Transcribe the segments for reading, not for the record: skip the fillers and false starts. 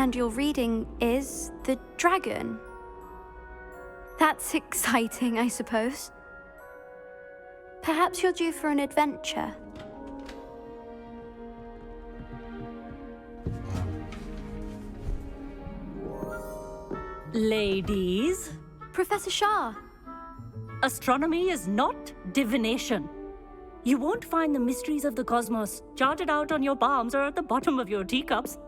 And your reading is the dragon. That's exciting, I suppose. Perhaps you're due for an adventure. Ladies, Professor Shah. astronomy is not divination. You won't find the mysteries of the cosmos charted out on your palms or at the bottom of your teacups.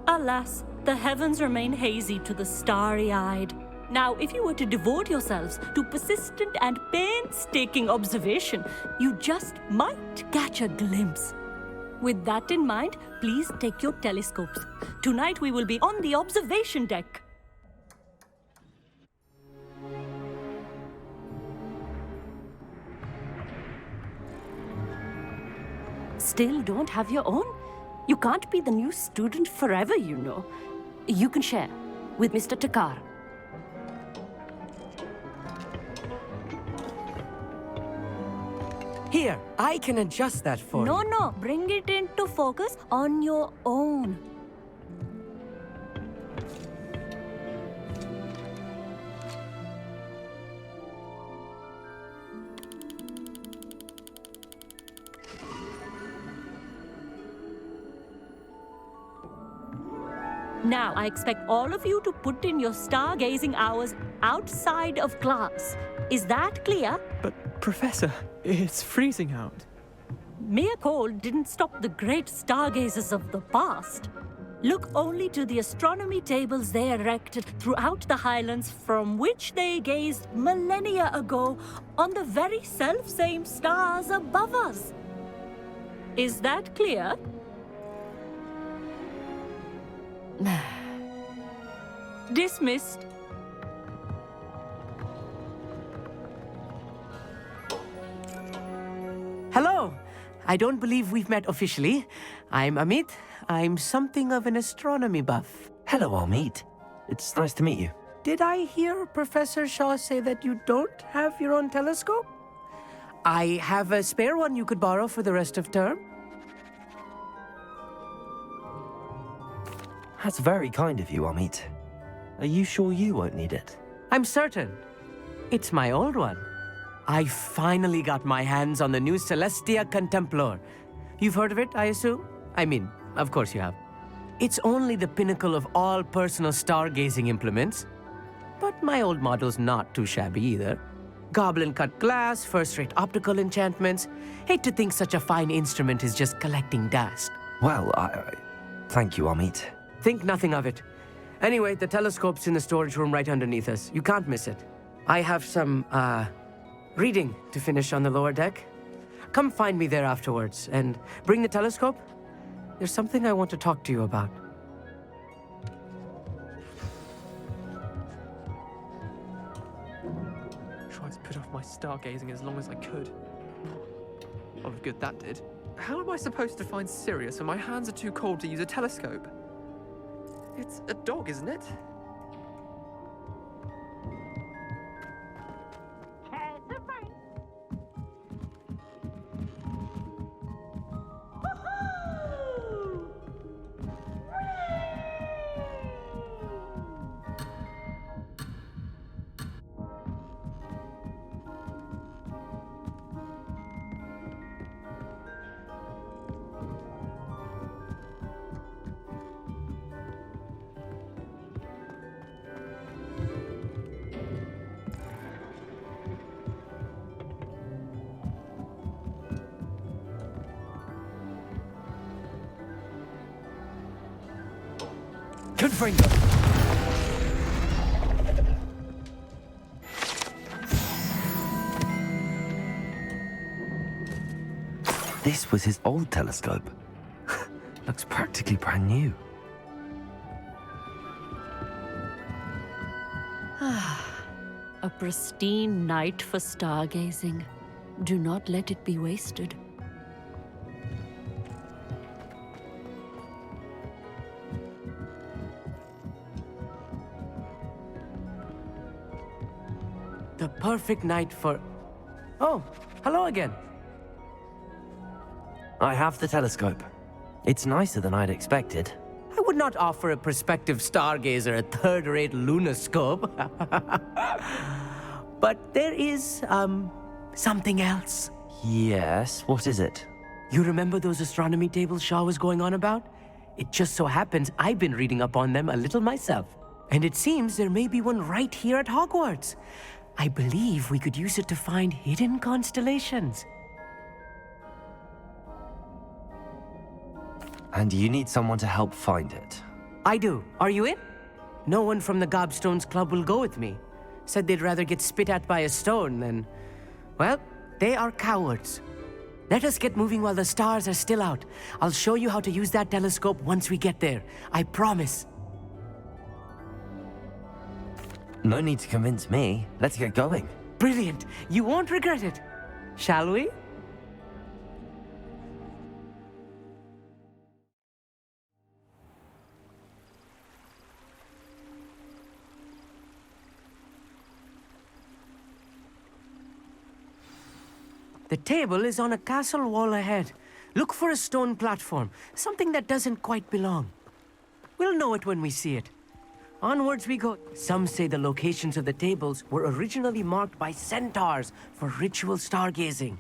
Alas, the heavens remain hazy to the starry-eyed. Now, if you were to devote yourselves to persistent and painstaking observation, you just might catch a glimpse. With that in mind, please take your telescopes. Tonight we will be on the observation deck. Still don't have your own? You can't be the new student forever, you know. You can share with Mr. Takar. Here, I can adjust that for you. No, bring it into focus on your own. Now, I expect all of you to put in your stargazing hours outside of class. Is that clear? But, Professor, it's freezing out. Mere cold didn't stop the great stargazers of the past. Look only to the astronomy tables they erected throughout the highlands from which they gazed millennia ago on the very self-same stars above us. Is that clear? Dismissed. Hello. I don't believe we've met officially. I'm Amit. I'm something of an astronomy buff. Hello, Amit. It's nice to meet you. Did I hear Professor Shaw say that you don't have your own telescope? I have a spare one you could borrow for the rest of term. That's very kind of you, Amit. Are you sure you won't need it? I'm certain. It's my old one. I finally got my hands on the new Celestia Contemplar. You've heard of it, I assume? I mean, of course you have. It's only the pinnacle of all personal stargazing implements. But my old model's not too shabby either. Goblin-cut glass, first-rate optical enchantments. Hate to think such a fine instrument is just collecting dust. Well, thank you, Amit. Think nothing of it. Anyway, the telescope's in the storage room right underneath us. You can't miss it. I have some, reading to finish on the lower deck. Come find me there afterwards, and bring the telescope. There's something I want to talk to you about. Tried to put off my stargazing as long as I could. Oh, good that did. How am I supposed to find Sirius when my hands are too cold to use a telescope? It's a dog, isn't it? Confringo! This was his old telescope. Looks practically brand new. A pristine night for stargazing. Do not let it be wasted. The perfect night for... Oh, hello again. I have the telescope. It's nicer than I'd expected. I would not offer a prospective stargazer a third-rate lunoscope. But there is, something else. Yes, what is it? You remember those astronomy tables Shaw was going on about? It just so happens I've been reading up on them a little myself. And it seems there may be one right here at Hogwarts. I believe we could use it to find hidden constellations. And you need someone to help find it. I do. Are you in? No one from the Gobstones Club will go with me. Said they'd rather get spit at by a stone than... Well, they are cowards. Let us get moving while the stars are still out. I'll show you how to use that telescope once we get there. I promise. No need to convince me. Let's get going. Brilliant. You won't regret it. Shall we? The table is on a castle wall ahead. Look for a stone platform, something that doesn't quite belong. We'll know it when we see it. Onwards we go. Some say the locations of the tables were originally marked by centaurs for ritual stargazing.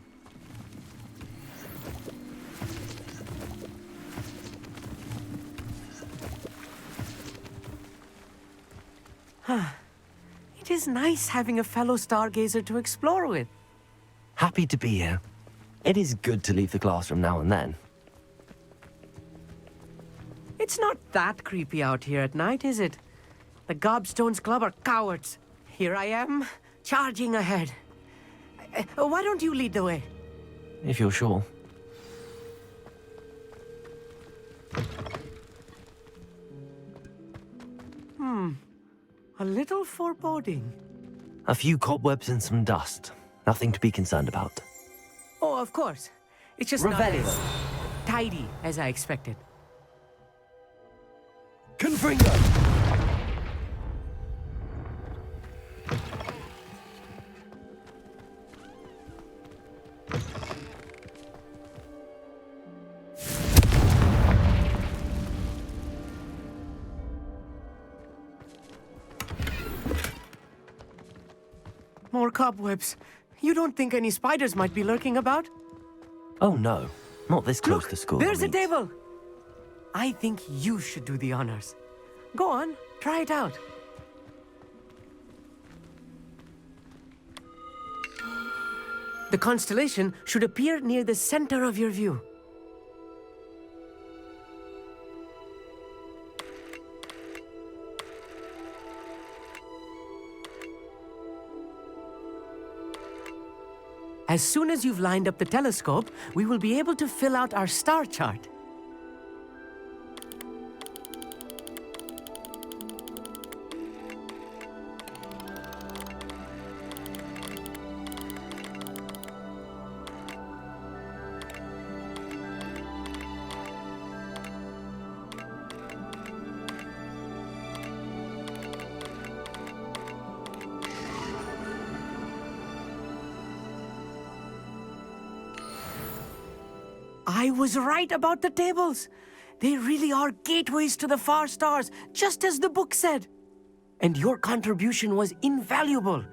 It is nice having a fellow stargazer to explore with. Happy to be here. It is good to leave the classroom now and then. It's not that creepy out here at night, is it? The Gobstones Club are cowards. Here I am, charging ahead. Why don't you lead the way? If you're sure. A little foreboding. A few cobwebs and some dust. Nothing to be concerned about. Oh, of course. It's just not Revelio. as tidy as I expected. Confringo! More cobwebs. You don't think any spiders might be lurking about? Oh no, not this close Look, to school. there's a Meet. table. I think you should do the honors. Go on, try it out. The constellation should appear near the center of your view. As soon as you've lined up the telescope, we will be able to fill out our star chart. I was right about the tables. They really are gateways to the far stars, just as the book said. And your contribution was invaluable.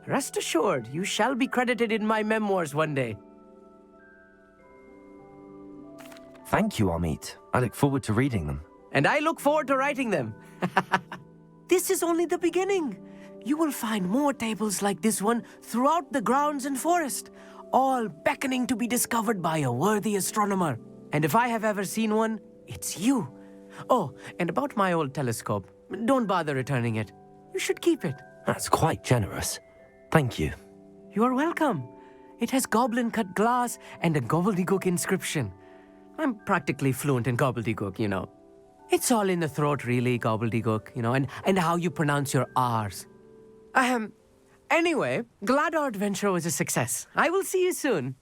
Rest assured, you shall be credited in my memoirs one day. Thank you, Amit. I look forward to reading them. And I look forward to writing them. This is only the beginning. You will find more tables like this one throughout the grounds and forest, all beckoning to be discovered by a worthy astronomer. And if I have ever seen one, it's you. Oh, and about my old telescope, don't bother returning it. You should keep it. That's quite generous. Thank you. You are welcome. It has goblin-cut glass and a gobbledygook inscription. I'm practically fluent in gobbledygook, you know. It's all in the throat, really, gobbledygook, you know, and how you pronounce your R's. Anyway, glad our adventure was a success. I will see you soon.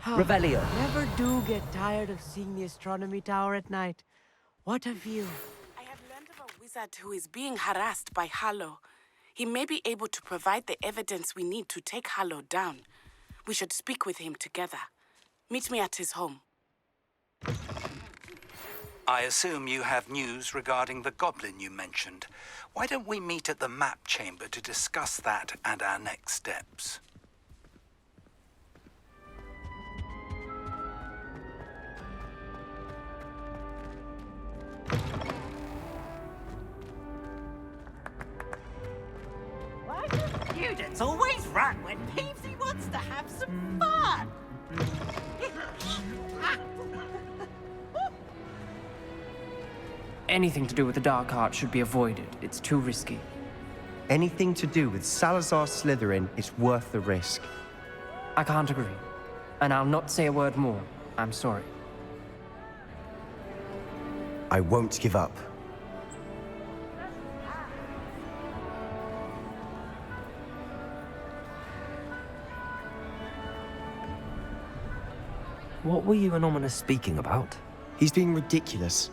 Revelio. Never do get tired of seeing the astronomy tower at night. What of you? I have learned of a wizard who is being harassed by 𝙀𝙑𝙋𝘼𝙉. He may be able to provide the evidence we need to take 𝙀𝙑𝙋𝘼 down. We should speak with him together. Meet me at his home. I assume you have news regarding the goblin you mentioned. Why don't we meet at the map chamber to discuss that and our next steps? Why do students always run when Peevesy wants to have some fun? Anything to do with the dark art should be avoided. It's too risky. Anything to do with Salazar Slytherin is worth the risk. I can't agree. And I'll not say a word more. I'm sorry. I won't give up. What were you and Ominous speaking about? He's being ridiculous.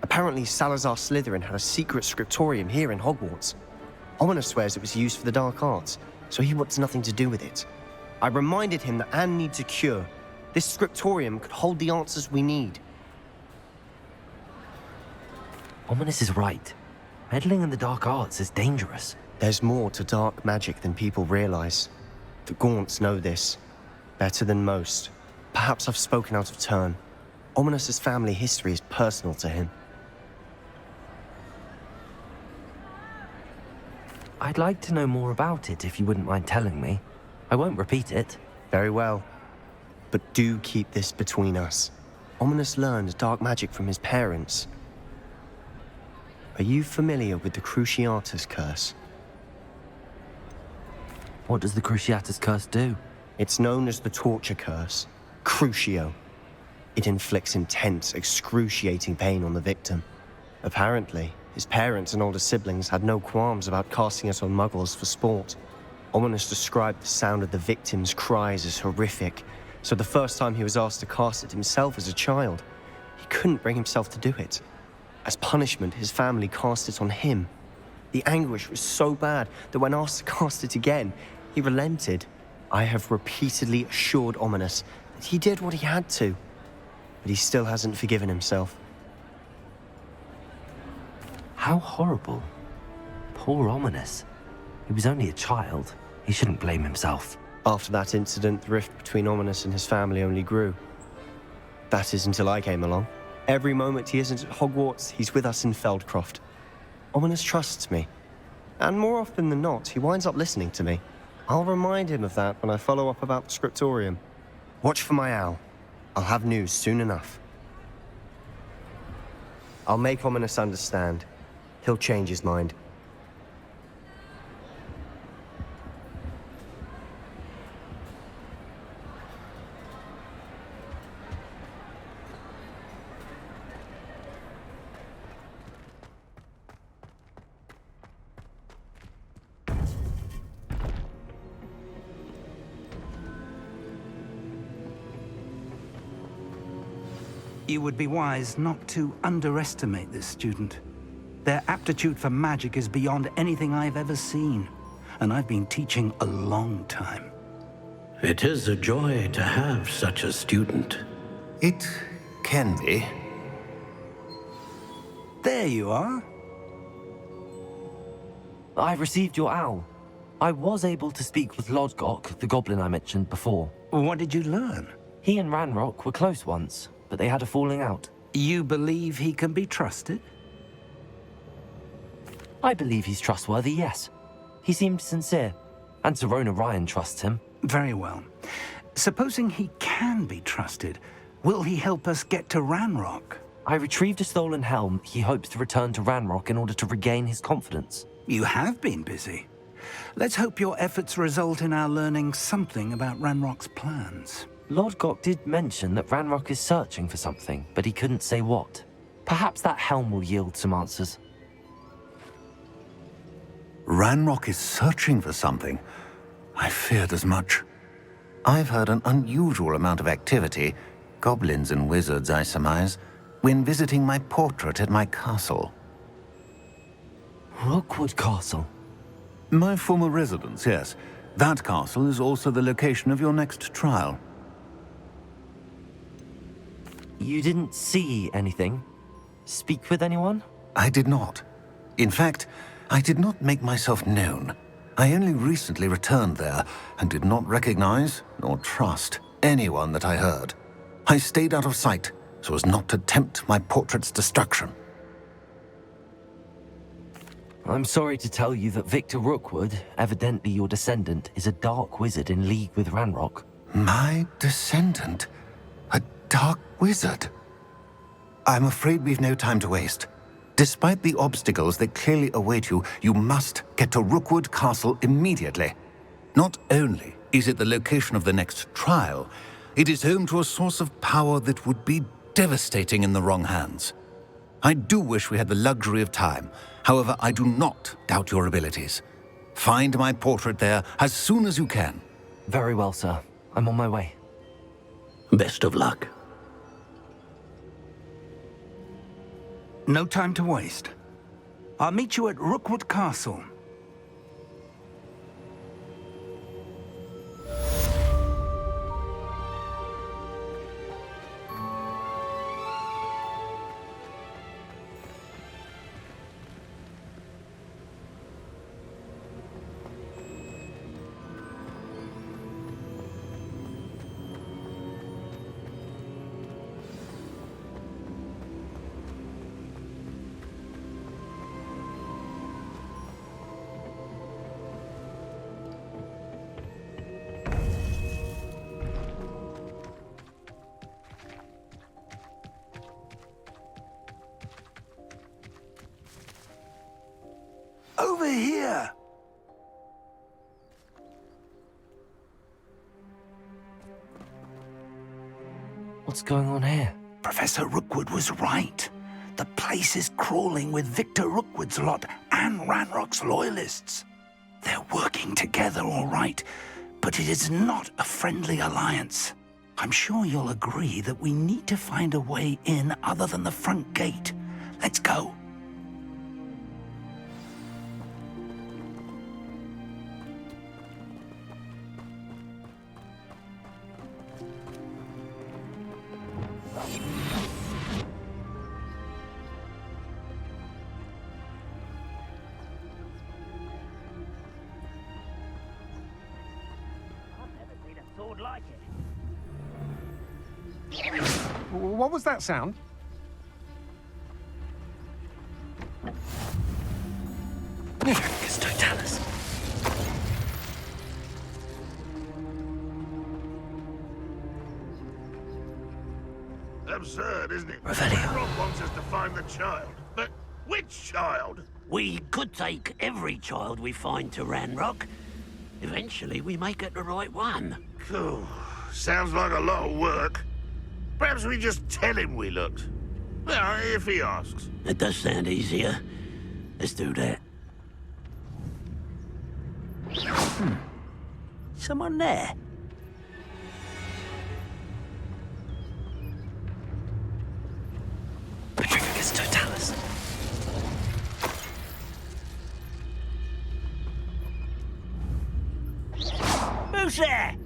Apparently, Salazar Slytherin had a secret scriptorium here in Hogwarts. Ominous swears it was used for the dark arts, so he wants nothing to do with it. I reminded him that Anne needs a cure. This scriptorium could hold the answers we need. Ominous is right. Meddling in the dark arts is dangerous. There's more to dark magic than people realize. The Gaunts know this better than most. Perhaps I've spoken out of turn. Ominous's family history is personal to him. I'd like to know more about it if you wouldn't mind telling me. I won't repeat it. Very well. But do keep this between us. Ominous learned dark magic from his parents. Are you familiar with the 𝙀𝙓𝙋𝘼𝙉𝘿 curse? What does the 𝙀𝙓𝙋𝘼𝙉𝘿 curse do? It's known as the torture curse, Crucio. It inflicts intense, excruciating pain on the victim. Apparently, his parents and older siblings had no qualms about casting it on muggles for sport. Ominous described the sound of the victim's cries as horrific, so the first time he was asked to cast it himself as a child, he couldn't bring himself to do it. As punishment, his family cast it on him. The anguish was so bad that when asked to cast it again, he relented. I have repeatedly assured Ominous that he did what he had to, but he still hasn't forgiven himself. How horrible. Poor Ominous. He was only a child. He shouldn't blame himself. After that incident, the rift between Ominous and his family only grew. That is until I came along. Every moment he isn't at Hogwarts, he's with us in Feldcroft. Ominous trusts me. And more often than not, he winds up listening to me. I'll remind him of that when I follow up about the scriptorium. Watch for my owl. I'll have news soon enough. I'll make Ominous understand. He'll change his mind. You would be wise not to underestimate this student. Their aptitude for magic is beyond anything I've ever seen, and I've been teaching a long time. It is a joy to have such a student. It can be. There you are. I've received your owl. I was able to speak with 𝙀𝙑𝙋𝘼𝙉𝙉, the goblin I mentioned before. What did you learn? He and Ranrock were close once, but they had a falling out. You believe he can be trusted? I believe he's trustworthy, yes. He seemed sincere, and Sirona Ryan trusts him. Very well. Supposing he can be trusted, will he help us get to Ranrock? I retrieved a stolen helm. He hopes to return to Ranrock in order to regain his confidence. You have been busy. Let's hope your efforts result in our learning something about Ranrock's plans. 𝙀𝙑𝙋𝘼𝙉𝙉 did mention that Ranrock is searching for something, but he couldn't say what. Perhaps that helm will yield some answers. Ranrock is searching for something. I feared as much. I've heard an unusual amount of activity. Goblins and wizards, I surmise. when visiting my portrait at my castle. Rookwood Castle? My former residence, yes. That castle is also the location of your next trial. You didn't see anything? Speak with anyone? I did not. In fact, I did not make myself known. I only recently returned there and did not recognize nor trust anyone that I heard. I stayed out of sight so as not to tempt my portrait's destruction. I'm sorry to tell you that Victor Rookwood, evidently your descendant, is a dark wizard in league with Ranrock. My descendant? A dark wizard? I'm afraid we've no time to waste. Despite the obstacles that clearly await you, you must get to Rookwood Castle immediately. Not only is it the location of the next trial, it is home to a source of power that would be devastating in the wrong hands. I do wish we had the luxury of time. However, I do not doubt your abilities. Find my portrait there as soon as you can. Very well, sir. I'm on my way. Best of luck. No time to waste. I'll meet you at Rookwood Castle. Over here! What's going on here? Professor Rookwood was right. The place is crawling with Victor Rookwood's lot and Ranrock's loyalists. They're working together, all right, but it is not a friendly alliance. I'm sure you'll agree that we need to find a way in other than the front gate. Let's go. What was that sound? 𝙀𝙓𝙋𝘼𝙉𝘿. Absurd, isn't it? Revelio. Rob wants us to find the child. But which child? We could take every child we find to Ranrock. Eventually, we may get the right one. Cool. Sounds like a lot of work. Perhaps we just tell him we looked. Well, if he asks. It does sound easier. Let's do that. Someone there? 𝙀𝙓𝙋𝘼𝙉𝘿. Who's there?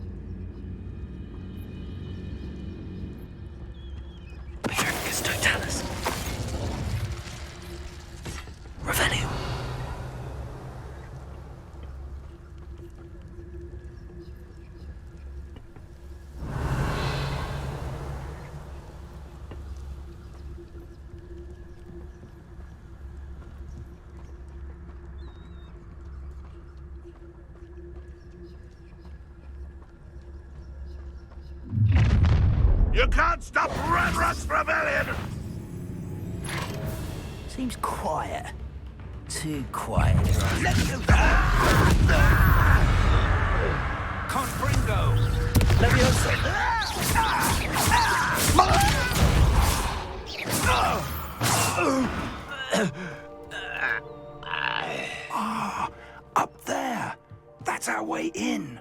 𝙀𝙓𝙋𝘼𝙉𝘿. Revelio. You can't stop Ranrock's rebellion! Seems quiet. Too quiet. Let me go. Confringo! Leviosa. Up there! That's our way in.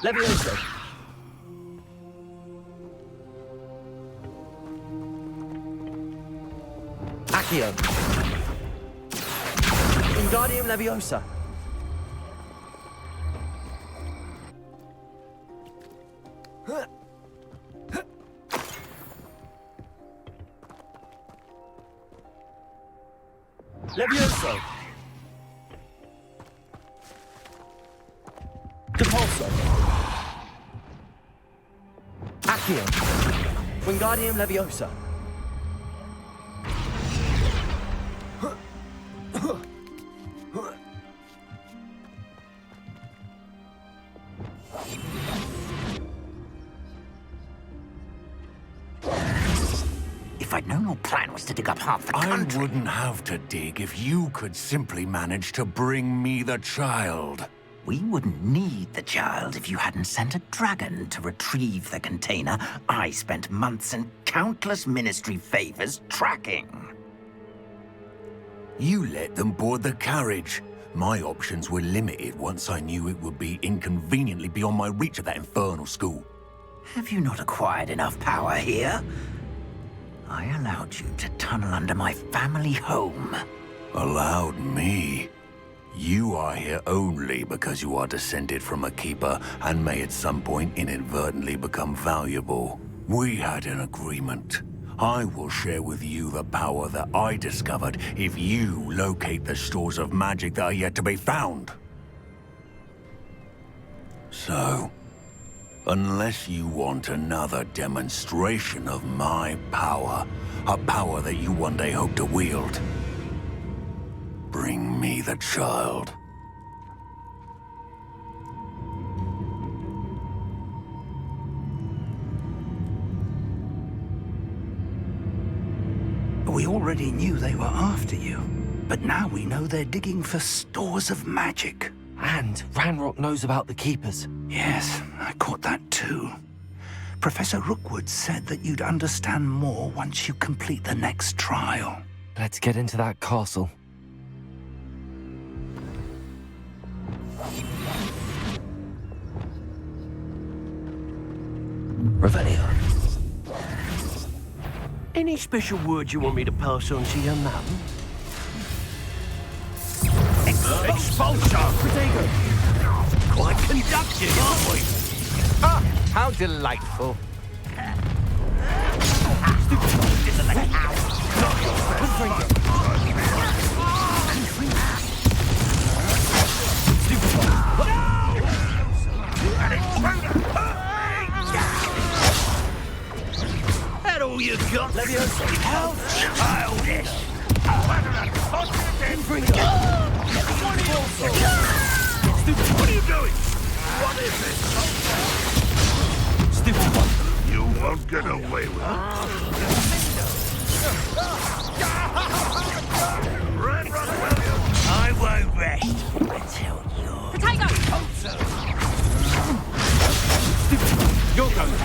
Levioso. Accio. Wingardium Leviosa. Levioso. Depulso. Accio. Wingardium Leviosa. If I'd known your plan was to dig up half the country... I wouldn't have to dig if you could simply manage to bring me the child. We wouldn't need the child if you hadn't sent a dragon to retrieve the container I spent months and countless ministry favors tracking. You let them board the carriage. My options were limited once I knew it would be inconveniently beyond my reach at that infernal school. Have you not acquired enough power here? I allowed you to tunnel under my family home. Allowed me? You are here only because you are descended from a keeper and may at some point inadvertently become valuable. We had an agreement. I will share with you the power that I discovered if you locate the stores of magic that are yet to be found. So, unless you want another demonstration of my power, a power that you one day hope to wield, bring me the child. We already knew they were after you, but now we know they're digging for stores of magic. And Ranrock knows about the Keepers. Yes, I caught that too. Professor Rookwood said that you'd understand more once you complete the next trial. Let's get into that castle. Revelio. Any special words you want me to pass on to your mum? Expulsor! Protego. Quite conductive, aren't we? Ah, how delightful. That all you got? Leviosa. How childish! What are you doing? What is this? Stupid one. You won't get away with it. Ranrock William! I won't rest until you're... Potato! You're going.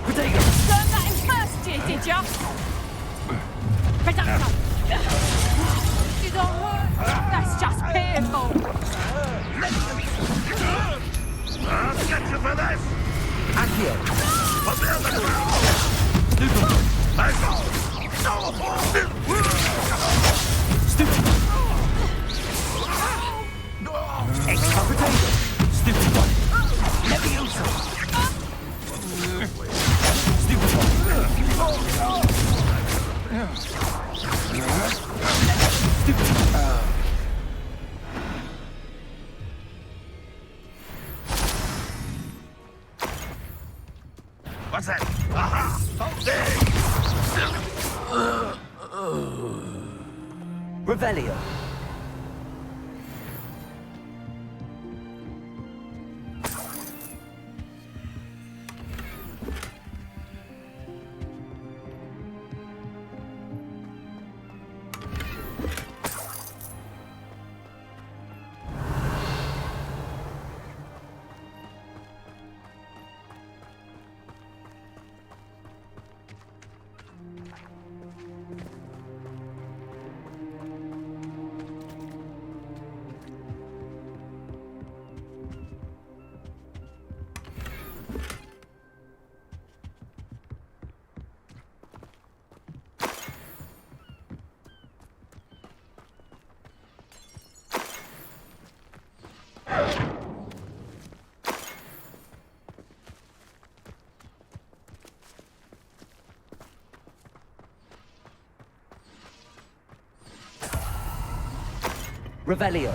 Protego. Learned that in first year, did ya? Potato! You don't hurt. That's just painful. I'll get you for this! Accio. Put me on the ground! Stupid. Let's go! Stupid. Extra potato. Stupid one. Leviosa! Stupid one. Stupid. What's that? Aha! Revelio. Revelio.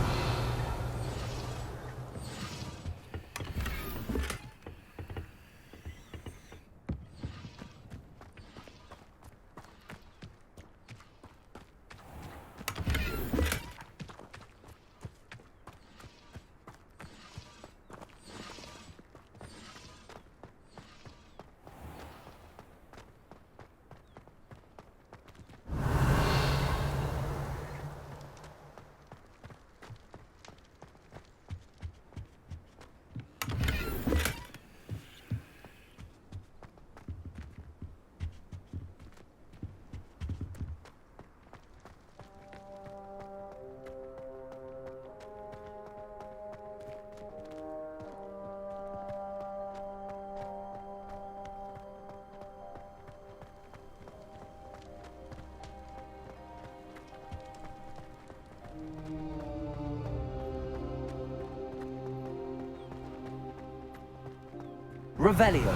Revelio.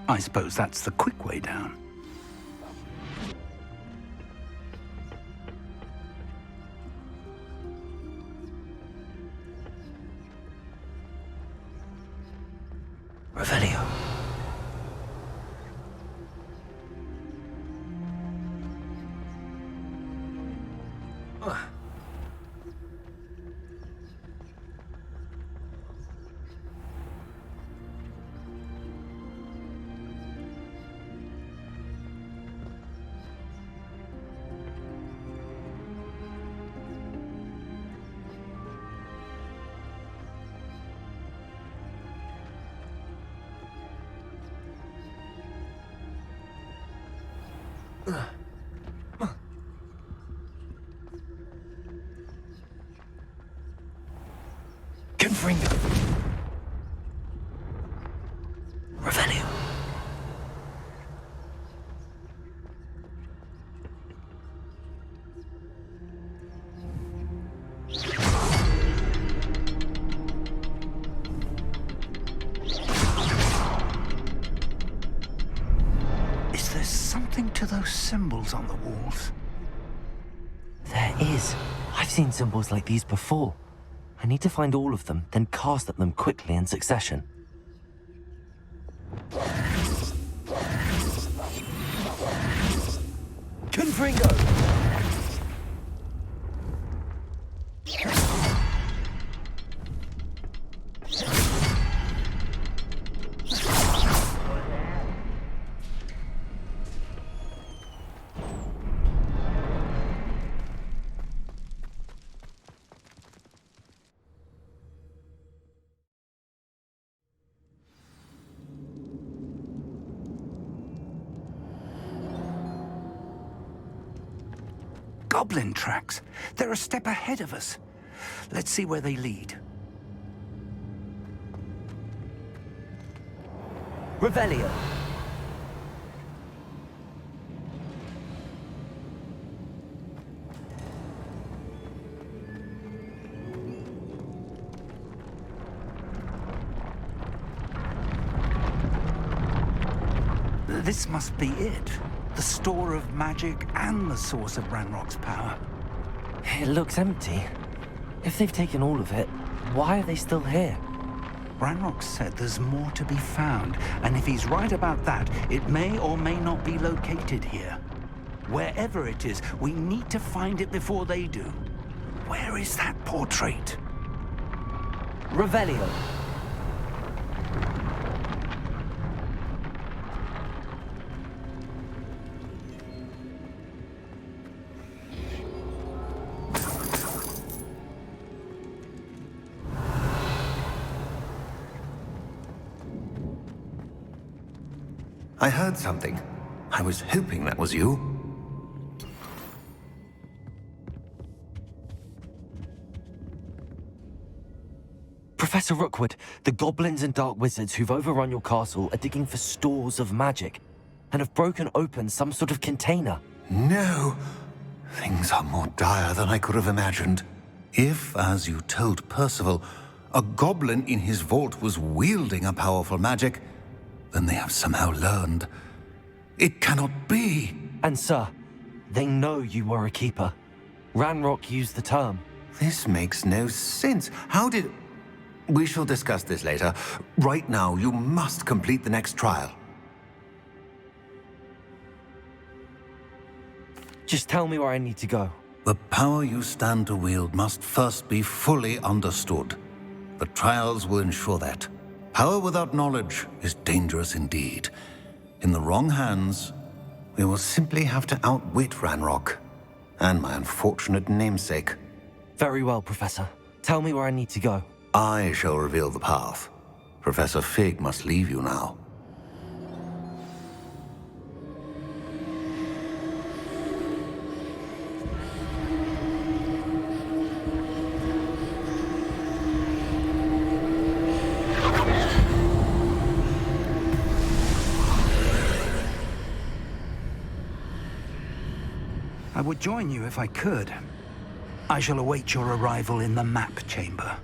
I suppose that's the quick way down. Revelio. Confringo. Revelio. Is there something to those symbols on the walls? There is. I've seen symbols like these before. I need to find all of them, then cast at them quickly in succession. Confringo! Goblin tracks. They're a step ahead of us. Let's see where they lead. Revelio. This must be it. The store of magic and the source of Ranrock's power. It looks empty. If they've taken all of it, why are they still here? Ranrock said there's more to be found, and if he's right about that, it may or may not be located here. Wherever it is, we need to find it before they do. Where is that portrait? Revelio. I heard something. I was hoping that was you. Professor Professor Rookwood, the goblins and dark wizards who've overrun your castle are digging for stores of magic and have broken open some sort of container. No. Things are more dire than I could have imagined. If, as you told Percival, a goblin in his vault was wielding a powerful magic, then they have somehow learned. It cannot be. And sir, they know you were a keeper. Ranrock used the term. This makes no sense. How did... We shall discuss this later. Right now, you must complete the next trial. Just tell me where I need to go. The power you stand to wield must first be fully understood. The trials will ensure that. Power without knowledge is dangerous indeed. In the wrong hands, we will simply have to outwit Ranrock and my unfortunate namesake. Very well, Professor. Tell me where I need to go. I shall reveal the path. Professor Fig must leave you now. I would join you if I could. I shall await your arrival in the map chamber.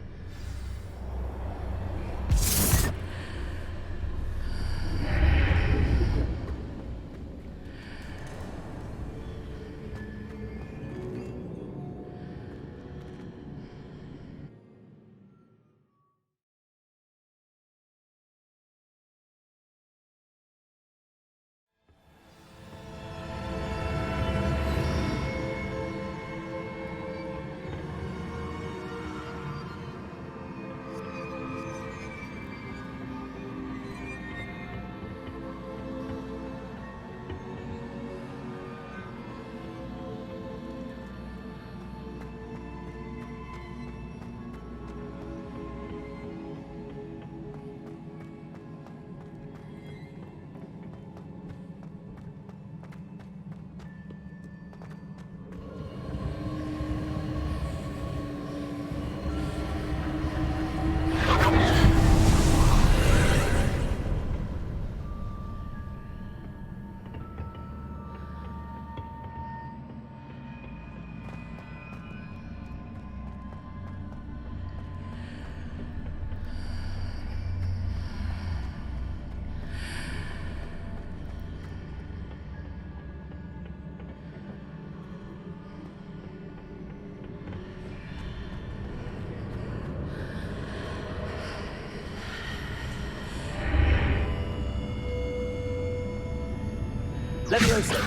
Leviosa!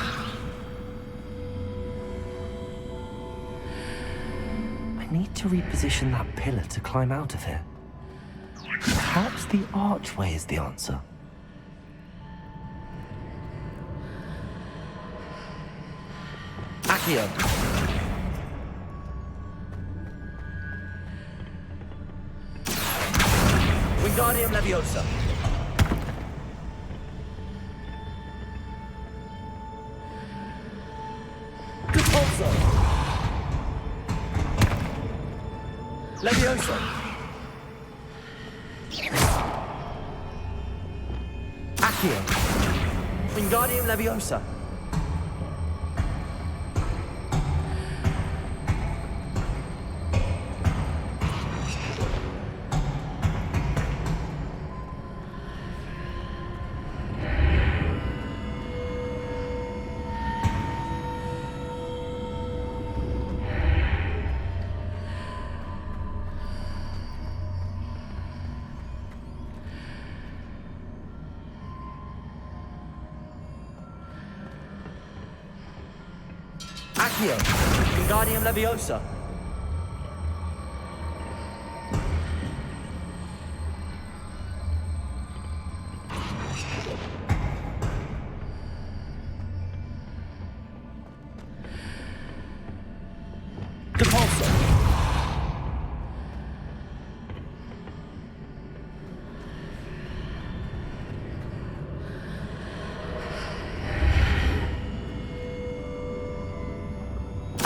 I need to reposition that pillar to climb out of here. Perhaps the archway is the answer. Accio! Wingardium Leviosa! Leviosa! Accio! Wingardium Leviosa! Accio! Wingardium Leviosa!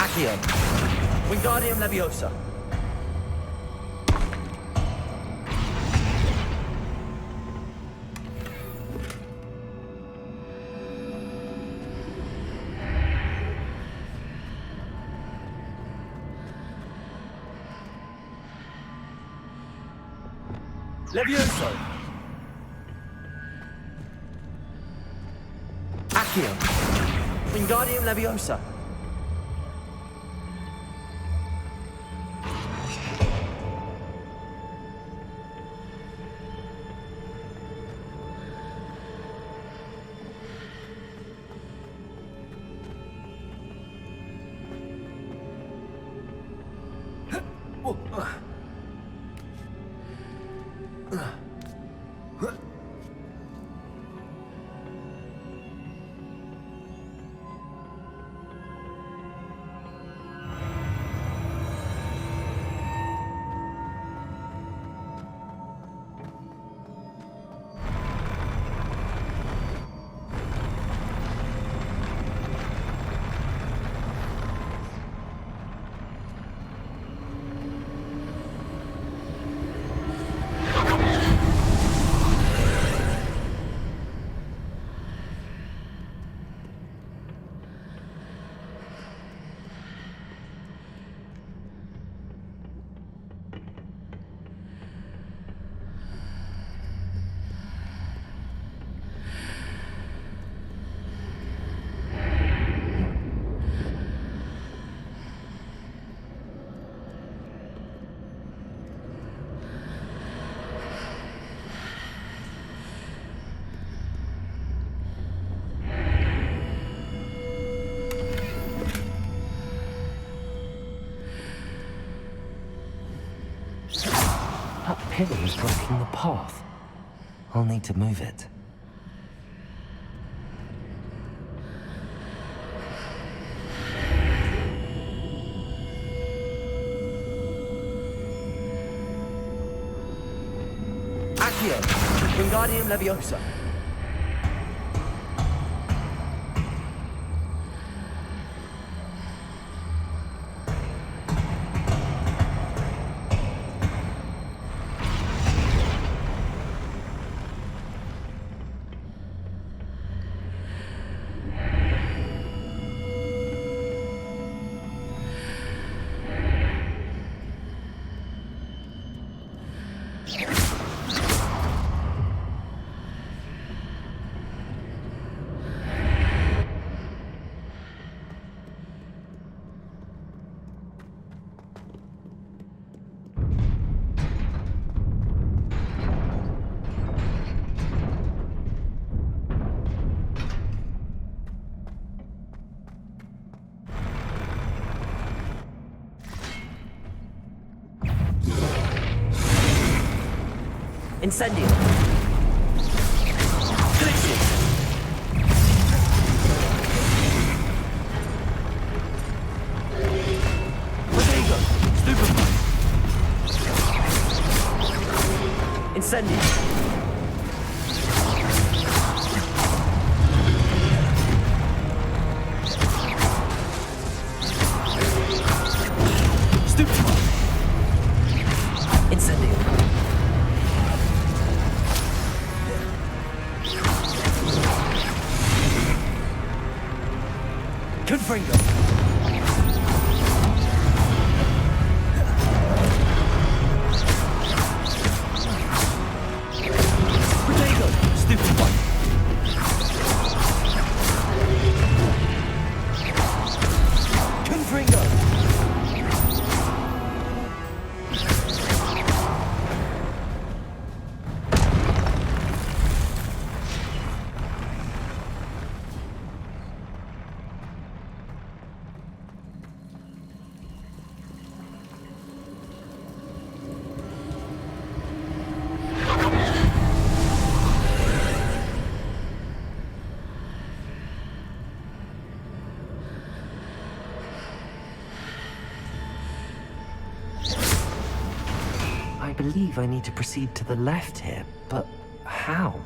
Accio! Wingardium Leviosa! Levioso! Accio! Wingardium Leviosa! That pillar is blocking the path. I'll need to move it. Accio! Wingardium Leviosa! Incendio! Glitches! Protego! Stupefy! Incendio! Stupefy! Incendio! Confringo! Protego! Stupefy! Confringo! I believe I need to proceed to the left here, but how?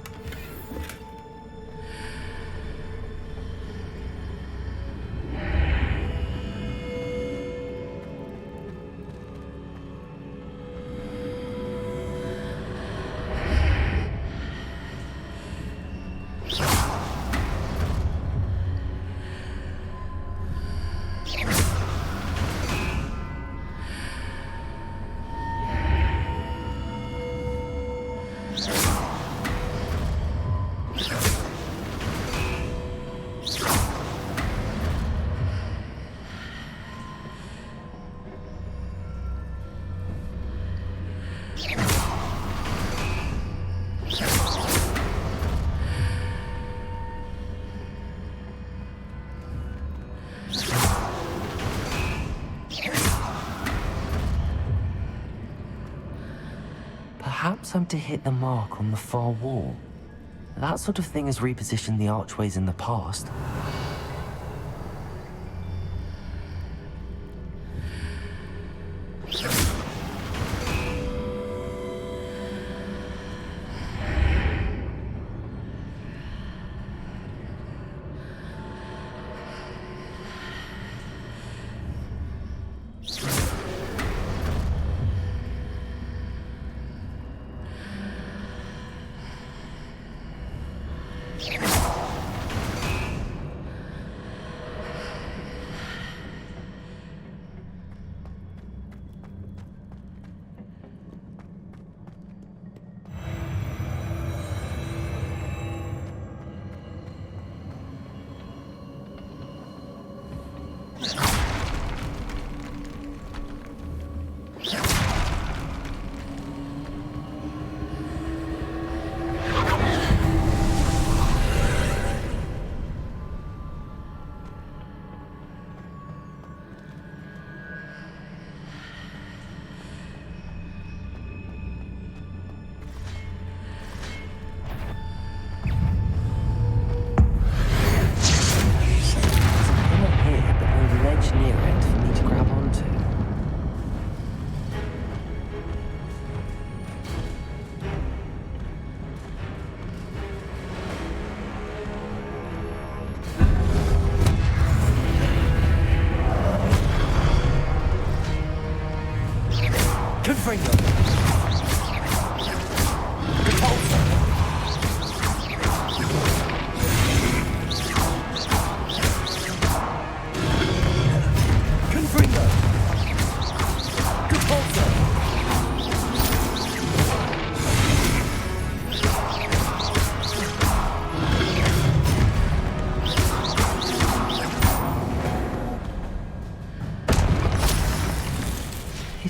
time to hit the mark on the far wall. That sort of thing has repositioned the archways in the past.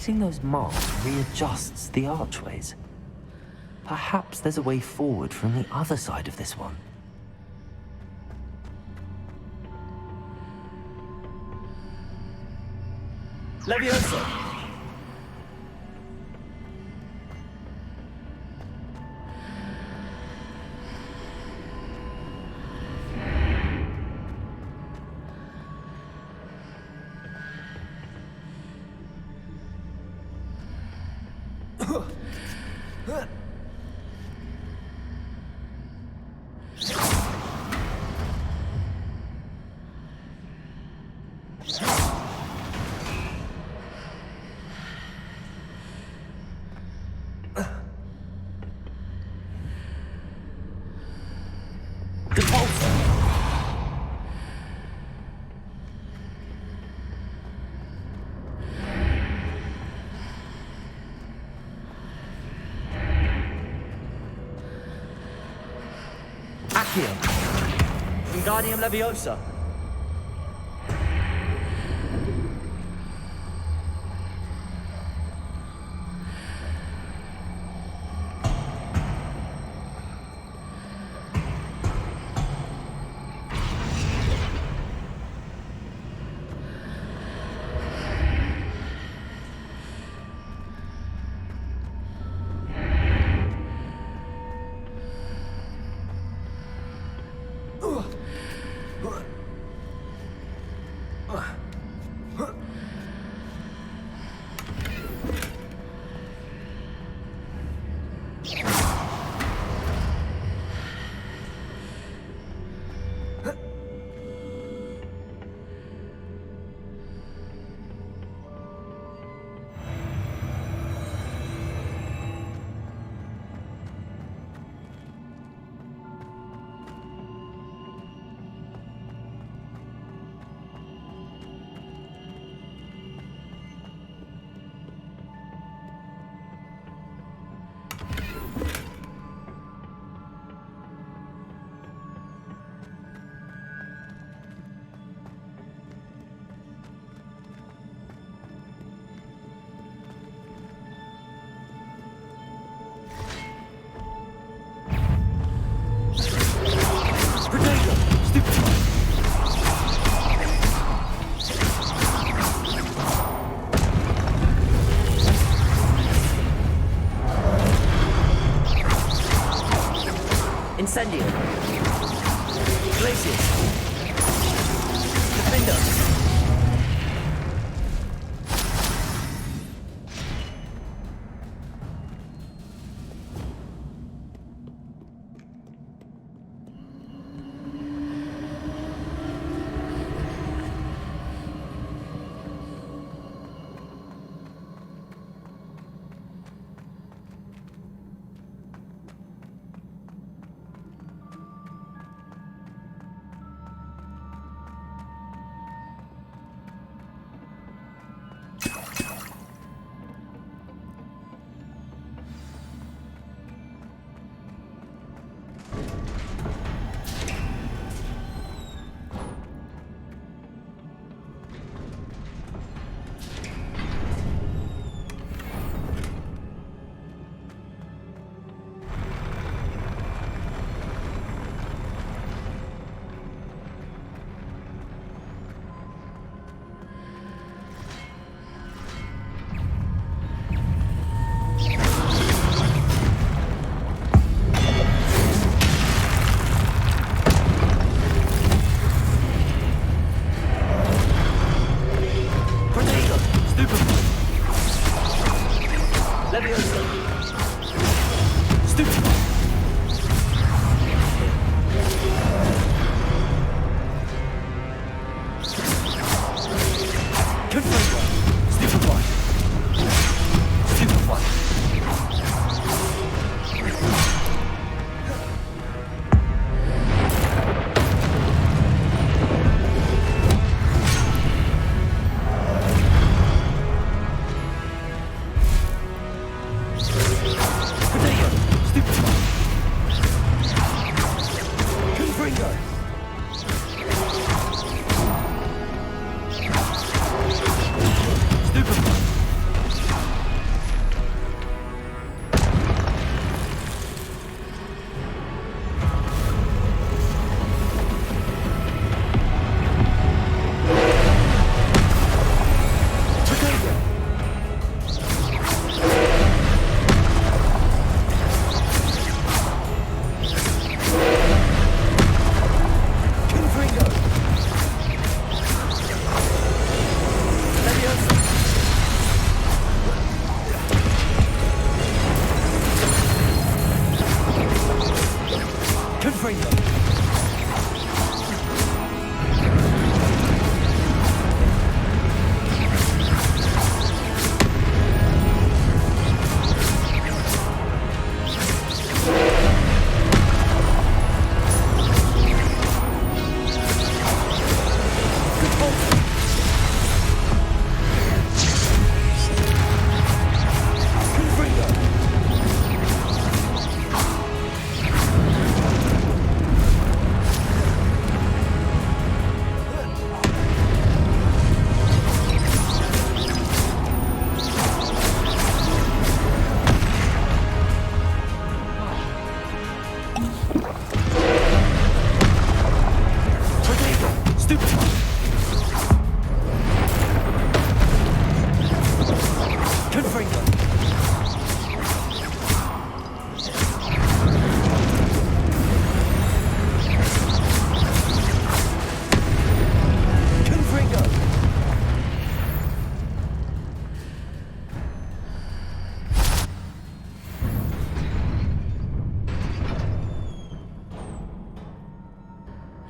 Hitting those marks readjusts the archways. Perhaps there's a way forward from the other side of this one. Leviosa! Wingardium Leviosa.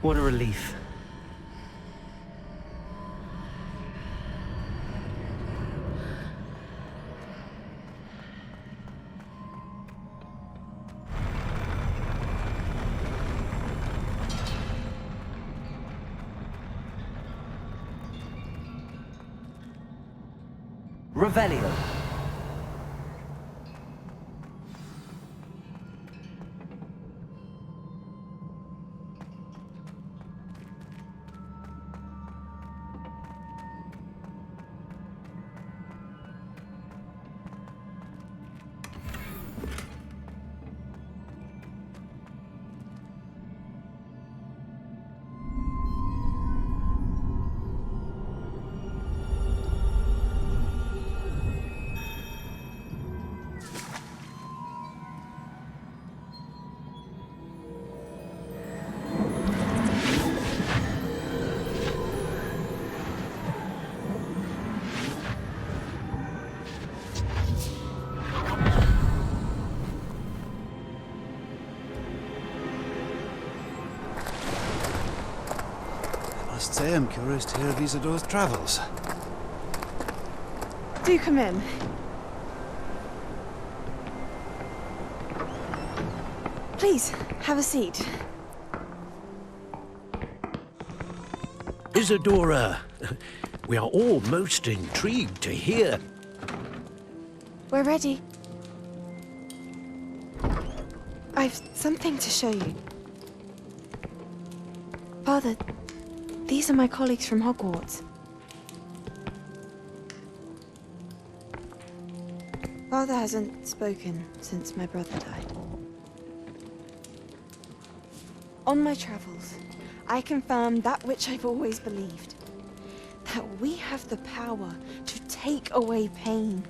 What a relief. Revelio. I must say I'm curious to hear of Isadora's travels. Do come in. Please, have a seat. Isadora, we are all most intrigued to hear. We're ready. I've something to show you. Father, these are my colleagues from Hogwarts. Father hasn't spoken since my brother died. On my travels, I confirmed that which I've always believed. That we have the power to take away pain.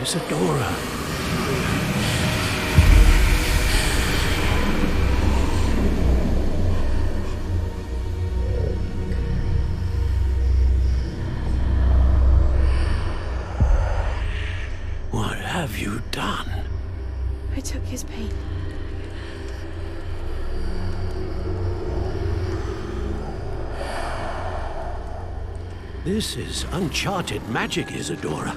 Isadora. What have you done? I took his pain. This is uncharted magic, Isadora.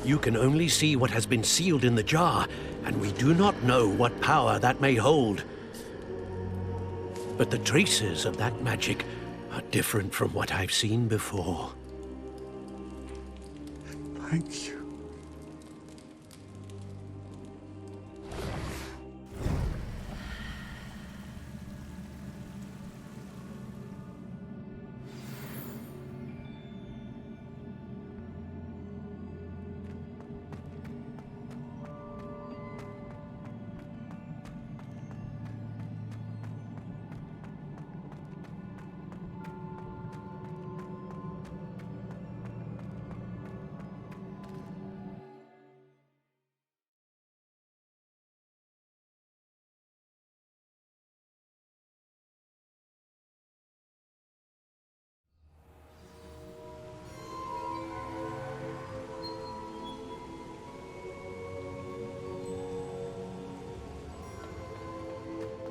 You can only see what has been sealed in the jar, and we do not know what power that may hold. But the traces of that magic are different from what I've seen before. Thank you.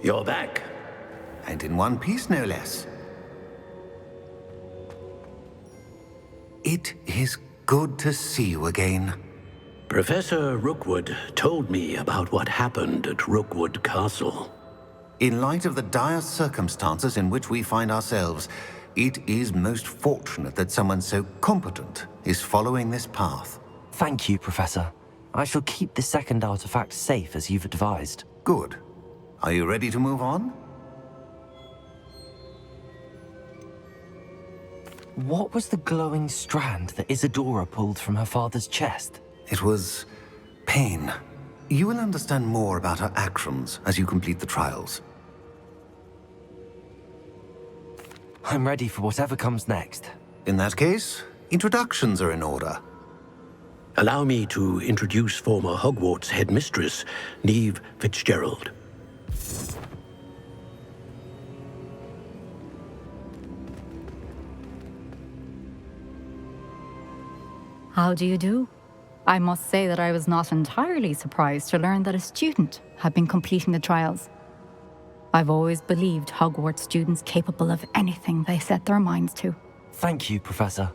You're back. And in one piece, no less. It is good to see you again. Professor Rookwood told me about what happened at Rookwood Castle. In light of the dire circumstances in which we find ourselves, it is most fortunate that someone so competent is following this path. Thank you, Professor. I shall keep the second artifact safe as you've advised. Good. Are you ready to move on? What was the glowing strand that Isadora pulled from her father's chest? It was pain. You will understand more about her actions as you complete the trials. I'm ready for whatever comes next. In that case, introductions are in order. Allow me to introduce former Hogwarts headmistress, Neve Fitzgerald. How do you do? I must say that I was not entirely surprised to learn that a student had been completing the trials. I've always believed Hogwarts students capable of anything they set their minds to. Thank you, Professor.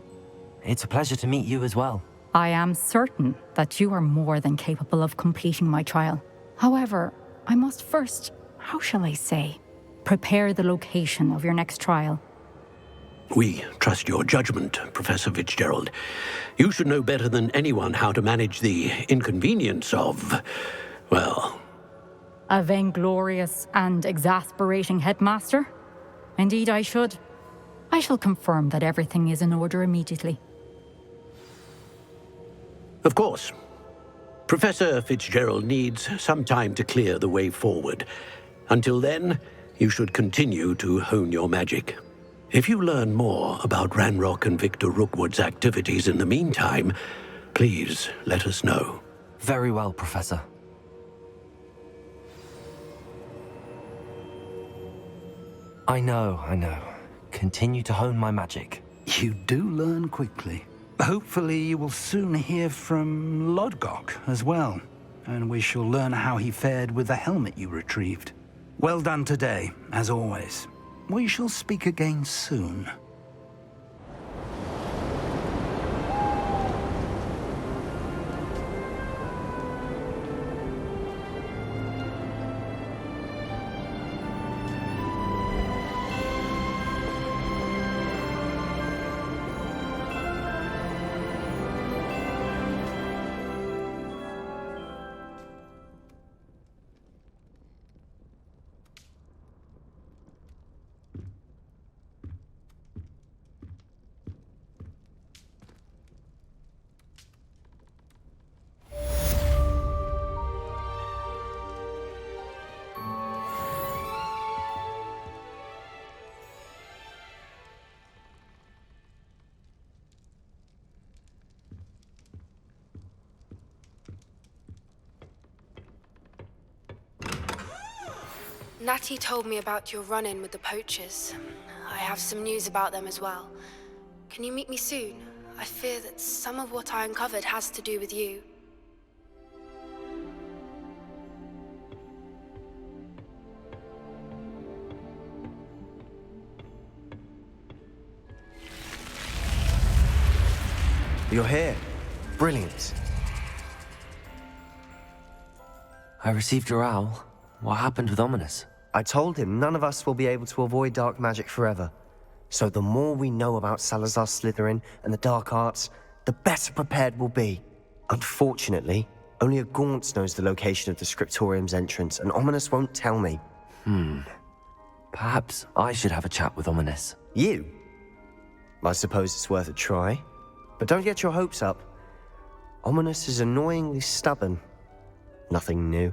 It's a pleasure to meet you as well. I am certain that you are more than capable of completing my trial. However, I must first, how shall I say, prepare the location of your next trial. We trust your judgment, Professor Fitzgerald. You should know better than anyone how to manage the inconvenience of, well... A vainglorious and exasperating headmaster? Indeed I should. I shall confirm that everything is in order immediately. Of course. Professor Fitzgerald needs some time to clear the way forward. Until then, you should continue to hone your magic. If you learn more about Ranrock and Victor Rookwood's activities in the meantime, please let us know. Very well, Professor. I know. Continue to hone my magic. You do learn quickly. Hopefully you will soon hear from Lodgok as well, and we shall learn how he fared with the helmet you retrieved. Well done today, as always. We shall speak again soon. Natty told me about your run-in with the poachers. I have some news about them as well. Can you meet me soon? I fear that some of what I uncovered has to do with you. You're here. Brilliant. I received your owl. What happened with Ominous? I told him none of us will be able to avoid dark magic forever. So the more we know about Salazar Slytherin and the dark arts, the better prepared we'll be. Unfortunately, only a Gaunt knows the location of the Scriptorium's entrance, and Ominous won't tell me. Perhaps I should have a chat with Ominous. You? I suppose it's worth a try. But don't get your hopes up. Ominous is annoyingly stubborn. Nothing new.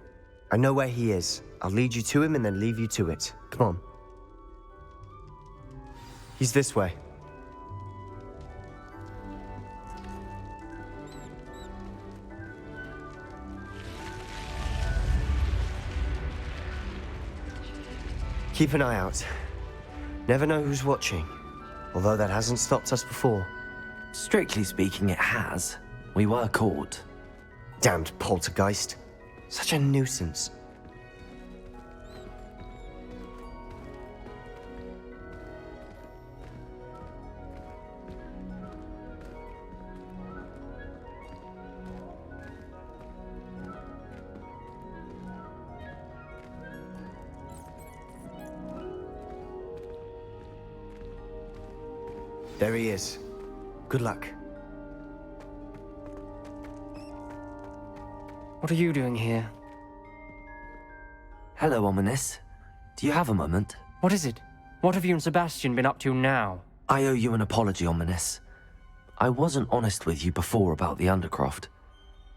I know where he is. I'll lead you to him and then leave you to it. Come on. He's this way. Keep an eye out. Never know who's watching. Although that hasn't stopped us before. Strictly speaking, it has. We were caught. Damned poltergeist. Such a nuisance. There he is. Good luck. What are you doing here? Hello, Ominous. Do you have a moment? What is it? What have you and Sebastian been up to now? I owe you an apology, Ominous. I wasn't honest with you before about the Undercroft.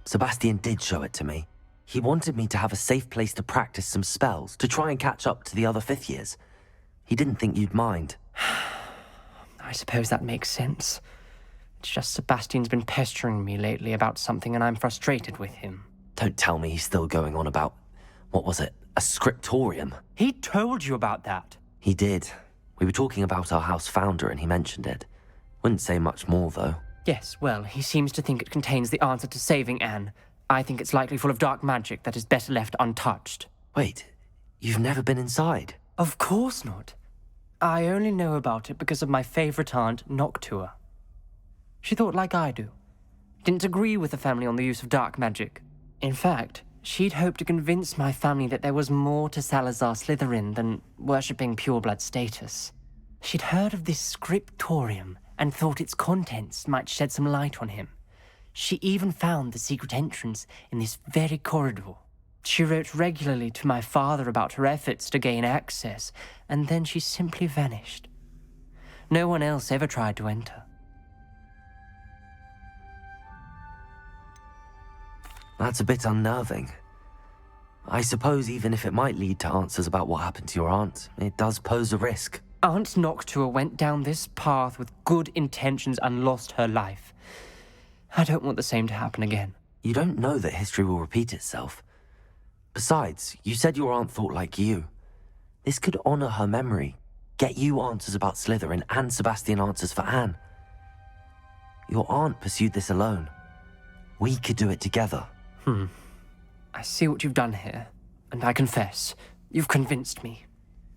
Sebastian did show it to me. He wanted me to have a safe place to practice some spells, to try and catch up to the other fifth years. He didn't think you'd mind. I suppose that makes sense. It's just Sebastian's been pestering me lately about something and I'm frustrated with him. Don't tell me he's still going on about, what was it, a scriptorium? He told you about that? He did. We were talking about our house founder and he mentioned it. Wouldn't say much more, though. Yes, well, he seems to think it contains the answer to saving Anne. I think it's likely full of dark magic that is better left untouched. Wait, you've never been inside? Of course not. I only know about it because of my favorite aunt, 𝙀𝙓𝙋𝘼𝙉𝘿. She thought like I do. Didn't agree with the family on the use of dark magic. In fact, she'd hoped to convince my family that there was more to Salazar Slytherin than worshipping pureblood status. She'd heard of this scriptorium and thought its contents might shed some light on him. She even found the secret entrance in this very corridor. She wrote regularly to my father about her efforts to gain access, and then she simply vanished. No one else ever tried to enter. That's a bit unnerving. I suppose even if it might lead to answers about what happened to your aunt, it does pose a risk. Aunt 𝙀𝙀𝙋𝘼𝙉 went down this path with good intentions and lost her life. I don't want the same to happen again. You don't know that history will repeat itself. Besides, you said your aunt thought like you. This could honor her memory, get you answers about Slytherin and Sebastian answers for Anne. Your aunt pursued this alone. We could do it together. I see what you've done here, and I confess, you've convinced me.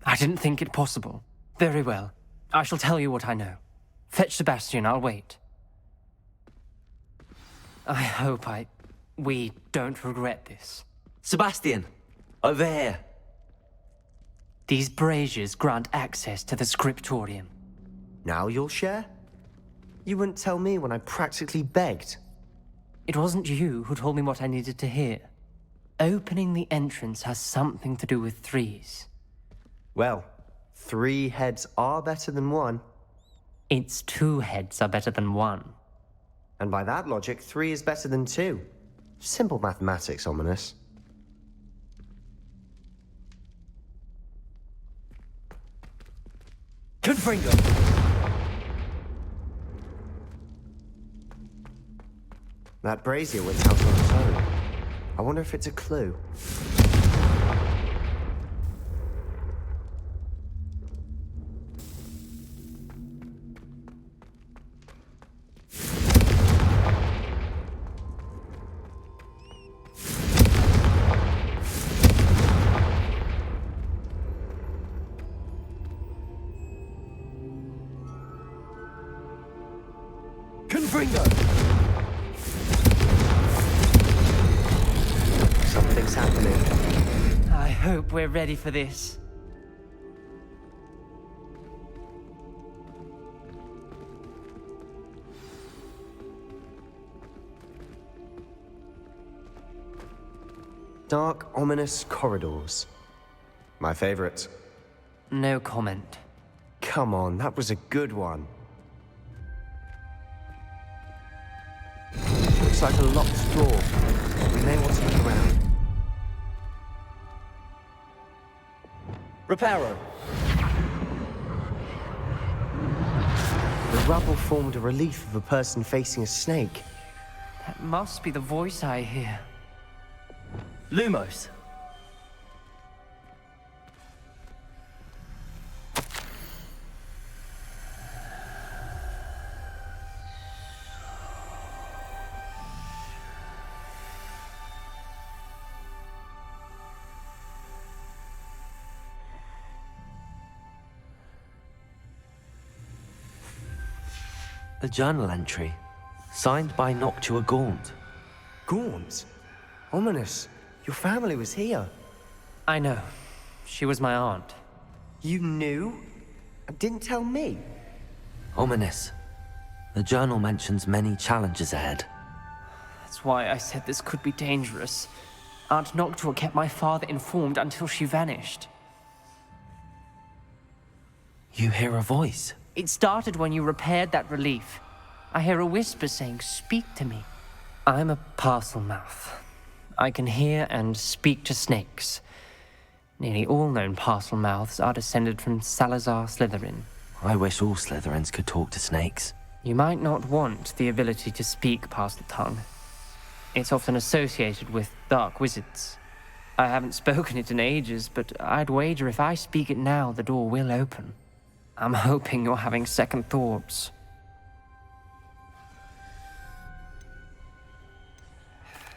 I didn't think it possible. Very well. I shall tell you what I know. Fetch Sebastian, I'll wait. I hope we don't regret this. Sebastian! Over here! These braziers grant access to the scriptorium. Now you'll share? You wouldn't tell me when I practically begged. It wasn't you who told me what I needed to hear. Opening the entrance has something to do with threes. Well, 3 heads are better than 1. It's 2 heads are better than 1. And by that logic, 3 is better than 2. Simple mathematics, Ominous. Confringo! That brazier went out on its own. I wonder if it's a clue. Something's happening. I hope we're ready for this. Dark, ominous corridors. My favorite. No comment. Come on, that was a good one. Looks like a locked door. We may want to look around. Reparo! The rubble formed a relief of a person facing a snake. That must be the voice I hear. Lumos! A journal entry, signed by 𝙀𝙓𝙋𝘼𝙉𝘿. Gaunt? Ominous. Your family was here. I know. She was my aunt. You knew? And didn't tell me? Ominous. The journal mentions many challenges ahead. That's why I said this could be dangerous. Aunt 𝙀𝙀𝙀 kept my father informed until she vanished. You hear a voice? It started when you repaired that relief. I hear a whisper saying, "Speak to me." I'm a parcel mouth. I can hear and speak to snakes. Nearly all known parcel mouths are descended from Salazar Slytherin. I wish all Slytherins could talk to snakes. You might not want the ability to speak parcel tongue. It's often associated with dark wizards. I haven't spoken it in ages, but I'd wager if I speak it now, the door will open. I'm hoping you're having second thoughts.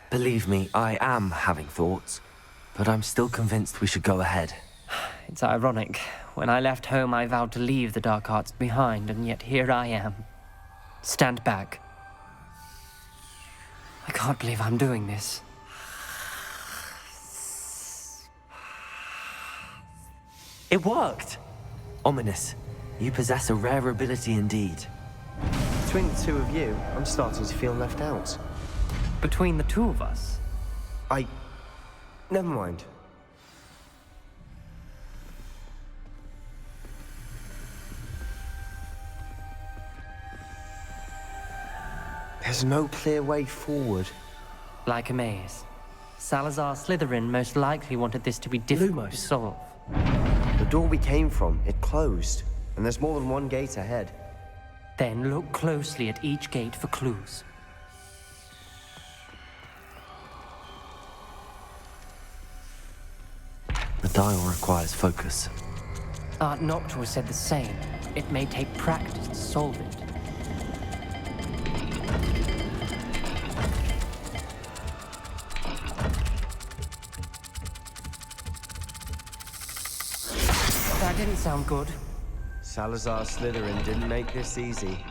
Believe me, I am having thoughts, but I'm still convinced we should go ahead. It's ironic. When I left home, I vowed to leave the dark arts behind, and yet here I am. Stand back. I can't believe I'm doing this. It worked! Ominous. You possess a rare ability indeed. Between the two of you, I'm starting to feel left out. Between the two of us? Never mind. There's no clear way forward. Like a maze. Salazar Slytherin most likely wanted this to be difficult to solve. The door we came from, it closed. And there's more than one gate ahead. Then look closely at each gate for clues. The dial requires focus. Aunt 𝙀𝙀𝙀 said the same. It may take practice to solve it. That didn't sound good. Salazar Slytherin didn't make this easy.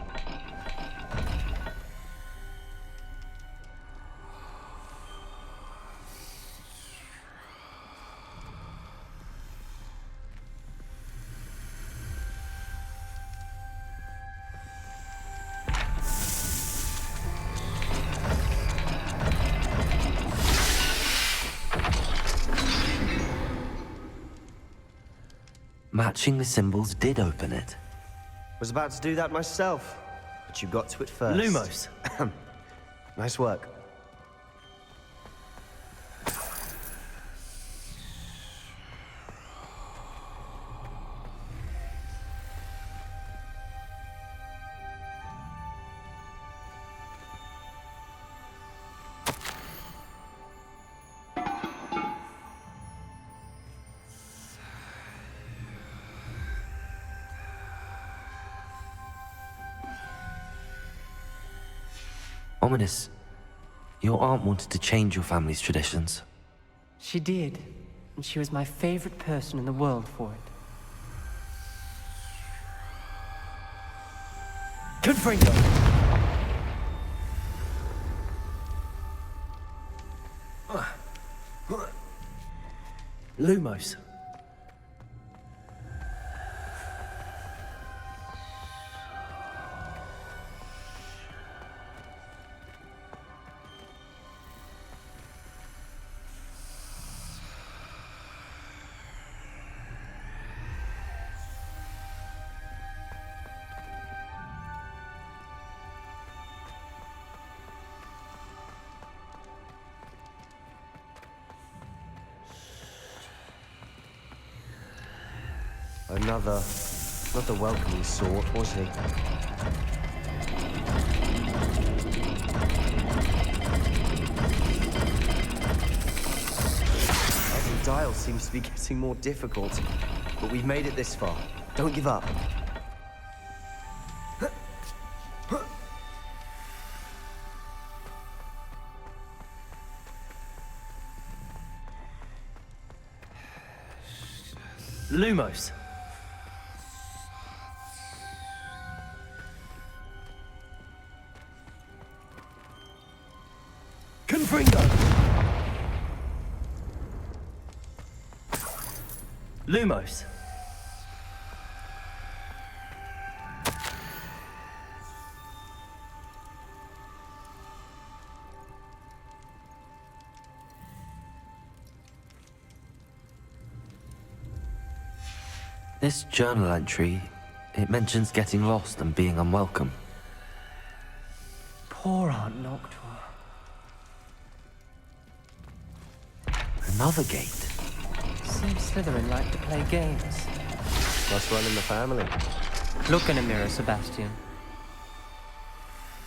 Matching the symbols did open it. Was about to do that myself, but you got to it first. Lumos. Nice work. Ominous. Your aunt wanted to change your family's traditions. She did, and she was my favorite person in the world for it. Confringo! Lumos. Another, not the welcoming sort, was he? Every dial seems to be getting more difficult, but we've made it this far. Don't give up. Lumos. Confringo. Lumos. This journal entry, it mentions getting lost and being unwelcome. Poor Aunt Noctua. Another gate. Seems Slytherin like to play games. Must run in the family. Look in a mirror, Sebastian.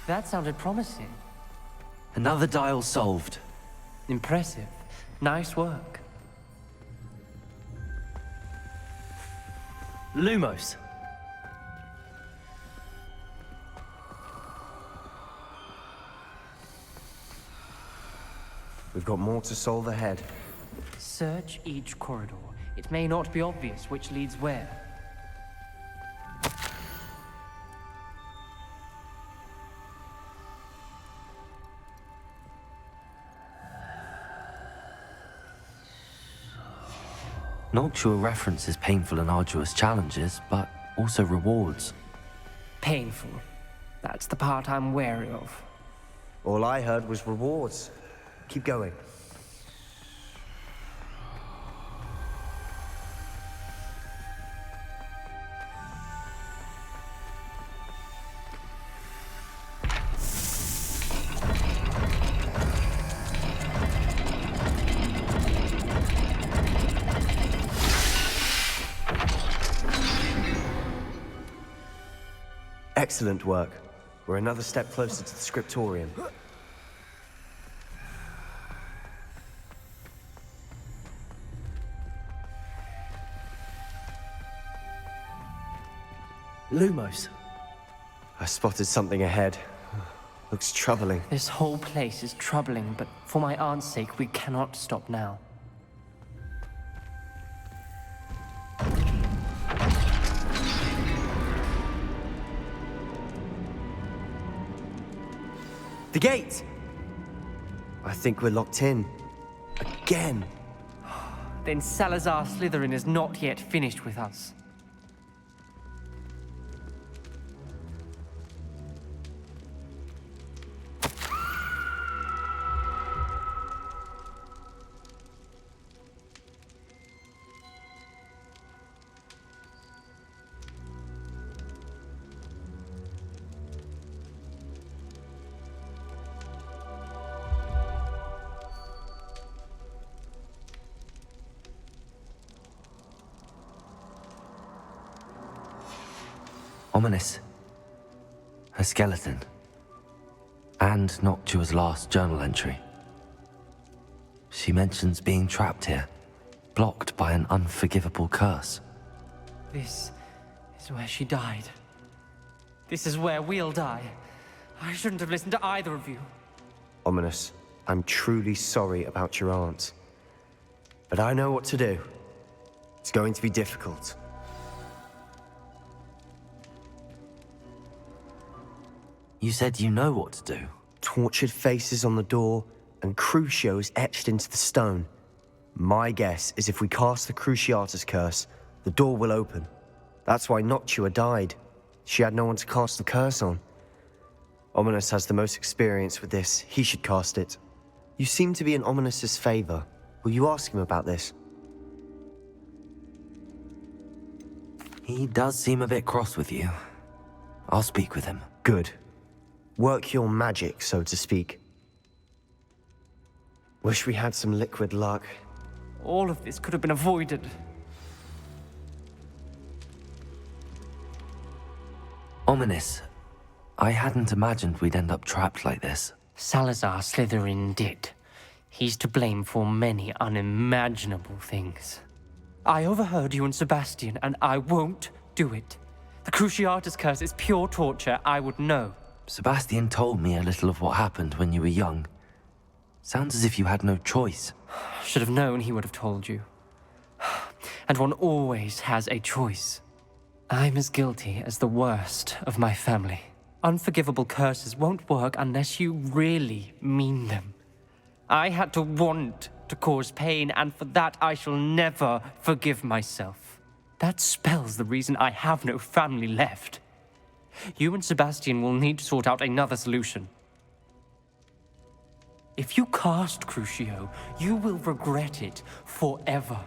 That sounded promising. Another dial solved. Impressive. Nice work. Lumos. We've got more to solve ahead. Search each corridor. It may not be obvious which leads where. Noctua references painful and arduous challenges, but also rewards. Painful. That's the part I'm wary of. All I heard was rewards. Keep going. Excellent work. We're another step closer to the scriptorium. Lumos. I spotted something ahead. Looks troubling. This whole place is troubling, but for my aunt's sake, we cannot stop now. The gate! I think we're locked in. Again. Then Salazar Slytherin is not yet finished with us. Ominous. Her skeleton. And Noctua's last journal entry. She mentions being trapped here, blocked by an unforgivable curse. This is where she died. This is where we'll die. I shouldn't have listened to either of you. Ominous, I'm truly sorry about your aunt. But I know what to do. It's going to be difficult. You said you know what to do. Tortured faces on the door, and Crucios etched into the stone. My guess is if we cast the Cruciatus curse, the door will open. That's why Noctua died. She had no one to cast the curse on. Ominous has the most experience with this. He should cast it. You seem to be in Ominous's favor. Will you ask him about this? He does seem a bit cross with you. I'll speak with him. Good. Work your magic, so to speak. Wish we had some liquid luck. All of this could have been avoided. Ominous. I hadn't imagined we'd end up trapped like this. Salazar Slytherin did. He's to blame for many unimaginable things. I overheard you and Sebastian, and I won't do it. The Cruciatus curse is pure torture, I would know. Sebastian told me a little of what happened when you were young. Sounds as if you had no choice. Should have known he would have told you. And one always has a choice. I'm as guilty as the worst of my family. Unforgivable curses won't work unless you really mean them. I had to want to cause pain, and for that I shall never forgive myself. That spells the reason I have no family left. You and Sebastian will need to sort out another solution. If you cast Crucio, you will regret it forever.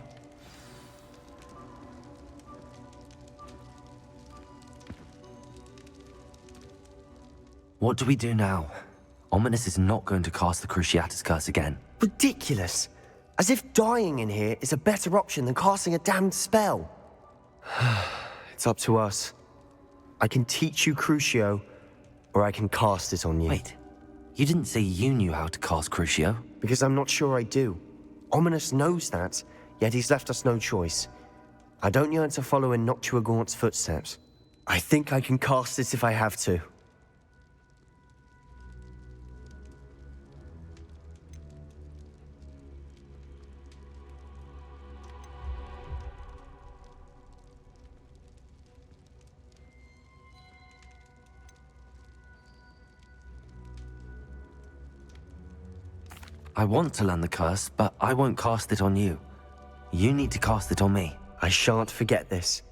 What do we do now? Ominous is not going to cast the Cruciatus curse again. Ridiculous. As if dying in here is a better option than casting a damned spell. It's up to us. I can teach you Crucio, or I can cast it on you. Wait, you didn't say you knew how to cast Crucio? Because I'm not sure I do. Ominous knows that, yet he's left us no choice. I don't yearn to follow in 𝙀𝙓𝙋𝘼𝙉𝘿's footsteps. I think I can cast it if I have to. I want to learn the curse, but I won't cast it on you. You need to cast it on me. I shan't forget this.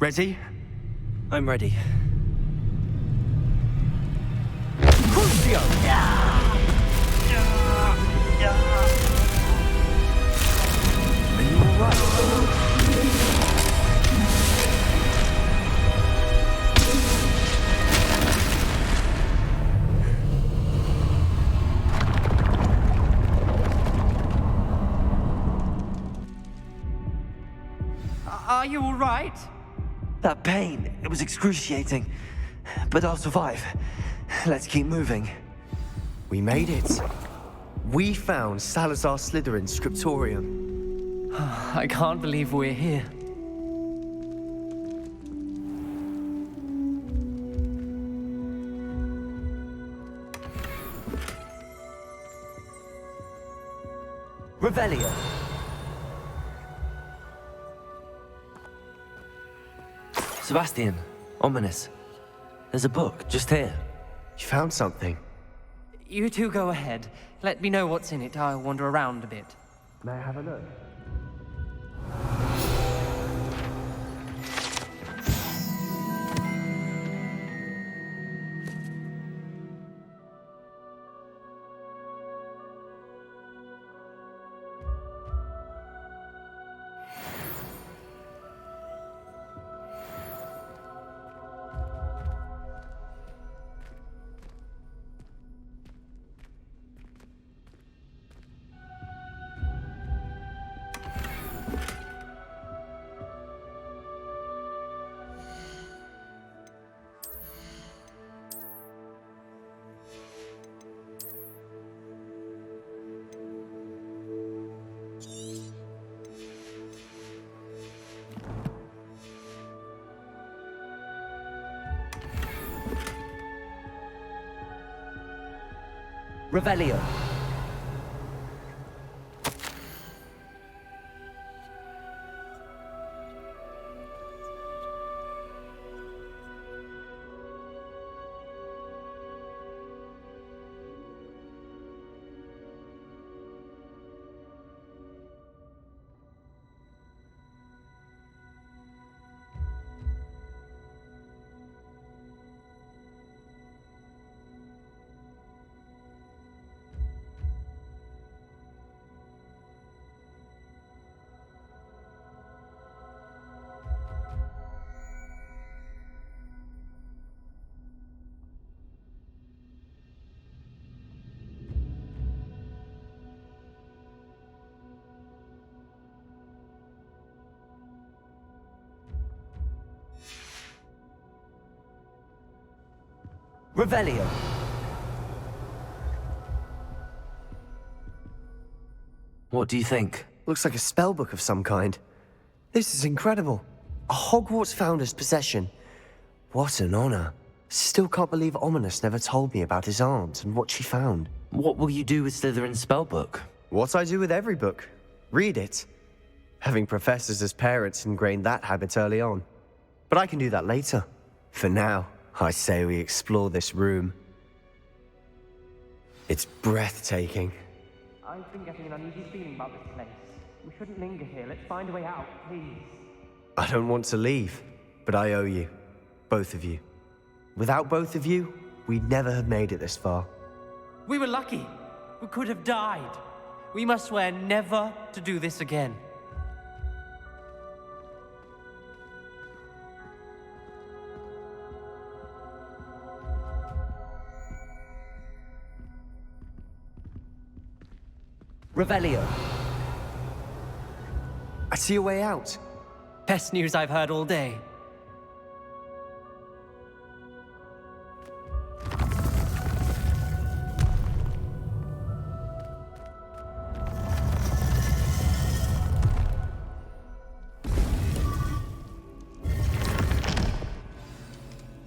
Ready? I'm ready. Crucio! Are you alright? Are you all right? That pain, it was excruciating. But I'll survive. Let's keep moving. We made it. We found Salazar Slytherin's scriptorium. I can't believe we're here. Revelio. Sebastian, Ominous. There's a book just here. You found something? You two go ahead. Let me know what's in it. I'll wander around a bit. May I have a look? Revelio. Revelio. What do you think? Looks like a spellbook of some kind. This is incredible. A Hogwarts founder's possession. What an honor. Still can't believe Ominous never told me about his aunt and what she found. What will you do with Slytherin's spellbook? What I do with every book. Read it. Having professors as parents ingrained that habit early on. But I can do that later. For now, I say we explore this room. It's breathtaking. I've been getting an uneasy feeling about this place. We shouldn't linger here. Let's find a way out, please. I don't want to leave, but I owe you. Both of you. Without both of you, we'd never have made it this far. We were lucky. We could have died. We must swear never to do this again. Revelio. I see a way out. Best news I've heard all day.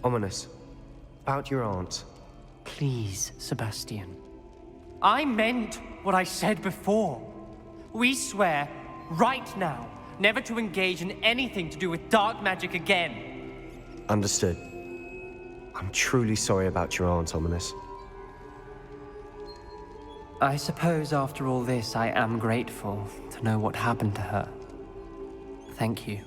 Ominous. About your aunt. Please, Sebastian. I meant what I said before. We swear, right now, never to engage in anything to do with dark magic again. Understood. I'm truly sorry about your aunt, Ominous. I suppose after all this, I am grateful to know what happened to her. Thank you.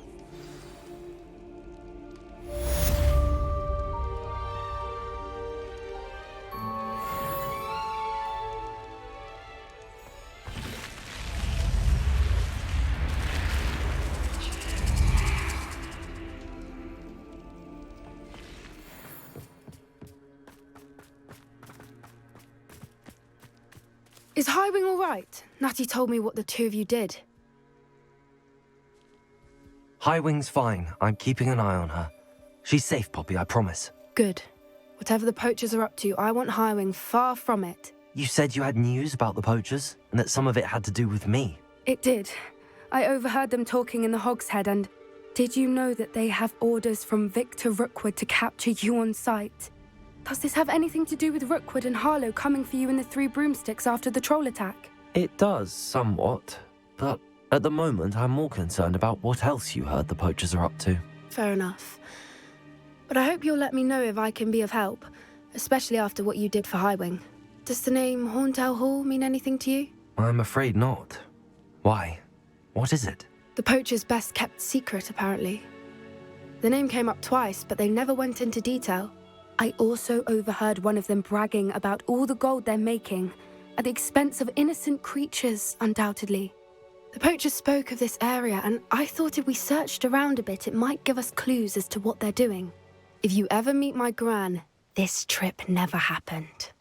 Is 𝙀𝙋𝙋𝘼 all right? Natty told me what the two of you did. 𝙀𝙋𝙋𝘼's fine. I'm keeping an eye on her. She's safe, Poppy, I promise. Good. Whatever the poachers are up to, I want 𝙀𝙋𝙋 far from it. You said you had news about the poachers, and that some of it had to do with me. It did. I overheard them talking in the Hogshead, and did you know that they have orders from Victor Rookwood to capture you on sight? Does this have anything to do with Rookwood and Harlow coming for you in the Three Broomsticks after the troll attack? It does, somewhat. But at the moment, I'm more concerned about what else you heard the poachers are up to. Fair enough. But I hope you'll let me know if I can be of help, especially after what you did for 𝙀𝙋𝙋𝘼. Does the name Horntail Hall mean anything to you? I'm afraid not. Why? What is it? The poachers' best kept secret, apparently. The name came up twice, but they never went into detail. I also overheard one of them bragging about all the gold they're making, at the expense of innocent creatures, undoubtedly. The poachers spoke of this area, and I thought if we searched around a bit, it might give us clues as to what they're doing. If you ever meet my gran, this trip never happened.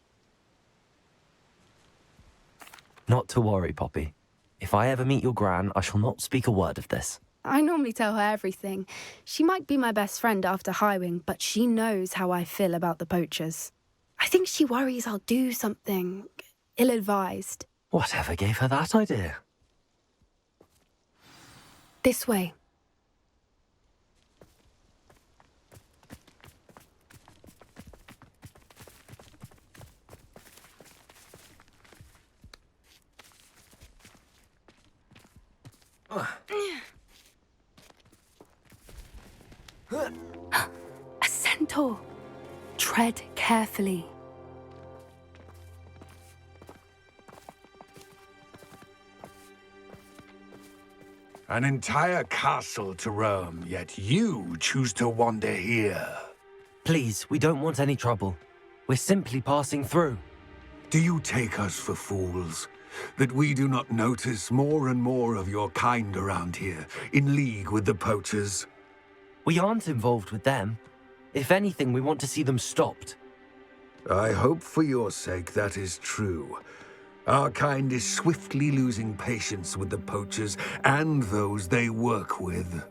Not to worry, Poppy. If I ever meet your gran, I shall not speak a word of this. I normally tell her everything. She might be my best friend after 𝙀𝙋𝙋𝘼, but she knows how I feel about the poachers. I think she worries I'll do something ill-advised. Whatever gave her that idea? This way. A centaur. Tread carefully. An entire castle to roam, yet you choose to wander here. Please, we don't want any trouble. We're simply passing through. Do you take us for fools? That we do not notice more and more of your kind around here, in league with the poachers? We aren't involved with them. If anything, we want to see them stopped. I hope for your sake that is true. Our kind is swiftly losing patience with the poachers and those they work with.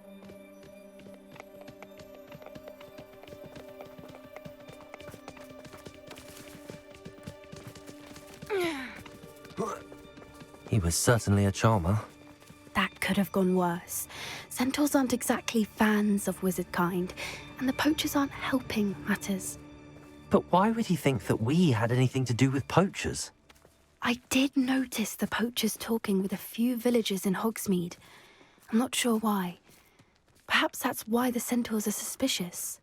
He was certainly a charmer. That could have gone worse. Centaurs aren't exactly fans of wizard kind, and the poachers aren't helping matters. But why would he think that we had anything to do with poachers? I did notice the poachers talking with a few villagers in Hogsmeade. I'm not sure why. Perhaps that's why the centaurs are suspicious.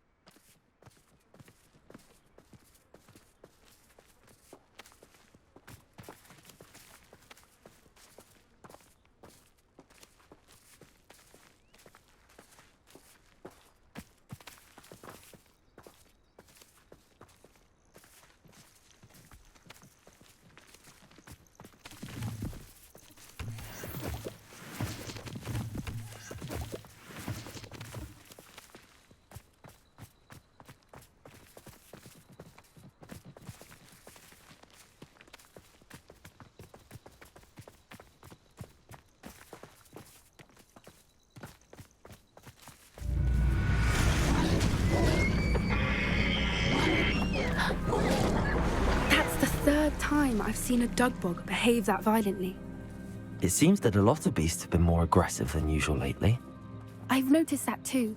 That's the third time I've seen a dugbog behave that violently. It seems that a lot of beasts have been more aggressive than usual lately. I've noticed that too.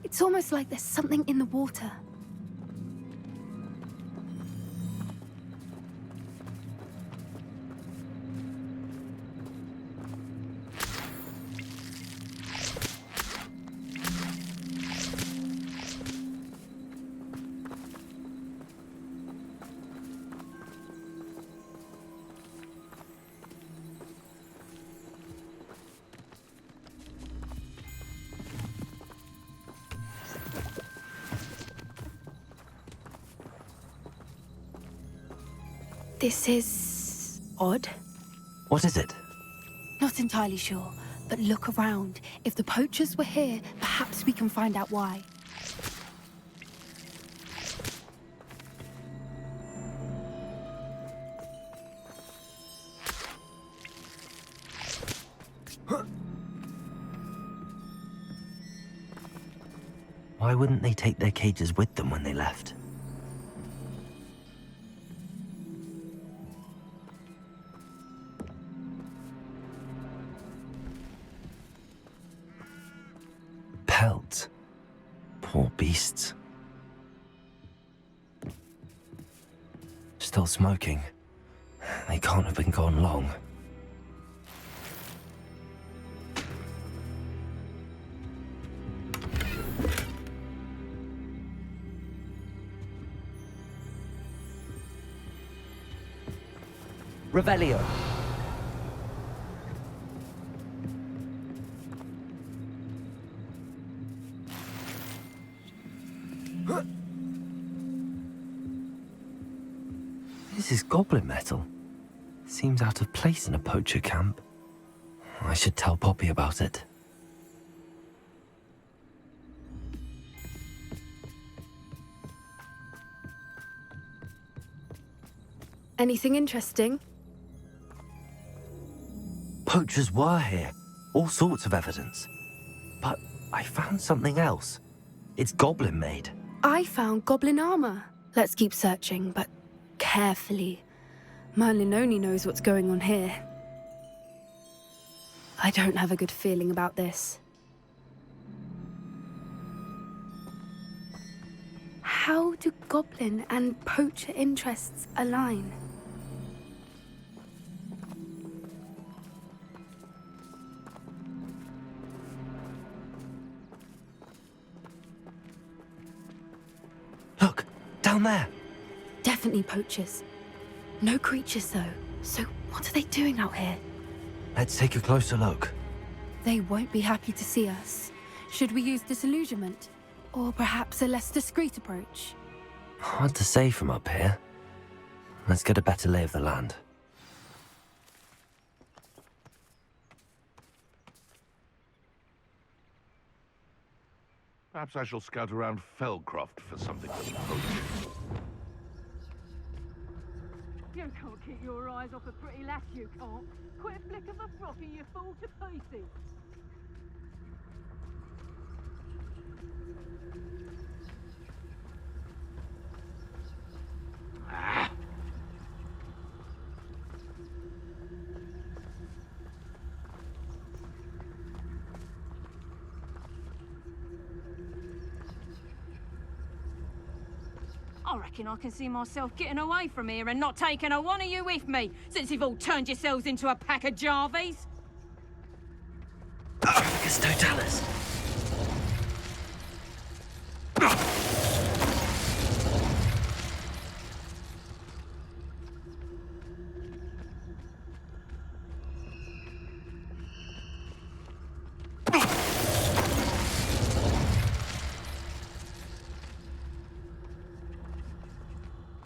It's almost like there's something in the water. This is odd. What is it? Not entirely sure, but look around. If the poachers were here, perhaps we can find out why. Why wouldn't they take their cages with them when they left? Pelts. Poor beasts. Still smoking. They can't have been gone long. Revelio. This is goblin metal. Seems out of place in a poacher camp. I should tell Poppy about it. Anything interesting? Poachers were here. All sorts of evidence. But I found something else. It's goblin made. I found goblin armor. Let's keep searching, but carefully. Merlin only knows what's going on here. I don't have a good feeling about this. How do goblin and poacher interests align? Look, down there. Definitely poachers. No creatures, though. So what are they doing out here? Let's take a closer look. They won't be happy to see us. Should we use disillusionment? Or perhaps a less discreet approach? Hard to say from up here. Let's get a better lay of the land. Perhaps I shall scout around Felcroft for something that's poaching. You can't keep your eyes off a pretty lass, you can't. Quit a flick of a frock and you fall to pieces. I reckon I can see myself getting away from here and not taking a one of you with me, since you've all turned yourselves into a pack of Jarvies. 𝙀𝙓𝙋𝘼𝙉𝘿.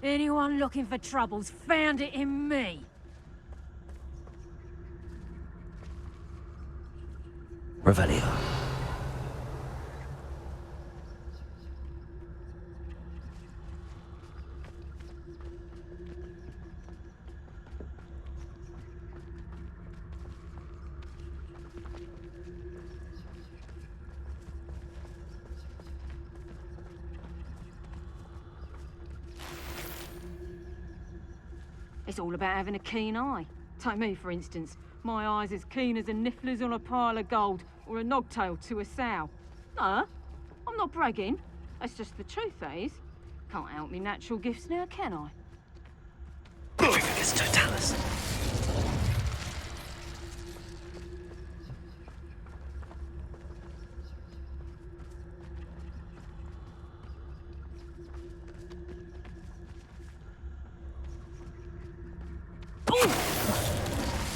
Anyone looking for troubles found it in me. Revelio. It's all about having a keen eye. Take me, for instance. My eye's as keen as a niffler's on a pile of gold, or a nogtail to a sow. No, I'm not bragging. That's just the truth, that is. Can't help me natural gifts now, can I? 𝙀𝙓𝙋𝘼𝙉𝘿.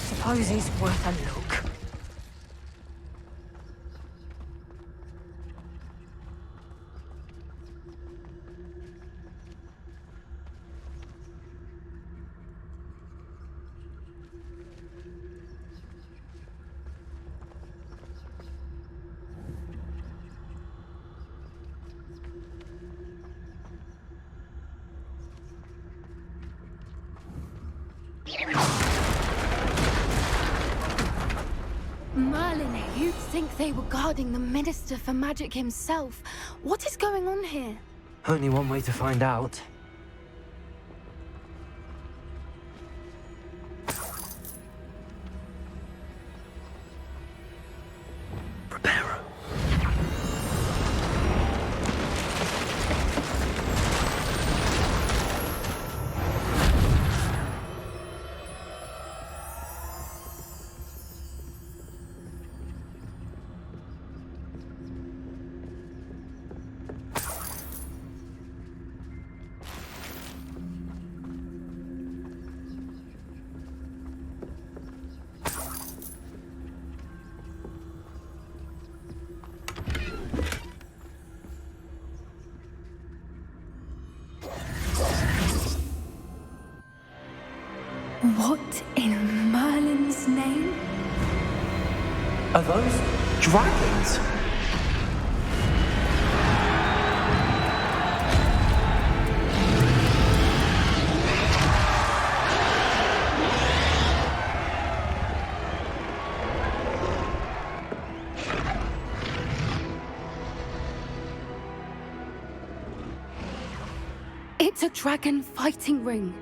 Suppose he's worth a look. Merlin, you'd think they were guarding the Minister for Magic himself. What is going on here? Only one way to find out. Preparo. What in Merlin's name? Are those dragons? It's a dragon fighting ring.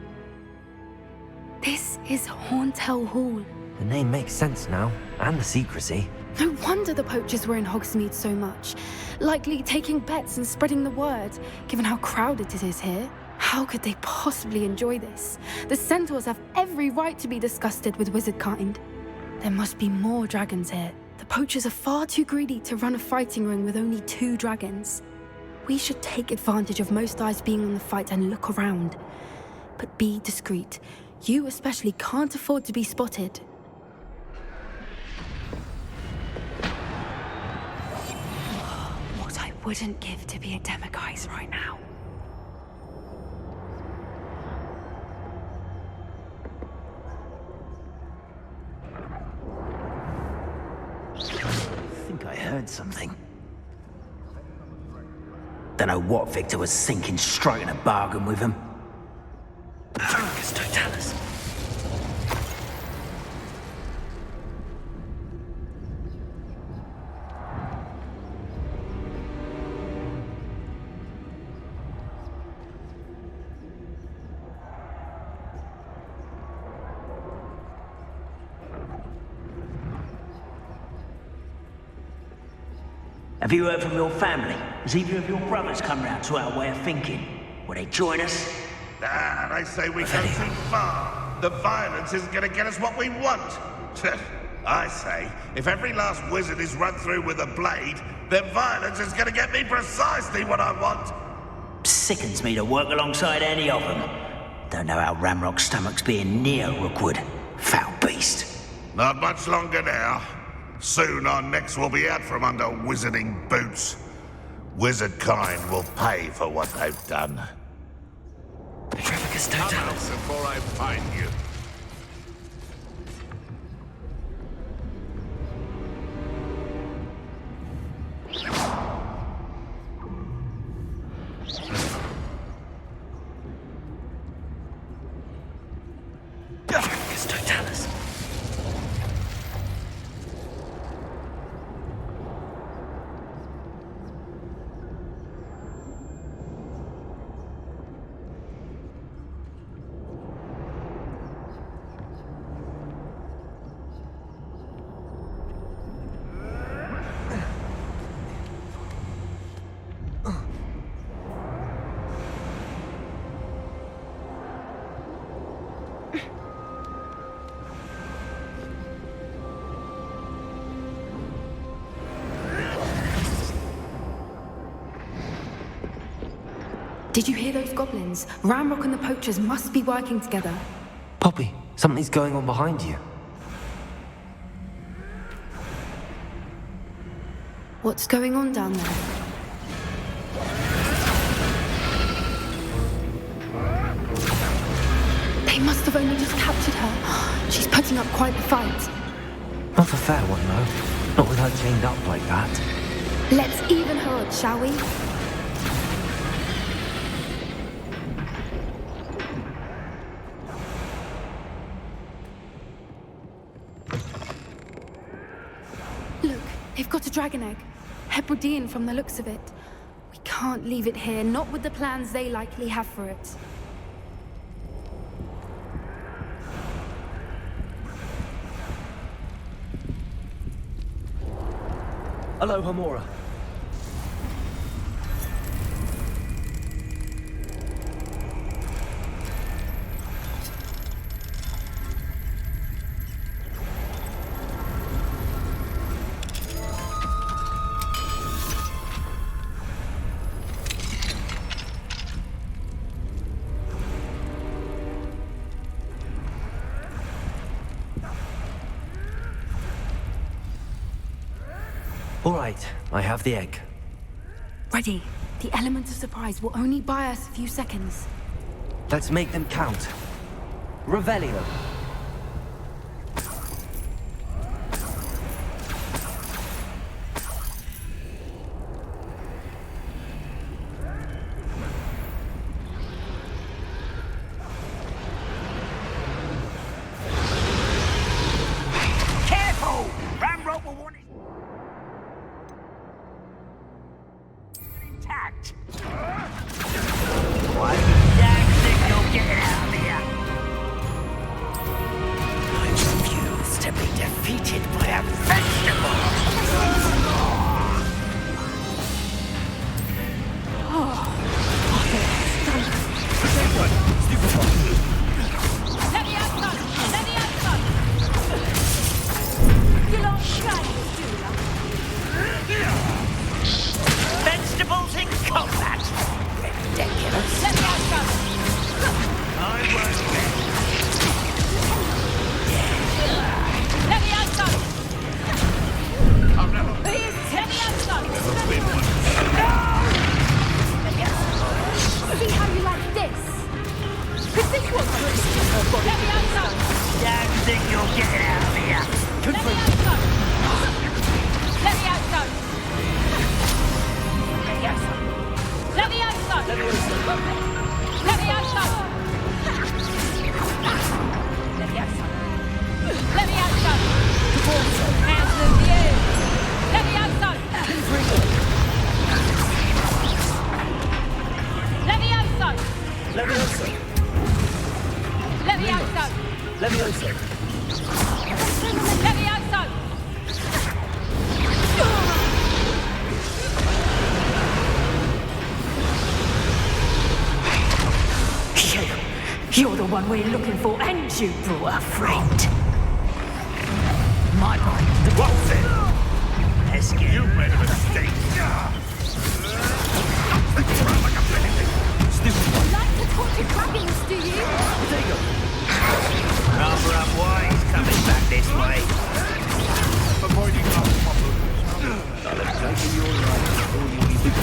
This is Hauntel Hall. The name makes sense now, and the secrecy. No wonder the poachers were in Hogsmeade so much. Likely taking bets and spreading the word, given how crowded it is here. How could they possibly enjoy this? The centaurs have every right to be disgusted with wizard kind. There must be more dragons here. The poachers are far too greedy to run a fighting ring with only 2 dragons. We should take advantage of most eyes being on the fight and look around. But be discreet. You especially can't afford to be spotted. What I wouldn't give to be a 𝙀𝙋𝙋𝘼𝙉 right now. I think I heard something. Don't know what Victor was thinking, striking a bargain with him. 𝙀𝙓𝙋𝘼𝙉𝘿. Have you heard from your family? Has either of your brothers come round to our way of thinking? Will they join us? Ah, they say we go too far. The violence isn't going to get us what we want. I say, if every last wizard is run through with a blade, then violence is going to get me precisely what I want. Sickens me to work alongside any of them. Don't know how Ranrock's stomach's being near Rookwood. Foul beast. Not much longer now. Soon our necks will be out from under wizarding boots. Wizard kind will pay for what they've done. Come out before I find you. Did you hear those goblins? Ranrock and the poachers must be working together. Poppy, something's going on behind you. What's going on down there? They must have only just captured her. She's putting up quite the fight. Not a fair one, though. Not with her chained up like that. Let's even her odds, shall we? Look, they've got a dragon egg. Hebridean from the looks of it. We can't leave it here, not with the plans they likely have for it. Hello, Hamora. All right, I have the egg. Ready. The element of surprise will only buy us a few seconds. Let's make them count. Revelio. Careful! Ranrock will want it intact. What dang thing you'll get it out of here? I refuse to be defeated by a vegetable. Vegetables in combat! Ridiculous! Let me out, I won't bet. Let me out, Oh no! Please, let me out, See how you like this? Could this work? Let me out, Damn thing you'll get it out of here! Let me out, Let me out, Let me out, son! Let me out, son! Let me out, son! Let me out, son! Let me out, son! Hands in the air! Let me out, son! Let me out, son! Let me out, son. Let me out, son! Let me out, son. Let me out, son! You're the one we're looking for, and you brought a friend. My boy. What's it? Let's get You made a mistake. Like to talk to dragons, do you? Rather unwise coming back this way. Avoiding our problems. I'll have taken your life before you even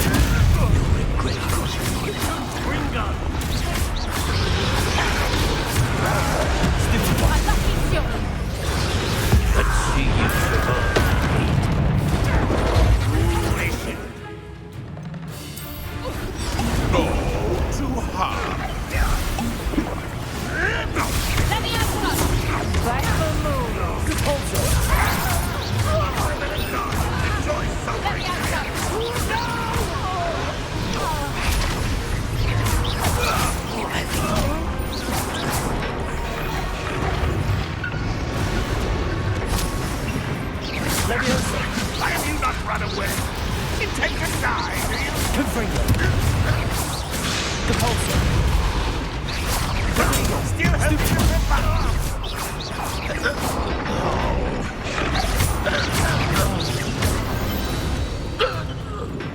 You'll regret crossing my path. Ringo! A lucky shot. Let's see you survive. Go too hard. Let me have one. Back the moon. Enjoy something. Let me have some. Why have you not run away? You take a die, do you? Confringo. Still helping you rip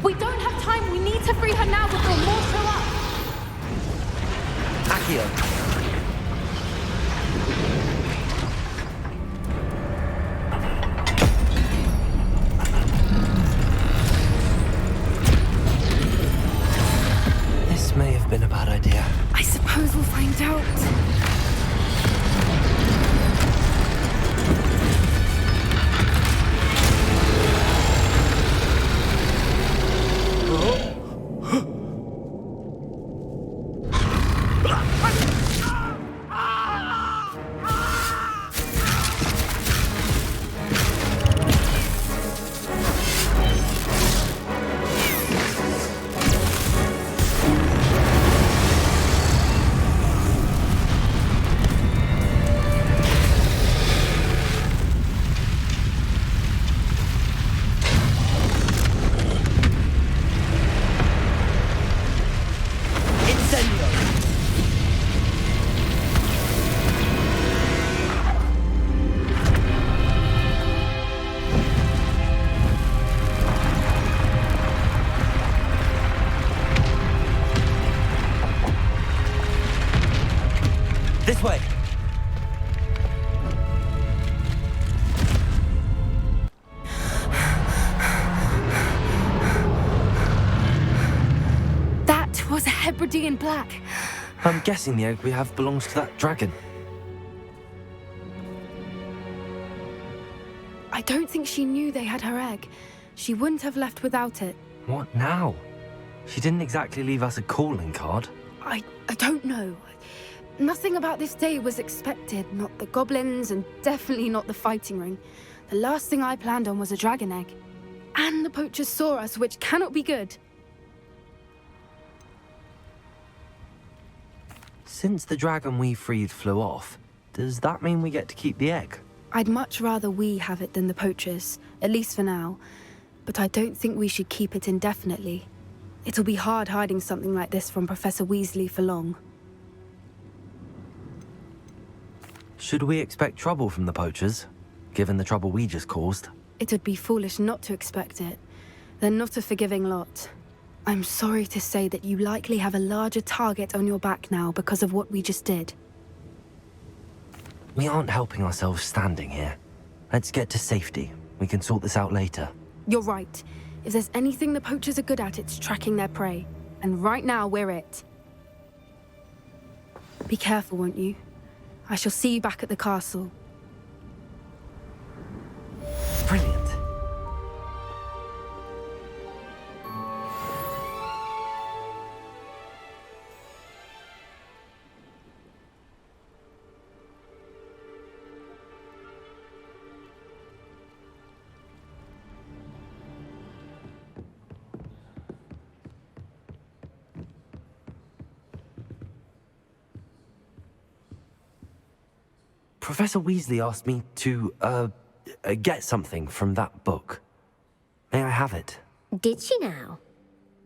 We don't have time. We need to free her now before more show up. Accio. This may have been a bad idea. I suppose we'll find out. This way. That was a Hebridean black. I'm guessing the egg we have belongs to that dragon. I don't think she knew they had her egg. She wouldn't have left without it. What now? She didn't exactly leave us a calling card. I don't know. Nothing about this day was expected. Not the goblins, and definitely not the fighting ring. The last thing I planned on was a dragon egg. And the poachers saw us, which cannot be good. Since the dragon we freed flew off, does that mean we get to keep the egg? I'd much rather we have it than the poachers, at least for now. But I don't think we should keep it indefinitely. It'll be hard hiding something like this from Professor Weasley for long. Should we expect trouble from the poachers, given the trouble we just caused? It would be foolish not to expect it. They're not a forgiving lot. I'm sorry to say that you likely have a larger target on your back now because of what we just did. We aren't helping ourselves standing here. Let's get to safety. We can sort this out later. You're right. If there's anything the poachers are good at, it's tracking their prey. And right now, we're it. Be careful, won't you? I shall see you back at the castle. Brilliant. Professor Weasley asked me to, get something from that book. May I have it? Did she now?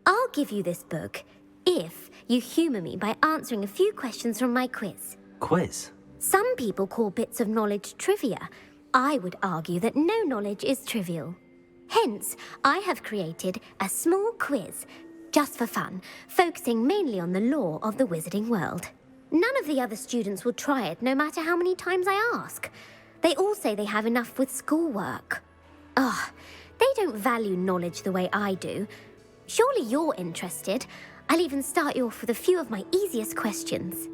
I'll give you this book, if you humour me by answering a few questions from my quiz. Quiz? Some people call bits of knowledge trivia. I would argue that no knowledge is trivial. Hence, I have created a small quiz, just for fun, focusing mainly on the lore of the wizarding world. None of the other students will try it, no matter how many times I ask. They all say they have enough with schoolwork. Ugh, they don't value knowledge the way I do. Surely you're interested. I'll even start you off with a few of my easiest questions.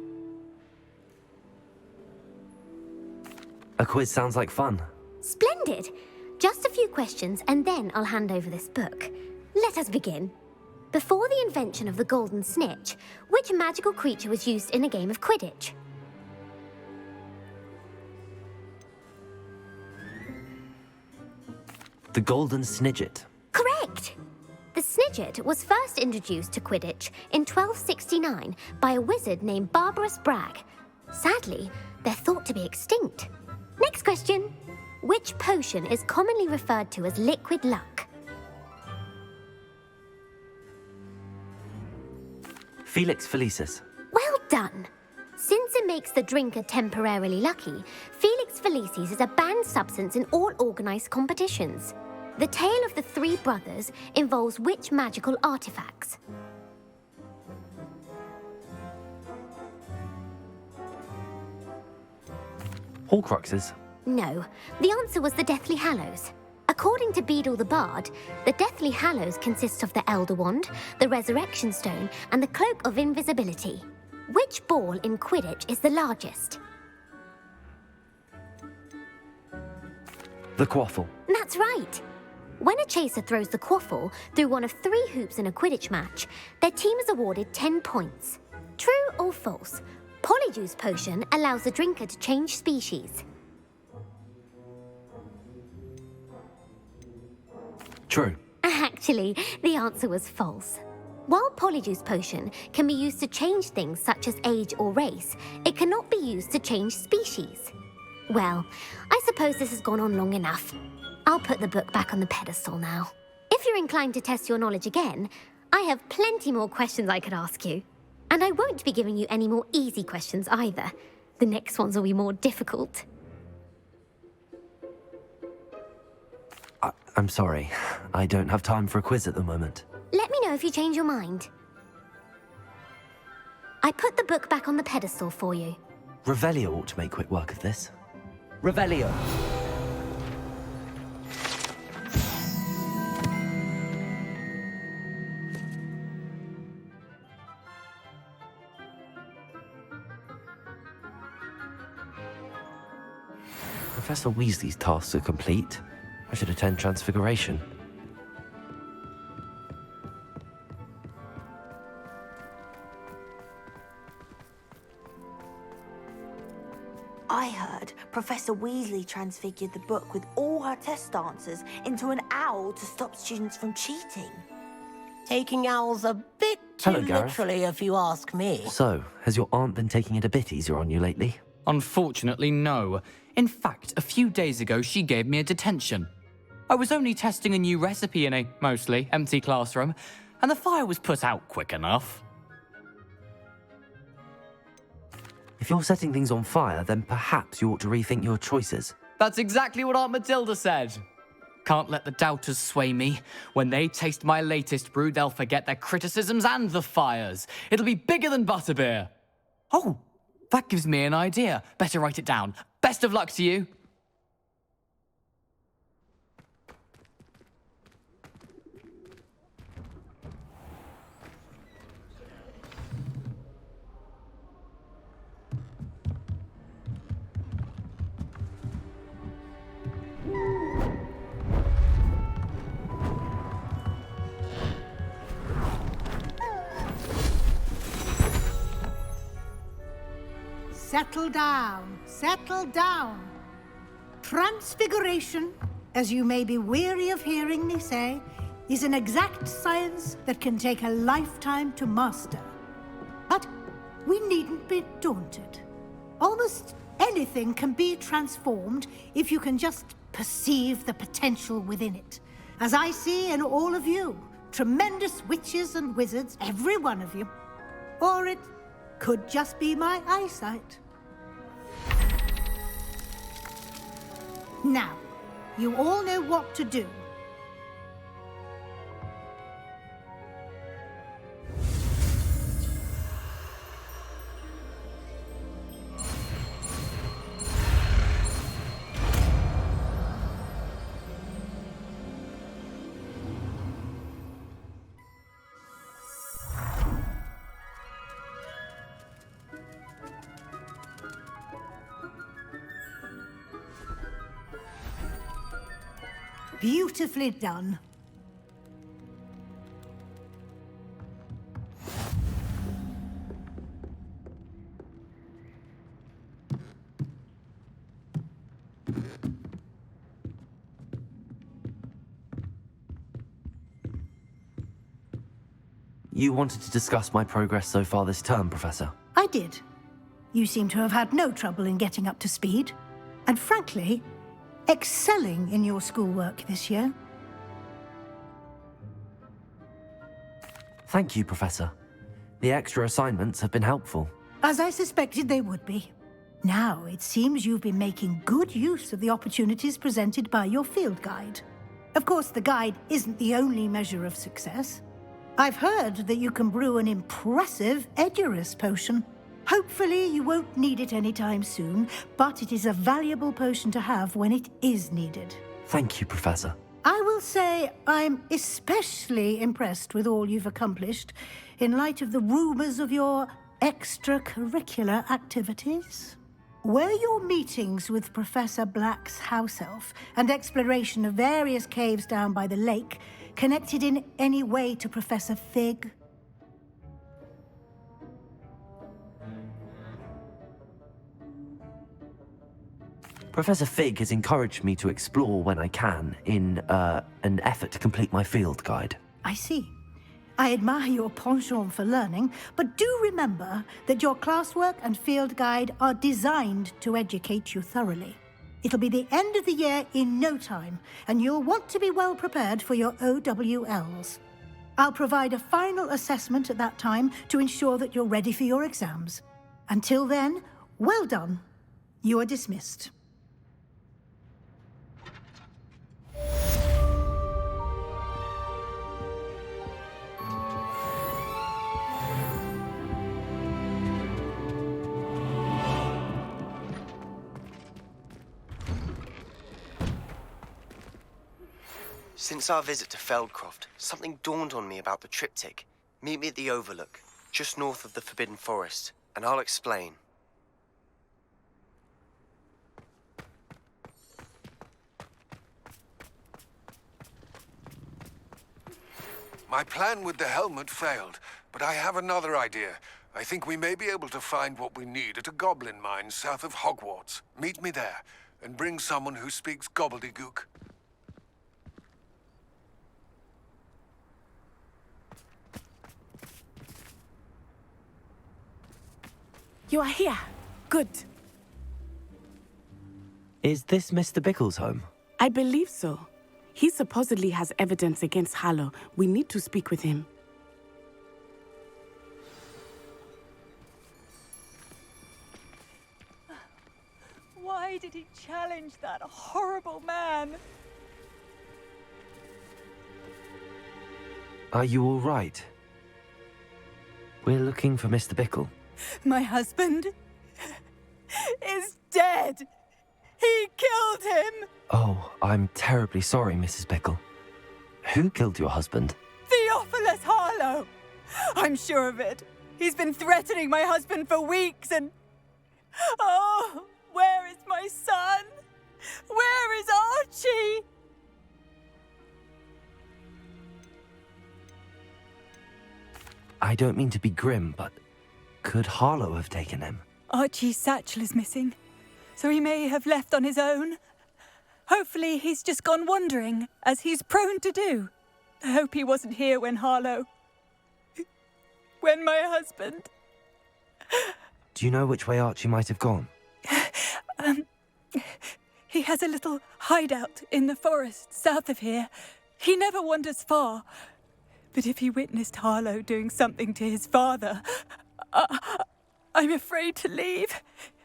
A quiz sounds like fun. Splendid! Just a few questions and then I'll hand over this book. Let us begin. Before the invention of the golden snitch, which magical creature was used in a game of Quidditch? The golden snidget. Correct! The snidget was first introduced to Quidditch in 1269 by a wizard named Barbarous Bragg. Sadly, they're thought to be extinct. Next question. Which potion is commonly referred to as liquid luck? Felix Felicis. Well done! Since it makes the drinker temporarily lucky, Felix Felicis is a banned substance in all organised competitions. The tale of the three brothers involves which magical artifacts? Horcruxes. No, the answer was the Deathly Hallows. According to Beedle the Bard, the Deathly Hallows consists of the Elder Wand, the Resurrection Stone, and the Cloak of Invisibility. Which ball in Quidditch is the largest? The quaffle. That's right. When a chaser throws the quaffle through one of 3 hoops in a Quidditch match, their team is awarded 10 points. True or false? Polyjuice potion allows the drinker to change species. True. Actually, the answer was false. While Polyjuice potion can be used to change things such as age or race, it cannot be used to change species. Well, I suppose this has gone on long enough. I'll put the book back on the pedestal now. If you're inclined to test your knowledge again, I have plenty more questions I could ask you. And I won't be giving you any more easy questions either. The next ones will be more difficult. I'm sorry. I don't have time for a quiz at the moment. Let me know if you change your mind. I put the book back on the pedestal for you. Revelio ought to make quick work of this. Revelio. Professor Weasley's tasks are complete. I should attend Transfiguration. I heard Professor Weasley transfigured the book with all her test answers into an owl to stop students from cheating. Taking owls a bit too Hello, Gareth. literally, if you ask me. So, has your aunt been taking it a bit easier on you lately? Unfortunately, no. In fact, a few days ago, she gave me a detention. I was only testing a new recipe in a mostly empty classroom, and the fire was put out quick enough. If you're setting things on fire, then perhaps you ought to rethink your choices. That's exactly what Aunt Matilda said. Can't let the doubters sway me. When they taste my latest brew, they'll forget their criticisms and the fires. It'll be bigger than butterbeer. Oh, that gives me an idea. Better write it down. Best of luck to you. Settle down, settle down. Transfiguration, as you may be weary of hearing me say, is an exact science that can take a lifetime to master. But we needn't be daunted. Almost anything can be transformed if you can just perceive the potential within it. As I see in all of you, tremendous witches and wizards, every one of you. Or it could just be my eyesight. Now, you all know what to do. Beautifully done. You wanted to discuss my progress so far this term, Professor? I did. You seem to have had no trouble in getting up to speed. And frankly, excelling in your schoolwork this year. Thank you, Professor. The extra assignments have been helpful. As I suspected they would be. Now, it seems you've been making good use of the opportunities presented by your field guide. Of course, the guide isn't the only measure of success. I've heard that you can brew an impressive 𝙀𝙓𝙋𝘼𝙉𝘿 potion. Hopefully, you won't need it anytime soon, but it is a valuable potion to have when it is needed. Thank you, Professor. I will say I'm especially impressed with all you've accomplished in light of the rumors of your extracurricular activities. Were your meetings with Professor Black's house elf and exploration of various caves down by the lake connected in any way to Professor Fig? Professor Fig has encouraged me to explore when I can in an effort to complete my field guide. I see. I admire your penchant for learning, but do remember that your classwork and field guide are designed to educate you thoroughly. It'll be the end of the year in no time, and you'll want to be well prepared for your OWLs. I'll provide a final assessment at that time to ensure that you're ready for your exams. Until then, well done. You are dismissed. Since our visit to Feldcroft, something dawned on me about the triptych. Meet me at the Overlook, just north of the Forbidden Forest, and I'll explain. My plan with the helmet failed, but I have another idea. I think we may be able to find what we need at a goblin mine south of Hogwarts. Meet me there, and bring someone who speaks gobbledygook. You are here. Good. Is this Mr. Bickle's home? I believe so. He supposedly has evidence against 𝙀𝙓𝙋𝘼𝙉𝘿. We need to speak with him. Why did he challenge that horrible man? Are you all right? We're looking for Mr. Bickle. My husband is dead. He killed him. Oh, I'm terribly sorry, Mrs. Bickle. Who killed your husband? Theophilus 𝙀𝙧𝙀𝙗. I'm sure of it. He's been threatening my husband for weeks and... Oh, where is my son? Where is Archie? I don't mean to be grim, but could 𝙀𝙧𝙀𝙗 have taken him? Archie's satchel is missing, so he may have left on his own. Hopefully he's just gone wandering, as he's prone to do. I hope he wasn't here when 𝙀𝙧𝙀𝙗... when my husband... Do you know which way Archie might have gone? He has a little hideout in the forest south of here. He never wanders far. But if he witnessed 𝙀𝙧𝙀𝙗 doing something to his father, I'm afraid to leave,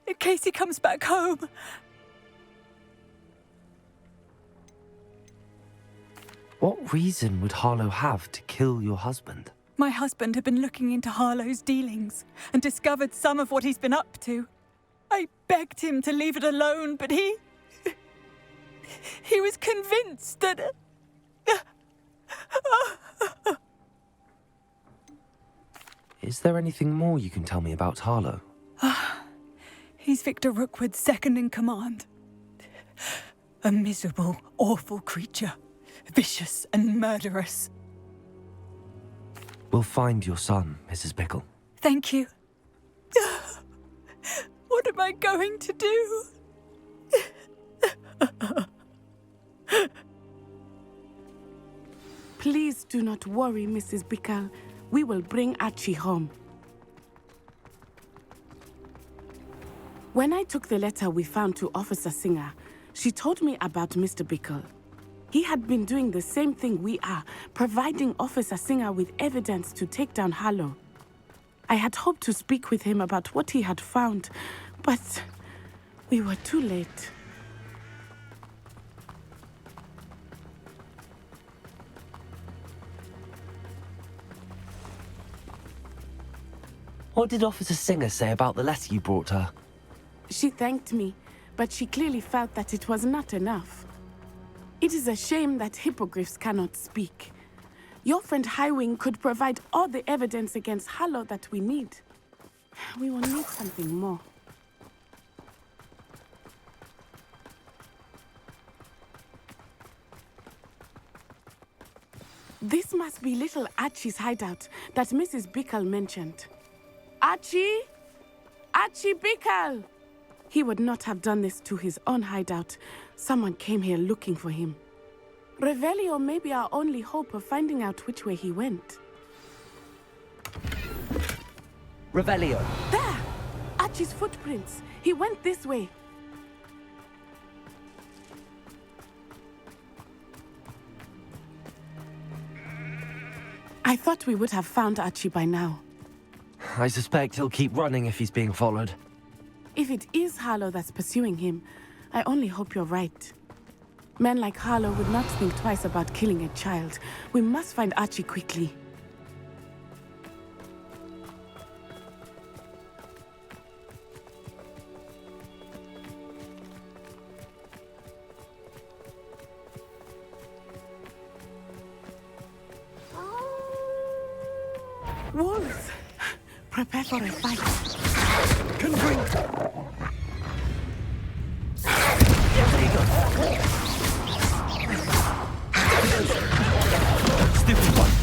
in case he comes back home. What reason would Harlow have to kill your husband? My husband had been looking into Harlow's dealings and discovered some of what he's been up to. I begged him to leave it alone, but he was convinced that... Is there anything more you can tell me about Harlow? He's Victor Rookwood's second in command. A miserable, awful creature. Vicious and murderous. We'll find your son, Mrs. Bickle. Thank you. What am I going to do? Please do not worry, Mrs. Bickle. We will bring Archie home. When I took the letter we found to Officer Singer, she told me about Mr. Bickle. He had been doing the same thing we are, providing Officer Singer with evidence to take down Harlow. I had hoped to speak with him about what he had found, but we were too late. What did Officer Singer say about the letter you brought her? She thanked me, but she clearly felt that it was not enough. It is a shame that hippogriffs cannot speak. Your friend Highwing could provide all the evidence against Harlow that we need. We will need something more. This must be little Archie's hideout that Mrs. Bickle mentioned. Archie? Archie Bickle! He would not have done this to his own hideout. Someone came here looking for him. Revelio may be our only hope of finding out which way he went. Revelio. There! Archie's footprints. He went this way. I thought we would have found Archie by now. I suspect he'll keep running if he's being followed. If it is Harlow that's pursuing him, I only hope you're right. Men like Harlow would not think twice about killing a child. We must find Archie quickly. Wolves! Prepare for a fight. Stupid one.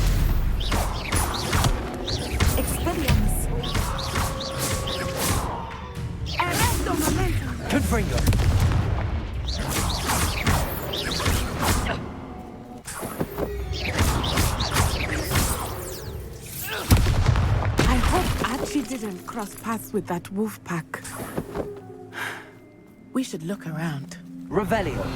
Expelliarmus. Arresto momentum. Confringo. I hope Archie didn't cross paths with that wolf pack. We should look around. Revelio.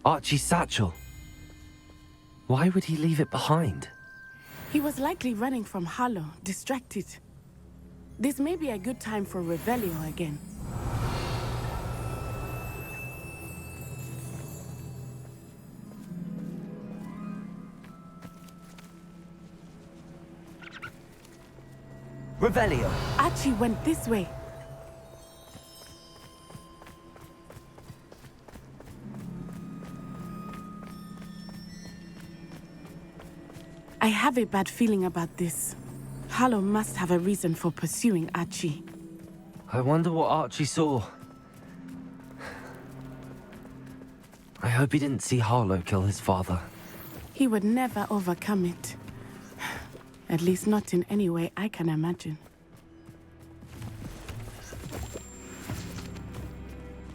Archie's satchel. Why would he leave it behind? He was likely running from Harlow, distracted. This may be a good time for Revelio again. Revelio. Archie went this way. I have a bad feeling about this. Harlow must have a reason for pursuing Archie. I wonder what Archie saw. I hope he didn't see Harlow kill his father. He would never overcome it. At least not in any way I can imagine.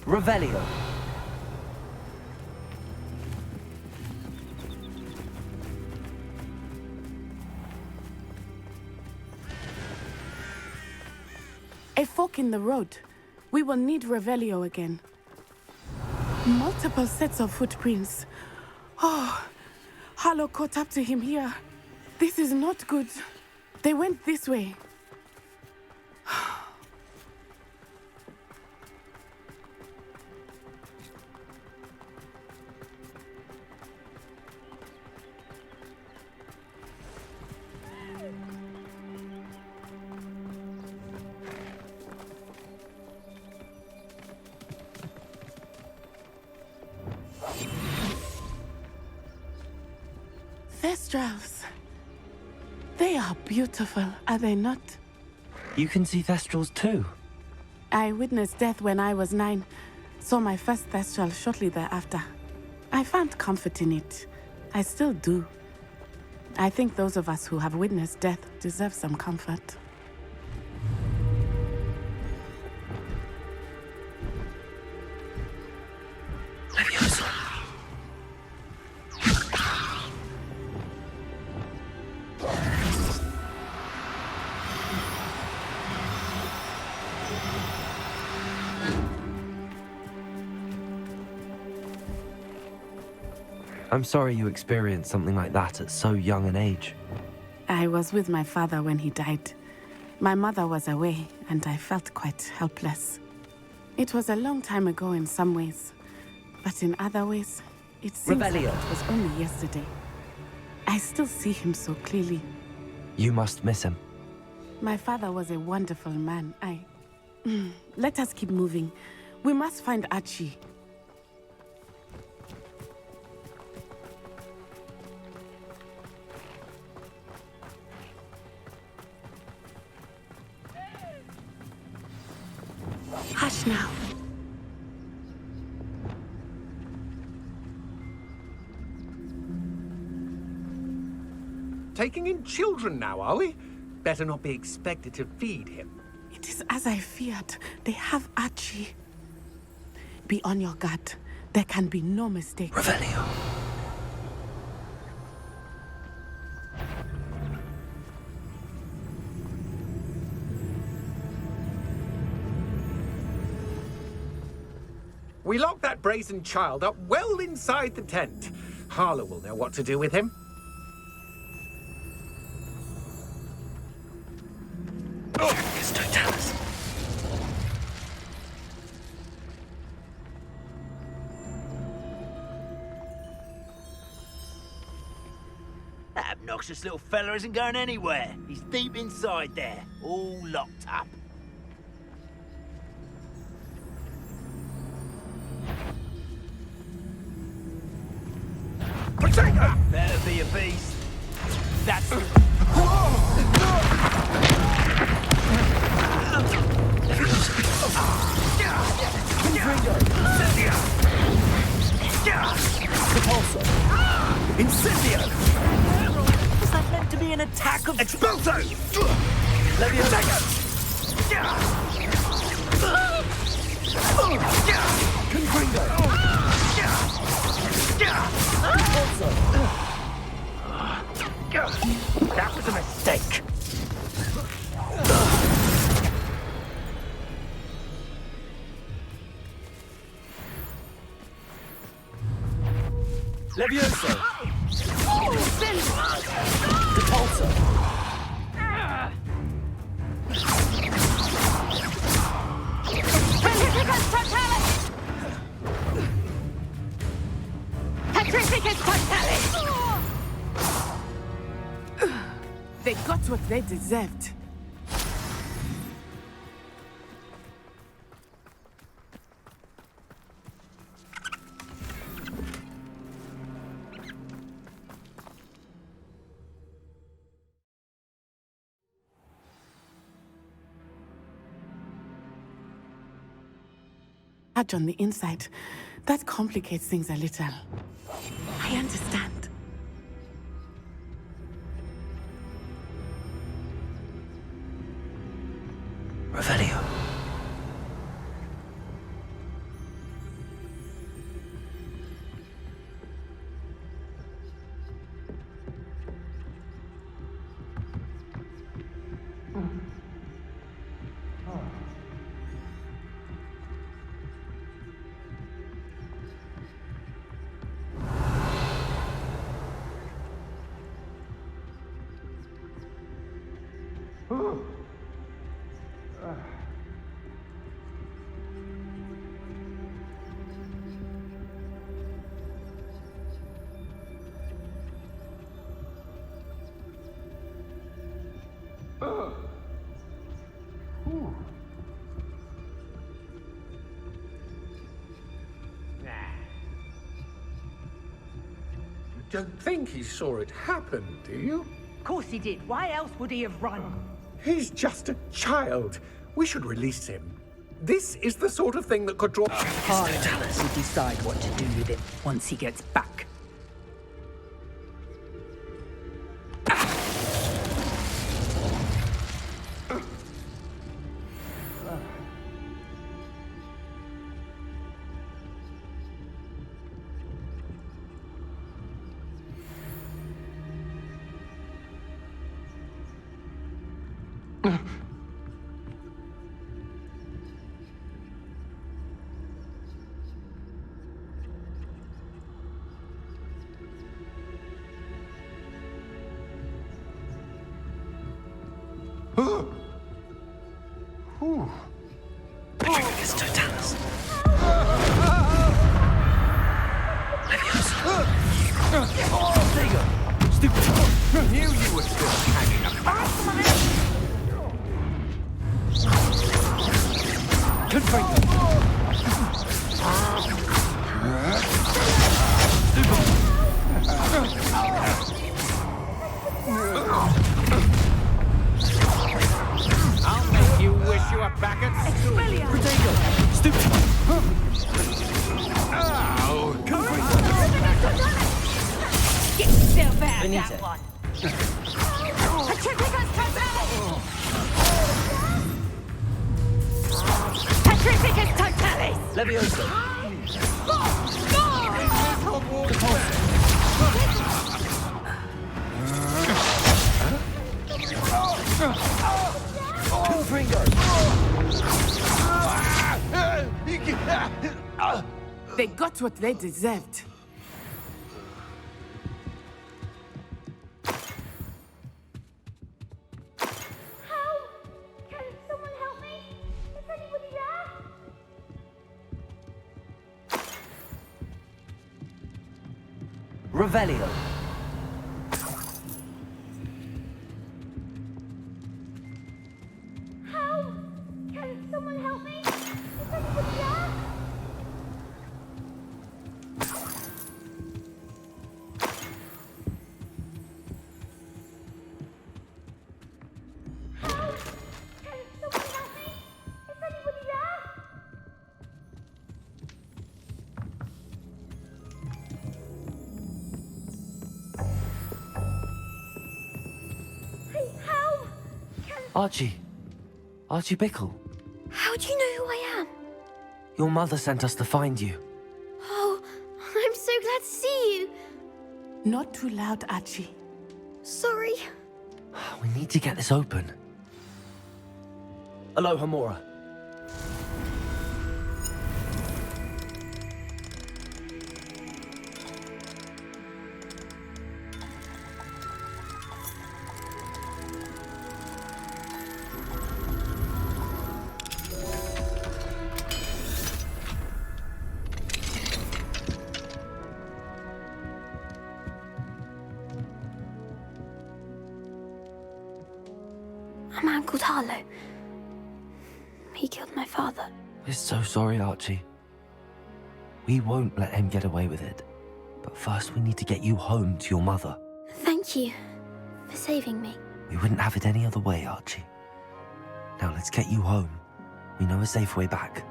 Revelio. A fork in the road. We will need Revelio again. Multiple sets of footprints. Oh, Harlow caught up to him here. This is not good. They went this way. Thestrals. They are beautiful, are they not? You can see Thestrals too? I witnessed death when I was 9. Saw my first Thestral shortly thereafter. I found comfort in it. I still do. I think those of us who have witnessed death deserve some comfort. I'm sorry you experienced something like that at so young an age. I was with my father when he died. My mother was away, and I felt quite helpless. It was a long time ago in some ways, but in other ways, it seems like it was only yesterday. I still see him so clearly. You must miss him. My father was a wonderful man. Let us keep moving. We must find 𝙀𝙋𝙋𝘼𝙉. Hush now. Taking in children now, are we? Better not be expected to feed him. It is as I feared. They have 𝙀𝙋𝙋𝘼𝙉. Be on your guard. There can be no mistake. Revelio. We locked that brazen child up well inside the tent. Harlow will know what to do with him. It's Totalis. That obnoxious little fella isn't going anywhere. He's deep inside there, all locked up. Potato! Better be a beast. That's... Incendio! Was that meant to be an attack of... Expulso! Leviotago! Confringo! That was a mistake. Levioso! Depulso! Petrificus Totalis! Petrificus Totalis! They got what they deserved. On the inside, that complicates things a little. I understand. Revelio. Don't think he saw it happen, do you? Of course he did. Why else would he have run? He's just a child. We should release him. This is the sort of thing that could draw... Harlow will decide what to do with him once he gets back. It's Totalis. Stupid! Knew you were still hanging about. I'll make you wish you were back at school. Expelliarmus! Stupid! Get yourself out, Benita. that one! Petrificus totalis! Petrificus totalis! Levioso. They got what they deserved. Revelio. Archie Bickle. How do you know who I am? Your mother sent us to find you. Oh, I'm so glad to see you. Not too loud, Archie. Sorry. We need to get this open. Aloha, Mora. A man called Harlow. He killed my father. We're so sorry, Archie. We won't let him get away with it. But first we need to get you home to your mother. Thank you for saving me. We wouldn't have it any other way, Archie. Now let's get you home. We know a safe way back.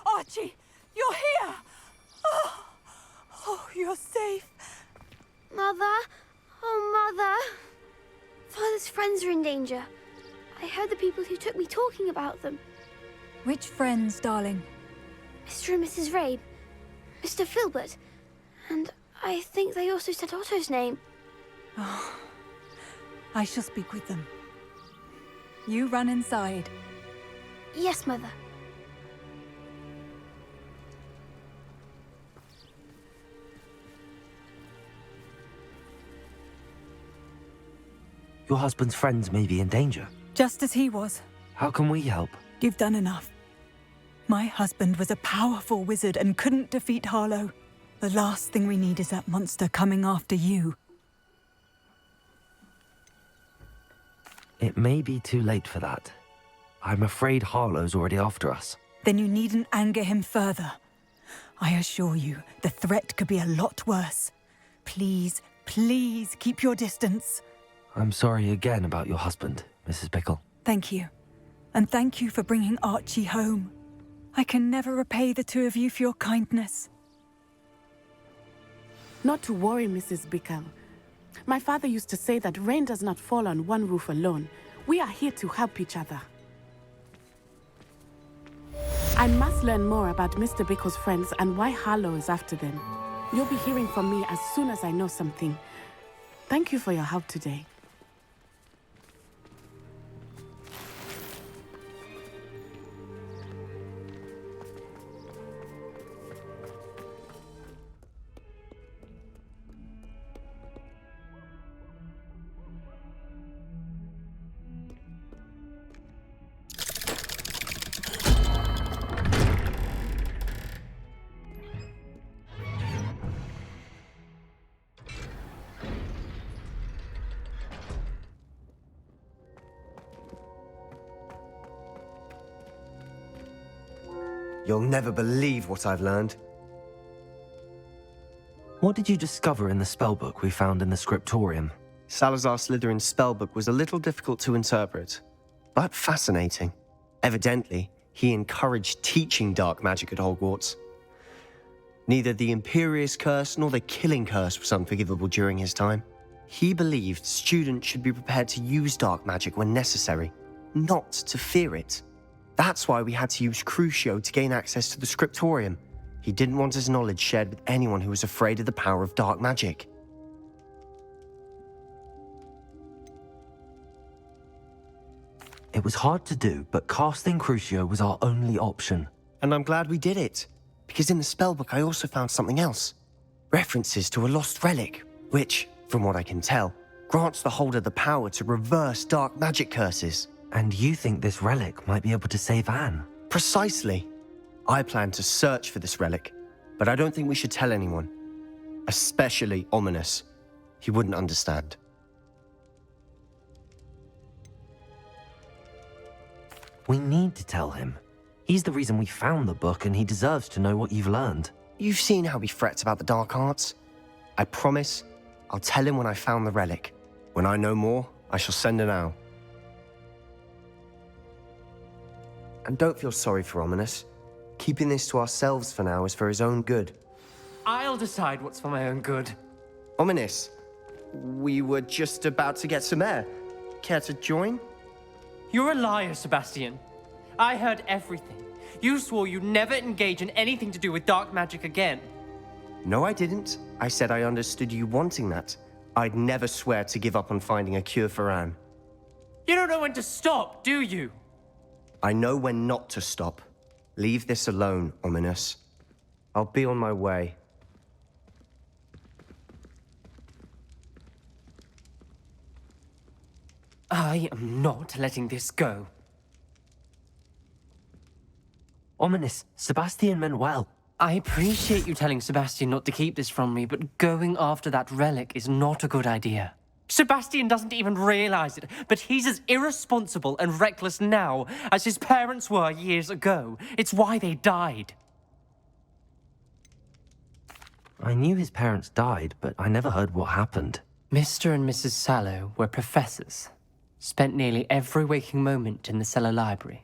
Archie, you're here! Oh, you're safe. Mother? Oh, Mother. Father's friends are in danger. I heard the people who took me talking about them. Which friends, darling? Mr. and Mrs. Rabe, Mr. Filbert, and I think they also said Otto's name. Oh, I shall speak with them. You run inside. Yes, Mother. Your husband's friends may be in danger. Just as he was. How can we help? You've done enough. My husband was a powerful wizard and couldn't defeat Harlow. The last thing we need is that monster coming after you. It may be too late for that. I'm afraid Harlow's already after us. Then you needn't anger him further. I assure you, the threat could be a lot worse. Please, please keep your distance. I'm sorry again about your husband, Mrs. Bickle. Thank you. And thank you for bringing Archie home. I can never repay the two of you for your kindness. Not to worry, Mrs. Bickle. My father used to say that rain does not fall on one roof alone. We are here to help each other. I must learn more about Mr. Bickle's friends and why Harlow is after them. You'll be hearing from me as soon as I know something. Thank you for your help today. You'll never believe what I've learned. What did you discover in the spellbook we found in the scriptorium? Salazar Slytherin's spellbook was a little difficult to interpret, but fascinating. Evidently, he encouraged teaching dark magic at Hogwarts. Neither the Imperious Curse nor the Killing Curse was unforgivable during his time. He believed students should be prepared to use dark magic when necessary, not to fear it. That's why we had to use Crucio to gain access to the scriptorium. He didn't want his knowledge shared with anyone who was afraid of the power of dark magic. It was hard to do, but casting Crucio was our only option. And I'm glad we did it, because in the spellbook I also found something else. References to a lost relic, which, from what I can tell, grants the holder the power to reverse dark magic curses. And you think this relic might be able to save Anne? Precisely. I plan to search for this relic, but I don't think we should tell anyone. Especially Ominous. He wouldn't understand. We need to tell him. He's the reason we found the book, and he deserves to know what you've learned. You've seen how he frets about the dark arts. I promise I'll tell him when I found the relic. When I know more, I shall send an owl. And don't feel sorry for Ominous. Keeping this to ourselves for now is for his own good. I'll decide what's for my own good. Ominous, we were just about to get some air. Care to join? You're a liar, Sebastian. I heard everything. You swore you'd never engage in anything to do with dark magic again. No, I didn't. I said I understood you wanting that. I'd never swear to give up on finding a cure for Anne. You don't know when to stop, do you? I know when not to stop. Leave this alone, Ominous. I'll be on my way. I am not letting this go. Ominous, Sebastian meant well. I appreciate you telling Sebastian not to keep this from me, but going after that relic is not a good idea. Sebastian doesn't even realize it, but he's as irresponsible and reckless now as his parents were years ago. It's why they died. I knew his parents died, but I never heard what happened. Mr. and Mrs. Sallow were professors. Spent nearly every waking moment in the cellar library.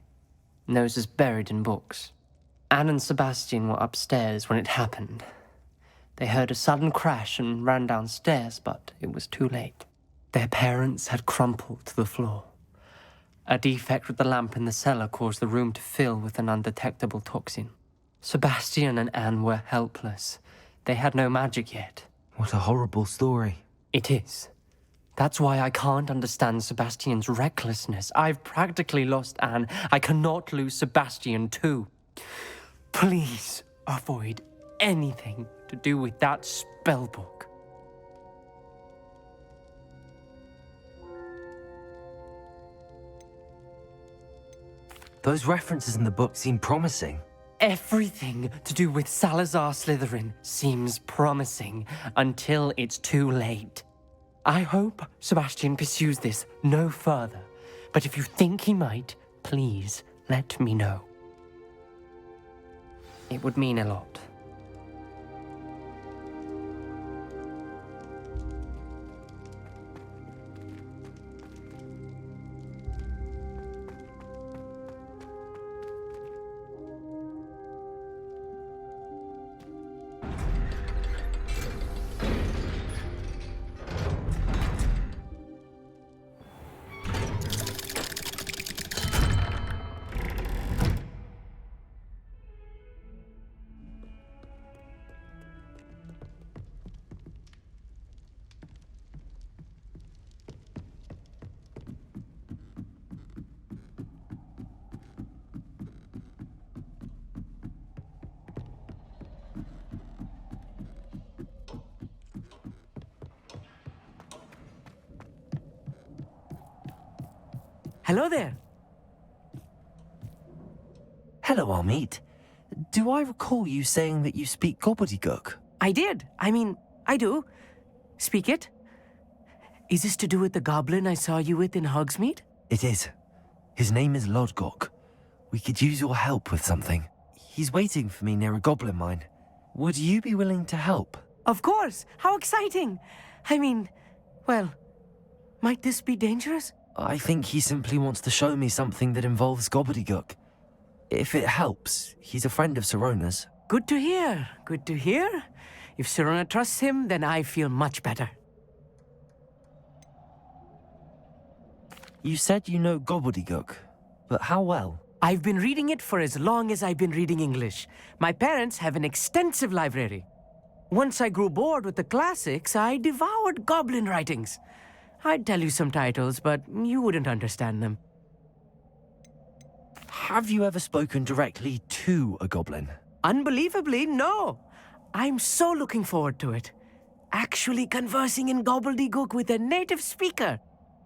Noses buried in books. Anne and Sebastian were upstairs when it happened. They heard a sudden crash and ran downstairs, but it was too late. Their parents had crumpled to the floor. A defect with the lamp in the cellar caused the room to fill with an undetectable toxin. Sebastian and Anne were helpless. They had no magic yet. What a horrible story. It is. That's why I can't understand Sebastian's recklessness. I've practically lost Anne. I cannot lose Sebastian too. Please avoid anything to do with that spell book. Those references in the book seem promising. Everything to do with Salazar Slytherin seems promising until it's too late. I hope Sebastian pursues this no further, but if you think he might, please let me know. It would mean a lot. Hello there. Hello, Amit. Do I recall you saying that you speak gobbledygook? I did. I do. Speak it. Is this to do with the goblin I saw you with in Hogsmeade? It is. His name is Lodgok. We could use your help with something. He's waiting for me near a goblin mine. Would you be willing to help? Of course. How exciting. Well, might this be dangerous? I think he simply wants to show me something that involves gobbledygook. If it helps, he's a friend of Sirona's. Good to hear. Good to hear. If Sirona trusts him, then I feel much better. You said you know gobbledygook, but how well? I've been reading it for as long as I've been reading English. My parents have an extensive library. Once I grew bored with the classics, I devoured goblin writings. I'd tell you some titles, but you wouldn't understand them. Have you ever spoken directly to a goblin? Unbelievably, no. I'm so looking forward to it. Actually conversing in gobbledygook with a native speaker.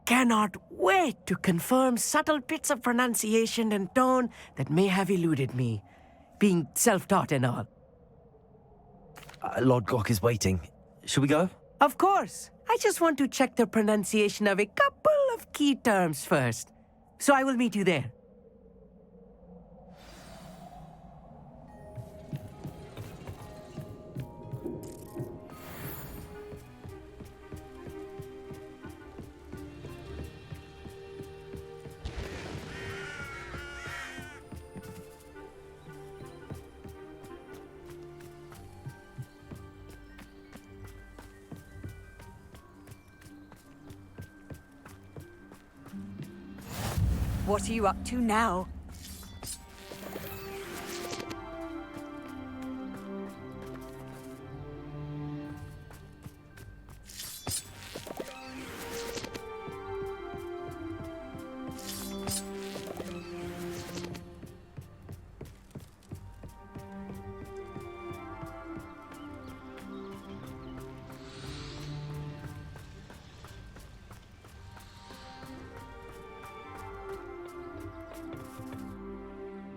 Cannot wait to confirm subtle bits of pronunciation and tone that may have eluded me, being self-taught and all. Lodgok is waiting. Shall we go? Of course. I just want to check the pronunciation of a couple of key terms first. So I will meet you there. What are you up to now?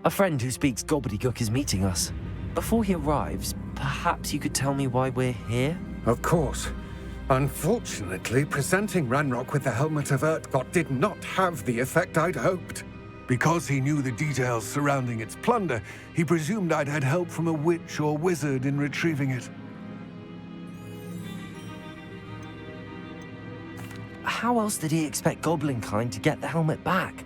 A friend who speaks gobbledygook is meeting us. Before he arrives, perhaps you could tell me why we're here? Of course. Unfortunately, presenting Ranrock with the helmet of 𝙀𝙋𝙋𝘼𝙉𝘿 did not have the effect I'd hoped. Because he knew the details surrounding its plunder, he presumed I'd had help from a witch or wizard in retrieving it. How else did he expect Goblinkind to get the helmet back?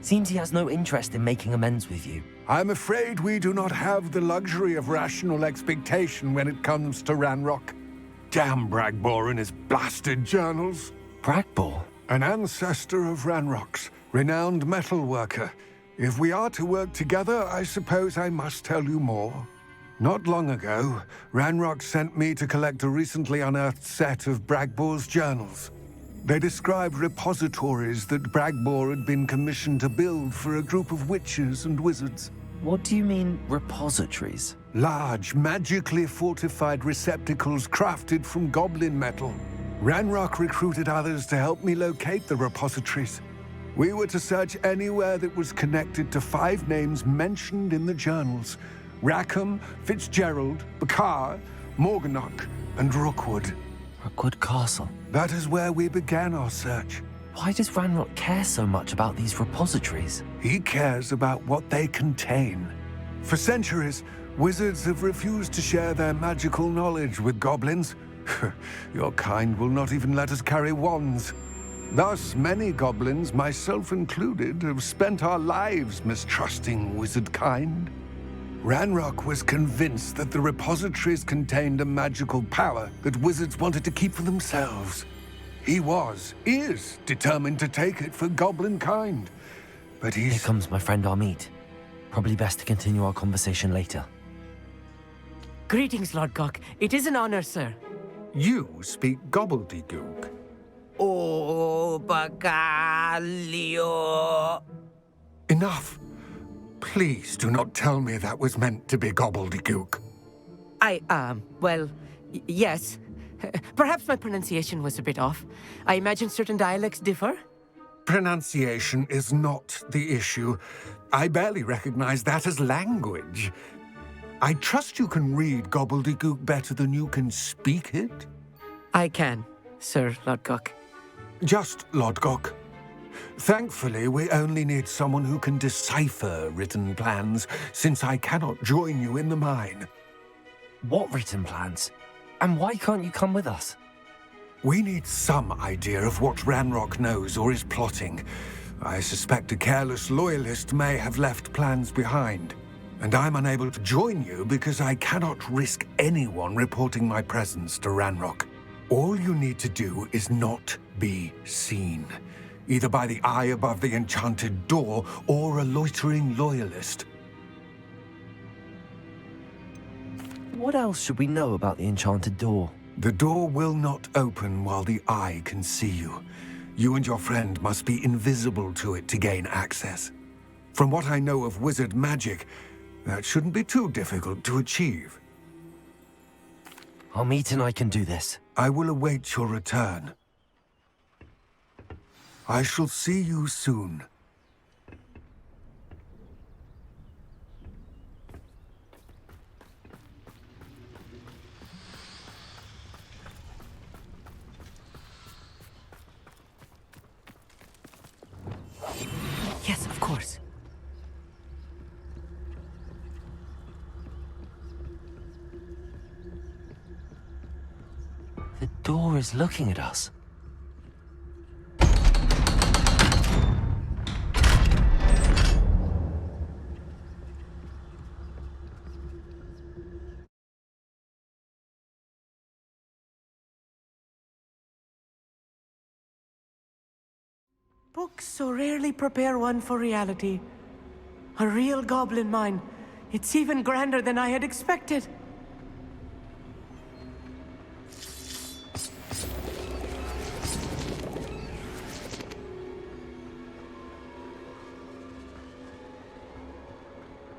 Seems he has no interest in making amends with you. I'm afraid we do not have the luxury of rational expectation when it comes to Ranrock. Damn Bragbor and his blasted journals. Bragbor? An ancestor of Ranrock's, Renowned metal worker. If we are to work together, I suppose I must tell you more. Not long ago, Ranrock sent me to collect a recently unearthed set of Bragbor's journals. They described repositories that Bragbor had been commissioned to build for a group of witches and wizards. What do you mean, repositories? Large, magically fortified receptacles crafted from goblin metal. Ranrock recruited others to help me locate the repositories. We were to search anywhere that was connected to 5 names mentioned in the journals: Rackham, Fitzgerald, Bakar, Morganach, and Rookwood. Rookwood Castle? That is where we began our search. Why does Ranrock care so much about these repositories? He cares about what they contain. For centuries, wizards have refused to share their magical knowledge with goblins. Your kind will not even let us carry wands. Thus, many goblins, myself included, have spent our lives mistrusting wizard kind. Ranrock was convinced that the repositories contained a magical power that wizards wanted to keep for themselves. He is determined to take it for goblin kind. But Here comes my friend Amit. Probably best to continue our conversation later. Greetings, Lord Cock. It is an honor, sir. You speak gobbledygook. Oh, Bagalio. Enough. Please do not tell me that was meant to be gobbledygook. Well, yes. Perhaps my pronunciation was a bit off. I imagine certain dialects differ. Pronunciation is not the issue. I barely recognize that as language. I trust you can read gobbledygook better than you can speak it? I can, Sir Lodgok. Just Lodgok. Thankfully, we only need someone who can decipher written plans, since I cannot join you in the mine. What written plans? And why can't you come with us? We need some idea of what Ranrock knows or is plotting. I suspect a careless loyalist may have left plans behind. And I'm unable to join you because I cannot risk anyone reporting my presence to Ranrock. All you need to do is not be seen, either by the eye above the enchanted door or a loitering loyalist. What else should we know about the enchanted door? The door will not open while the eye can see you. You and your friend must be invisible to it to gain access. From what I know of wizard magic, that shouldn't be too difficult to achieve. Amit and I can do this. I will await your return. I shall see you soon. Yes, of course. The door is looking at us. Books so rarely prepare one for reality. A real goblin mine. It's even grander than I had expected.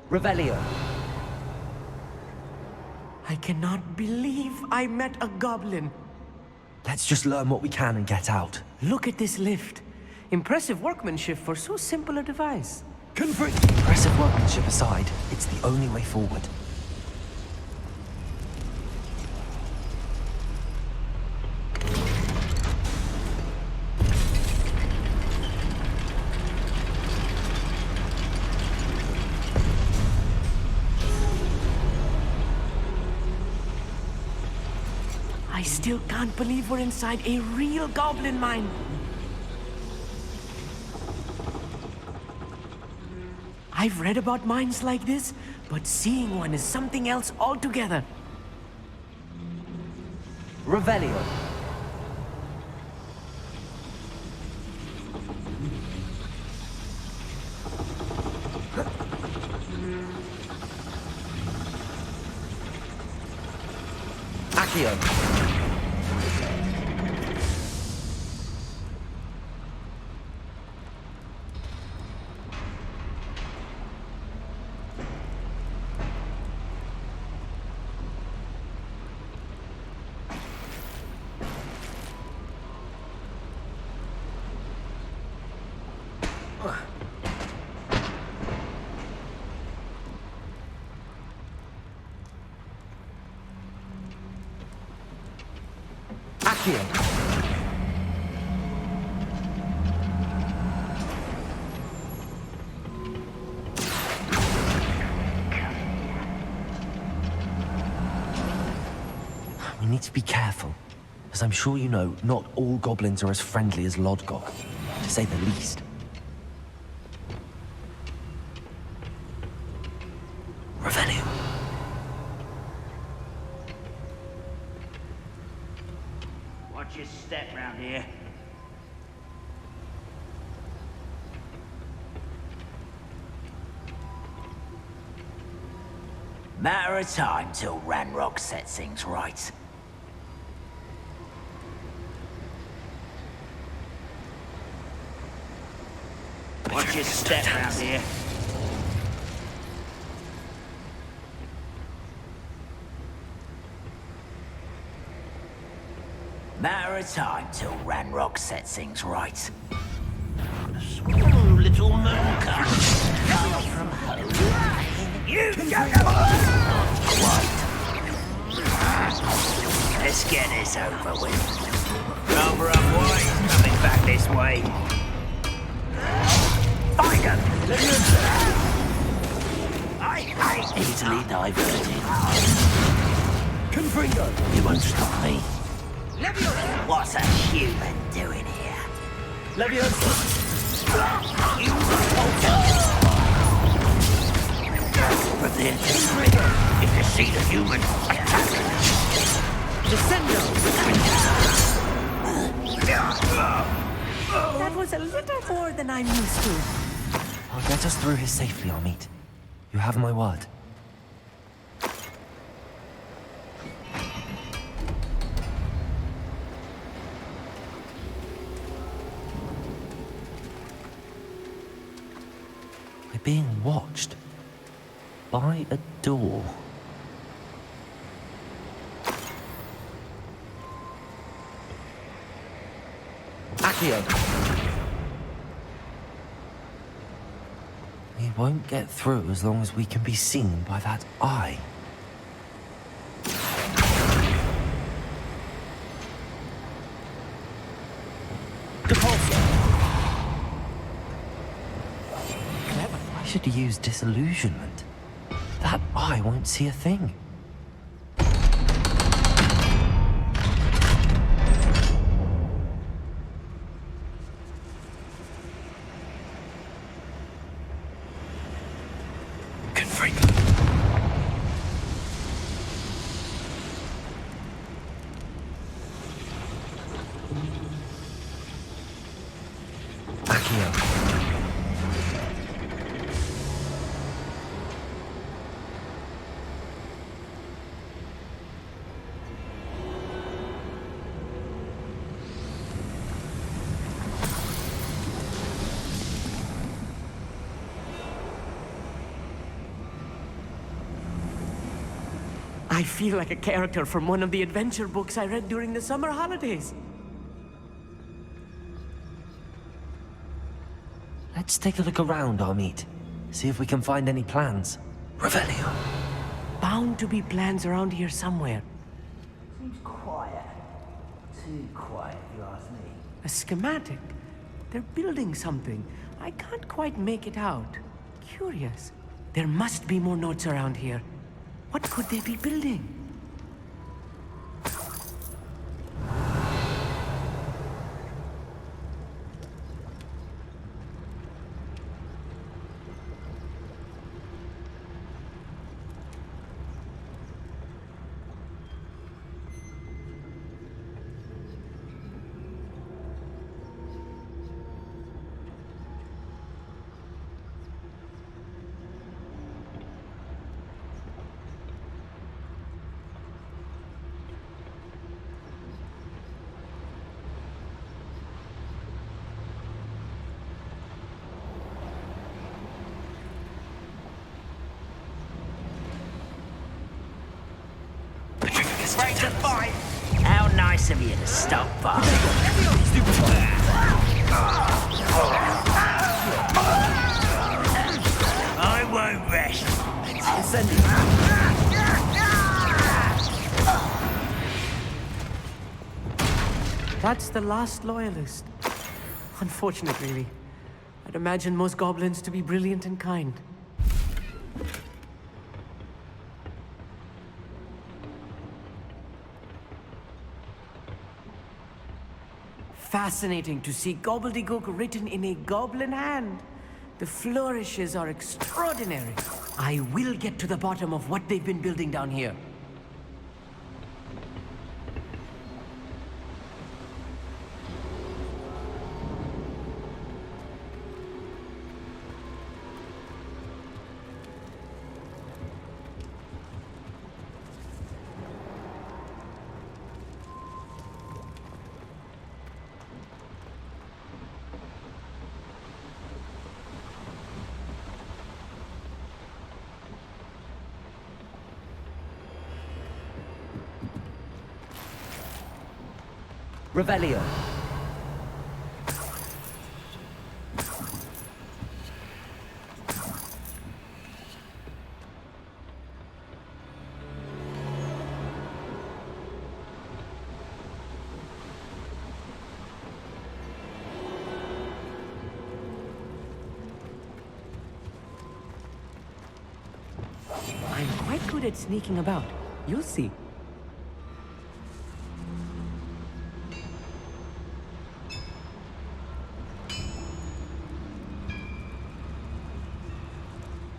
Revelio. I cannot believe I met a goblin. Let's just learn what we can and get out. Look at this lift. Impressive workmanship for so simple a device. Impressive workmanship aside, it's the only way forward. I still can't believe we're inside a real goblin mine. I've read about mines like this, but seeing one is something else altogether. Revelio. We need to be careful. As I'm sure you know, not all goblins are as friendly as Lodgok, to say the least. Revelio. Watch your step round here. Matter of time till Ranrock sets things right. Watch your step round here. Matter of time till Ranrock sets things right. Small little mooncalf far from home. You don't know. Not quite. Let's get this over with. Rather unwise coming back this way. Find him! Easily diverted. Confringo! You won't stop me. What's a human doing here? You but then, if you see the human, attack him. That was a little more than I'm used to. I'll get us through here safely, Amit. You have my word. We're being watched by a door. Accio. We won't get through as long as we can be seen by that eye. I should use disillusionment. That eye won't see a thing. I feel like a character from one of the adventure books I read during the summer holidays. Let's take a look around, Amit. See if we can find any plans. Revelio. Bound to be plans around here somewhere. Seems quiet. Too quiet, if you ask me. A schematic. They're building something. I can't quite make it out. Curious. There must be more notes around here. What could they be building? Break the fight! How nice of you to stop by. Ascending. That's the last loyalist. Unfortunate, really. I'd imagine most goblins to be brilliant and kind. Fascinating to see gobbledygook written in a goblin hand. The flourishes are extraordinary. I will get to the bottom of what they've been building down here. Revelio. I'm quite good at sneaking about. You'll see.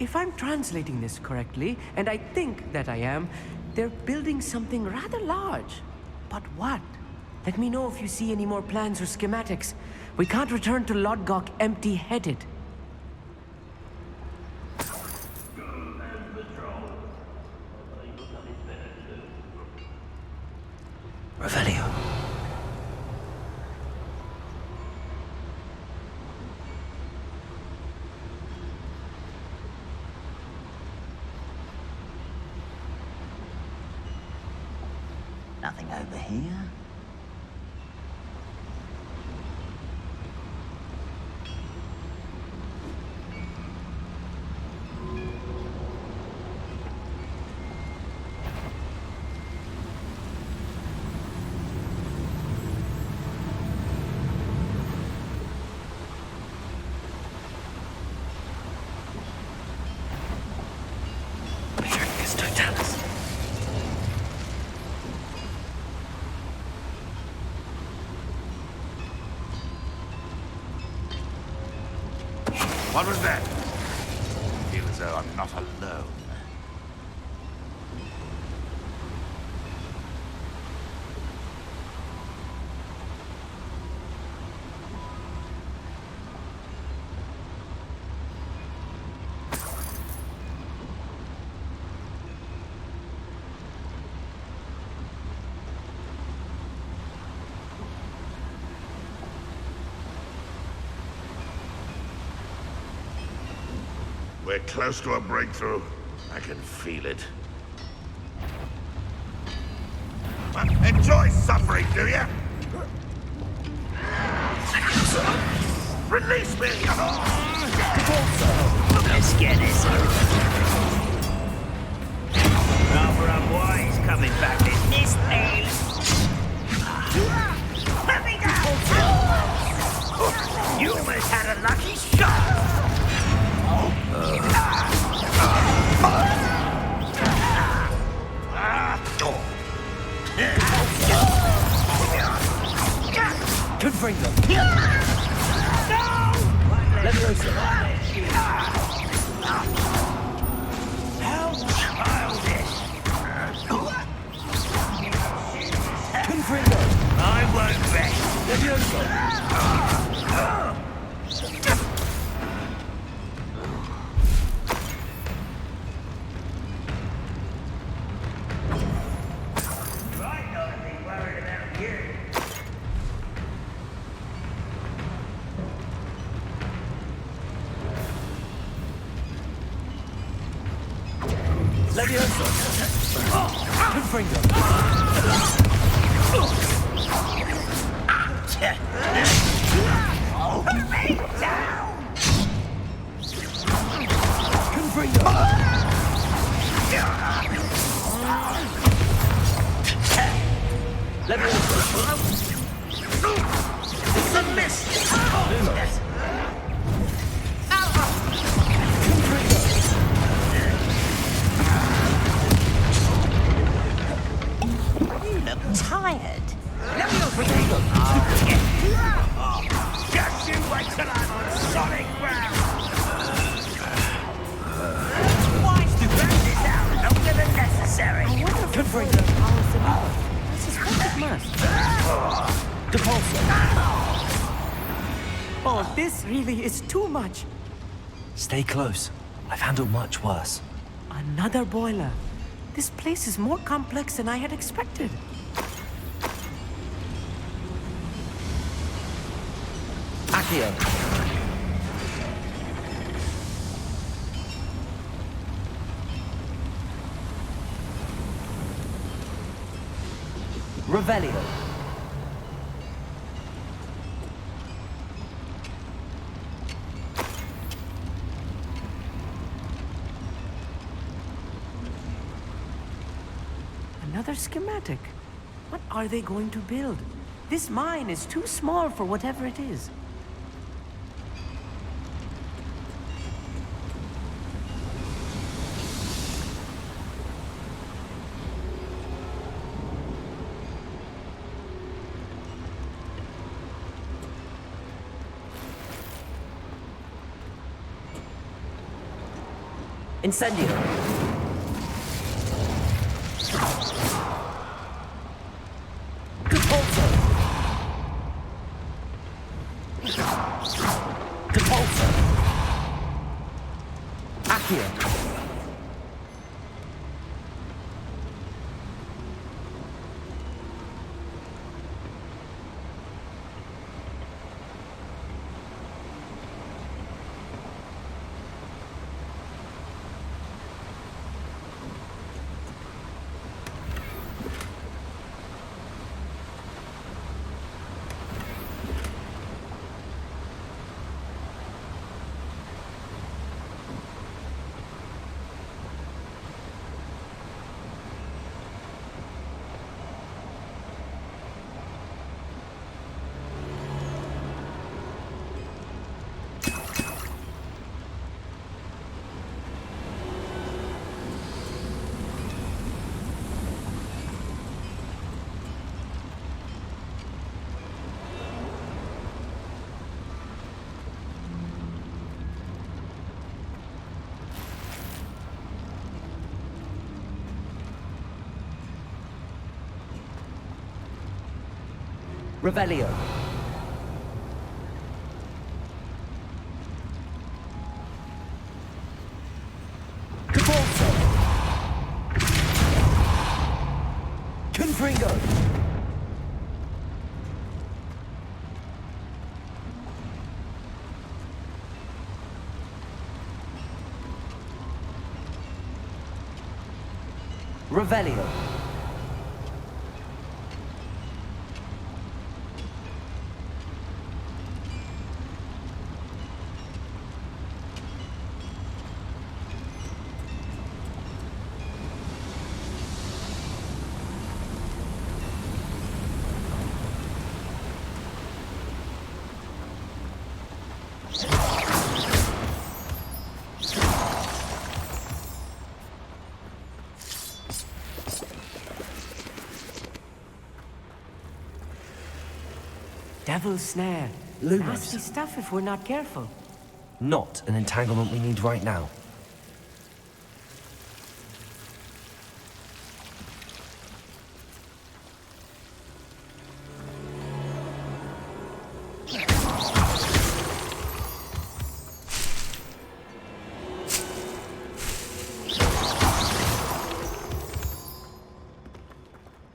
If I'm translating this correctly, and I think that I am, they're building something rather large. But what? Let me know if you see any more plans or schematics. We can't return to Lodgok empty-headed. Revelio. Nothing over here. What was that? I feel as though I'm not alone. We're close to a breakthrough. I can feel it. Enjoy suffering, do you? Release me! Let's get this over. Rather unwise coming back in this field. Let me go! You almost had a lucky shot! Could bring them. Leviosa. How childish! Confringo. I won't rest. Leviosa. Let me It's a miss! You look tired. Just you wait till I'm on solid ground! Wise to burn this out longer than necessary! I wonder if it's bring their powers to life. I suspect it must. Oh, this really is too much. Stay close. I've handled much worse. Another boiler. This place is more complex than I had expected. Accio. Revelio. Another schematic. What are they going to build? This mine is too small for whatever it is. Incendio. Revelio. Cabalso. Confringo. Revelio. Devil's snare. Lumos. Nasty stuff if we're not careful. Not an entanglement we need right now.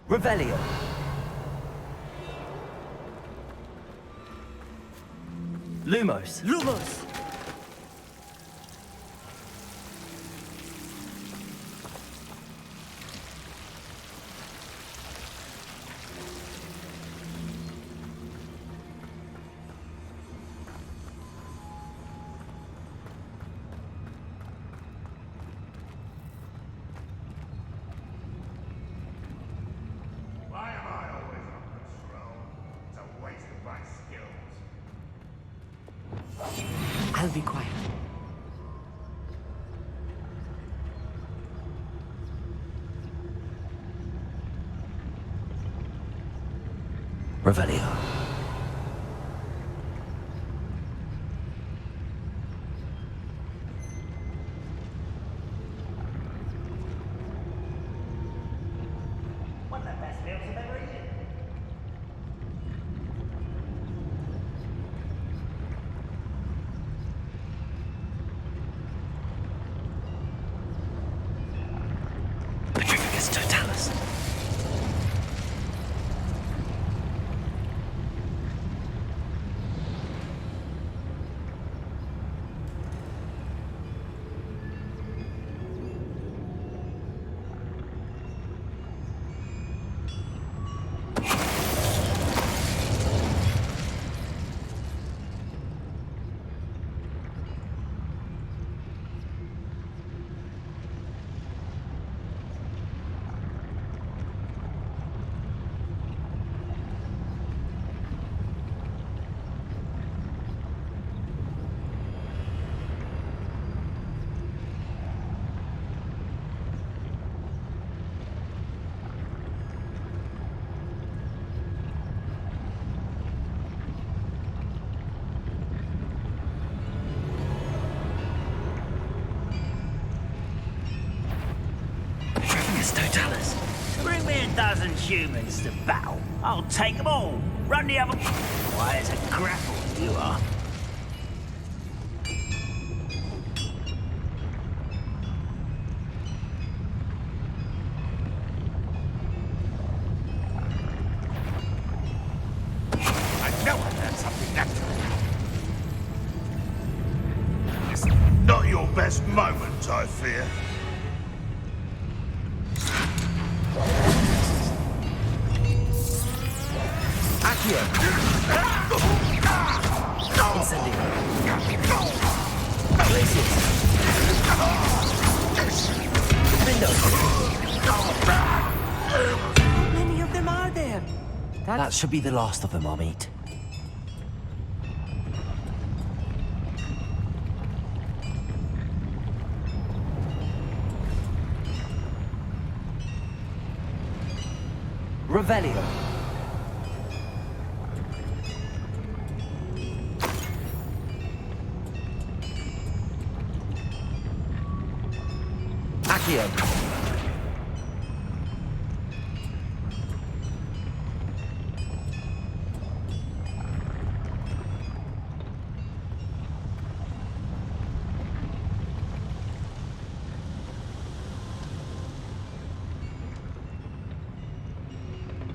Revelio. Lumos. Lumos! I'll be quiet. Revelio. Petrificus totalis. Totalis. Bring me a dozen humans to battle. I'll take them all. Run the other... Why, it's a grapple, you are. I know I've done something natural. It's not your best moment, I fear. How many of them are there? That should be the last of them, Amit. Revelio. Accio.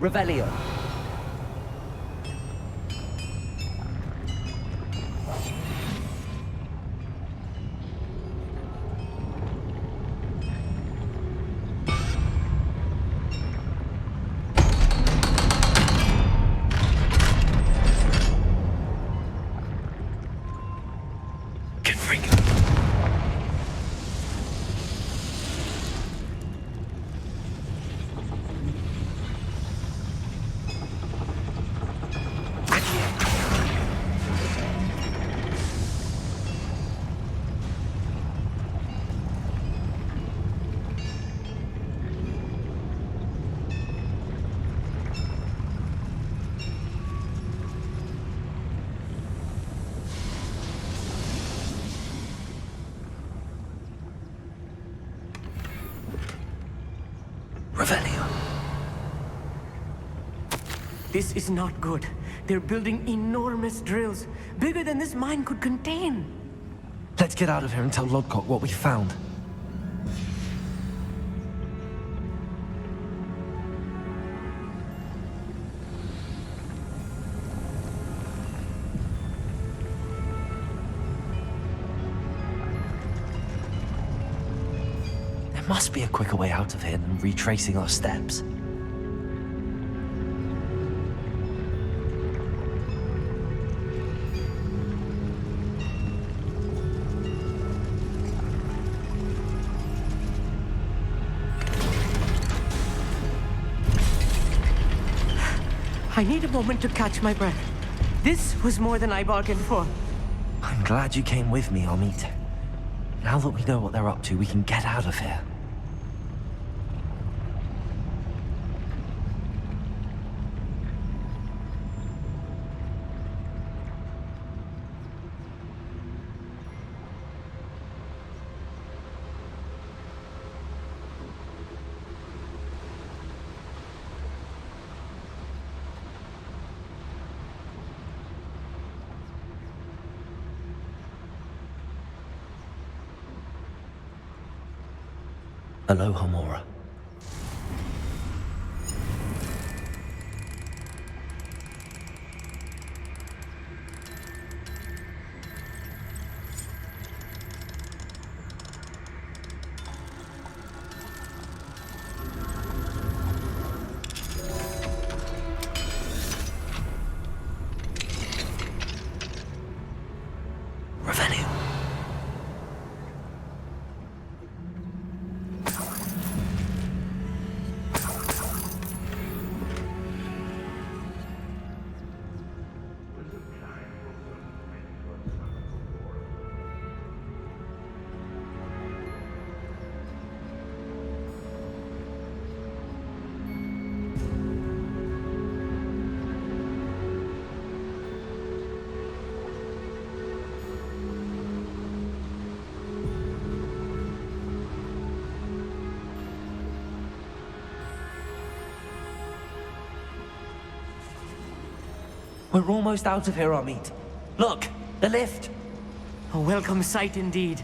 Revelio. This is not good. They're building enormous drills, bigger than this mine could contain. Let's get out of here and tell Lodcock what we found. There must be a quicker way out of here than retracing our steps. I need a moment to catch my breath. This was more than I bargained for. I'm glad you came with me, 𝙀𝙑𝙋𝘼𝙉𝘿. Now that we know what they're up to, we can get out of here. Aloha, Mora. We're almost out of here, 𝙀𝙑𝙋𝘼𝙉. Look, the lift. A welcome sight indeed.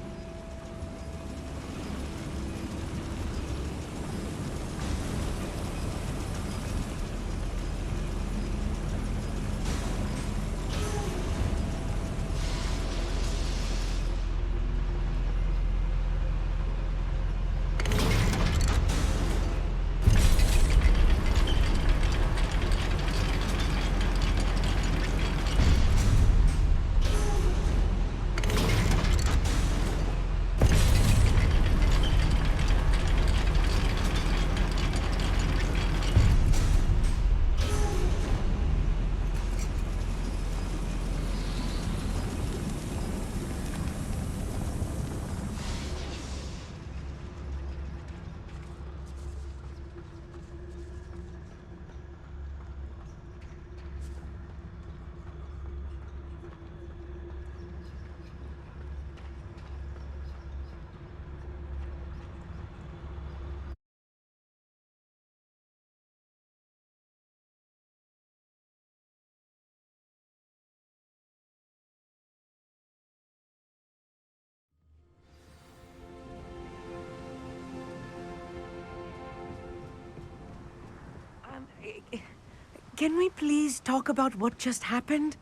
Can we please talk about what just happened?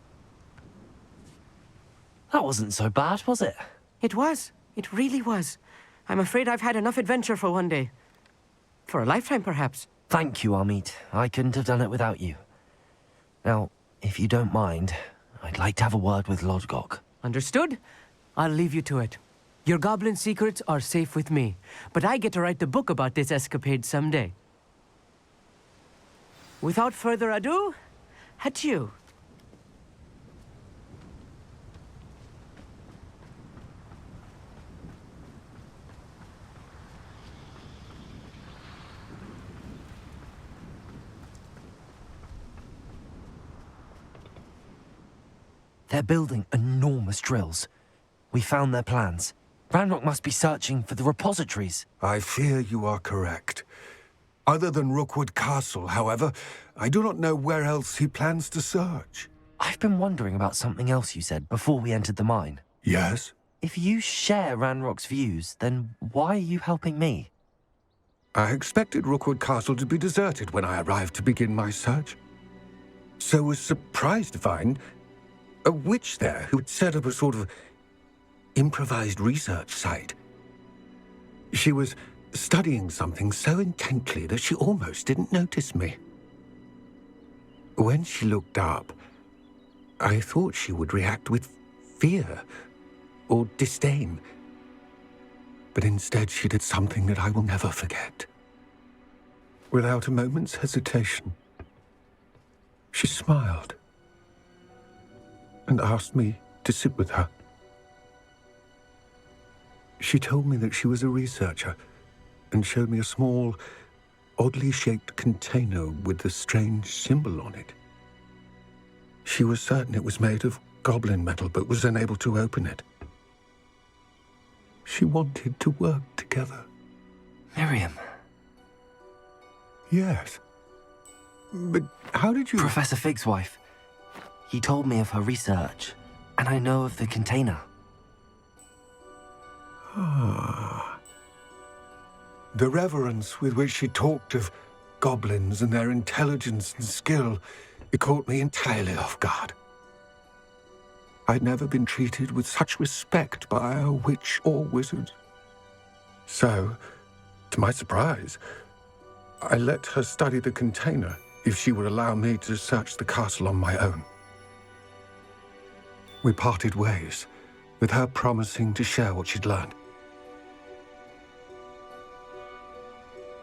That wasn't so bad, was it? It was. It really was. I'm afraid I've had enough adventure for one day. For a lifetime, perhaps. Thank you, 𝙀𝙑𝙋𝘼𝙉. I couldn't have done it without you. Now, if you don't mind, I'd like to have a word with Lodgok. Understood? I'll leave you to it. Your goblin secrets are safe with me, but I get to write the book about this escapade someday. Without further ado, adieu. They're building enormous drills. We found their plans. Ranrock must be searching for the repositories. I fear you are correct. Other than Rookwood Castle, however, I do not know where else he plans to search. I've been wondering about something else you said before we entered the mine. Yes? If you share Ranrock's views, then why are you helping me? I expected Rookwood Castle to be deserted when I arrived to begin my search. So was surprised to find a witch there who had set up a sort of improvised research site. She was studying something so intently that she almost didn't notice me. When she looked up, I thought she would react with fear or disdain. But instead she did something that I will never forget. Without a moment's hesitation, she smiled and asked me to sit with her. She told me that she was a researcher and showed me a small, oddly shaped container with a strange symbol on it. She was certain it was made of goblin metal, but was unable to open it. She wanted to work together. Miriam. Yes. But how did you... Professor Fig's wife. He told me of her research, and I know of the container. Ah. The reverence with which she talked of goblins and their intelligence and skill, it caught me entirely off guard. I'd never been treated with such respect by a witch or wizard. So, to my surprise, I let her study the container if she would allow me to search the castle on my own. We parted ways, with her promising to share what she'd learned.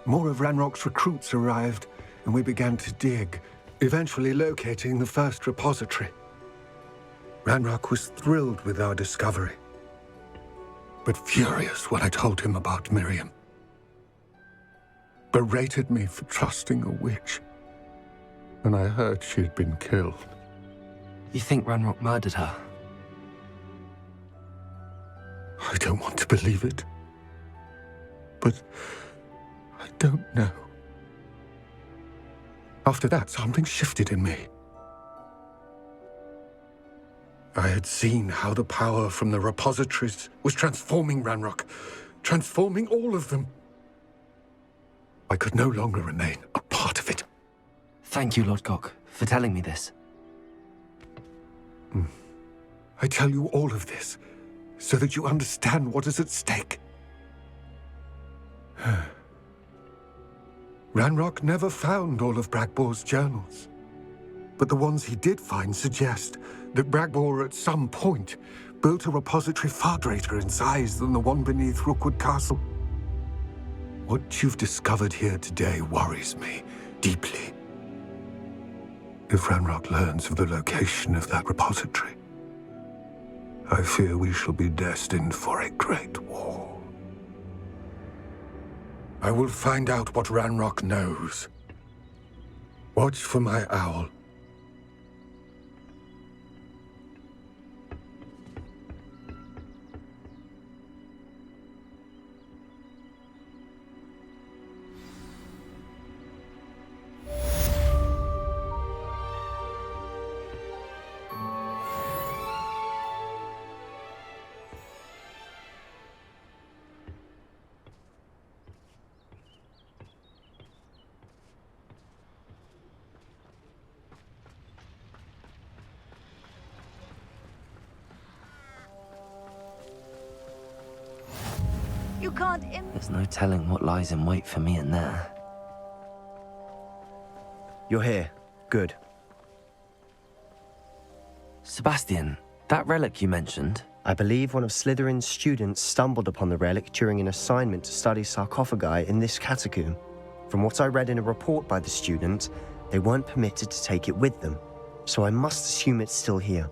More of Ranrock's recruits arrived, and we began to dig, eventually locating the first repository. Ranrock was thrilled with our discovery, but furious when I told him about Miriam. Berated me for trusting a witch, and I heard she had been killed. You think Ranrock murdered her? I don't want to believe it, but I don't know. After that, something shifted in me. I had seen how the power from the repositories was transforming Ranrock, transforming all of them. I could no longer remain a part of it. Thank you, Lord Gok, for telling me this. I tell you all of this so that you understand what is at stake. Ranrock never found all of Bragbor's journals, but the ones he did find suggest that Bragbor at some point built a repository far greater in size than the one beneath Rookwood Castle. What you've discovered here today worries me deeply. If Ranrock learns of the location of that repository, I fear we shall be destined for a great war. I will find out what Ranrock knows. Watch for my owl. You can't There's no telling what lies in wait for me in there. You're here. Good. Sebastian, that relic you mentioned... I believe one of Slytherin's students stumbled upon the relic during an assignment to study sarcophagi in this catacomb. From what I read in a report by the student, they weren't permitted to take it with them, so I must assume it's still here.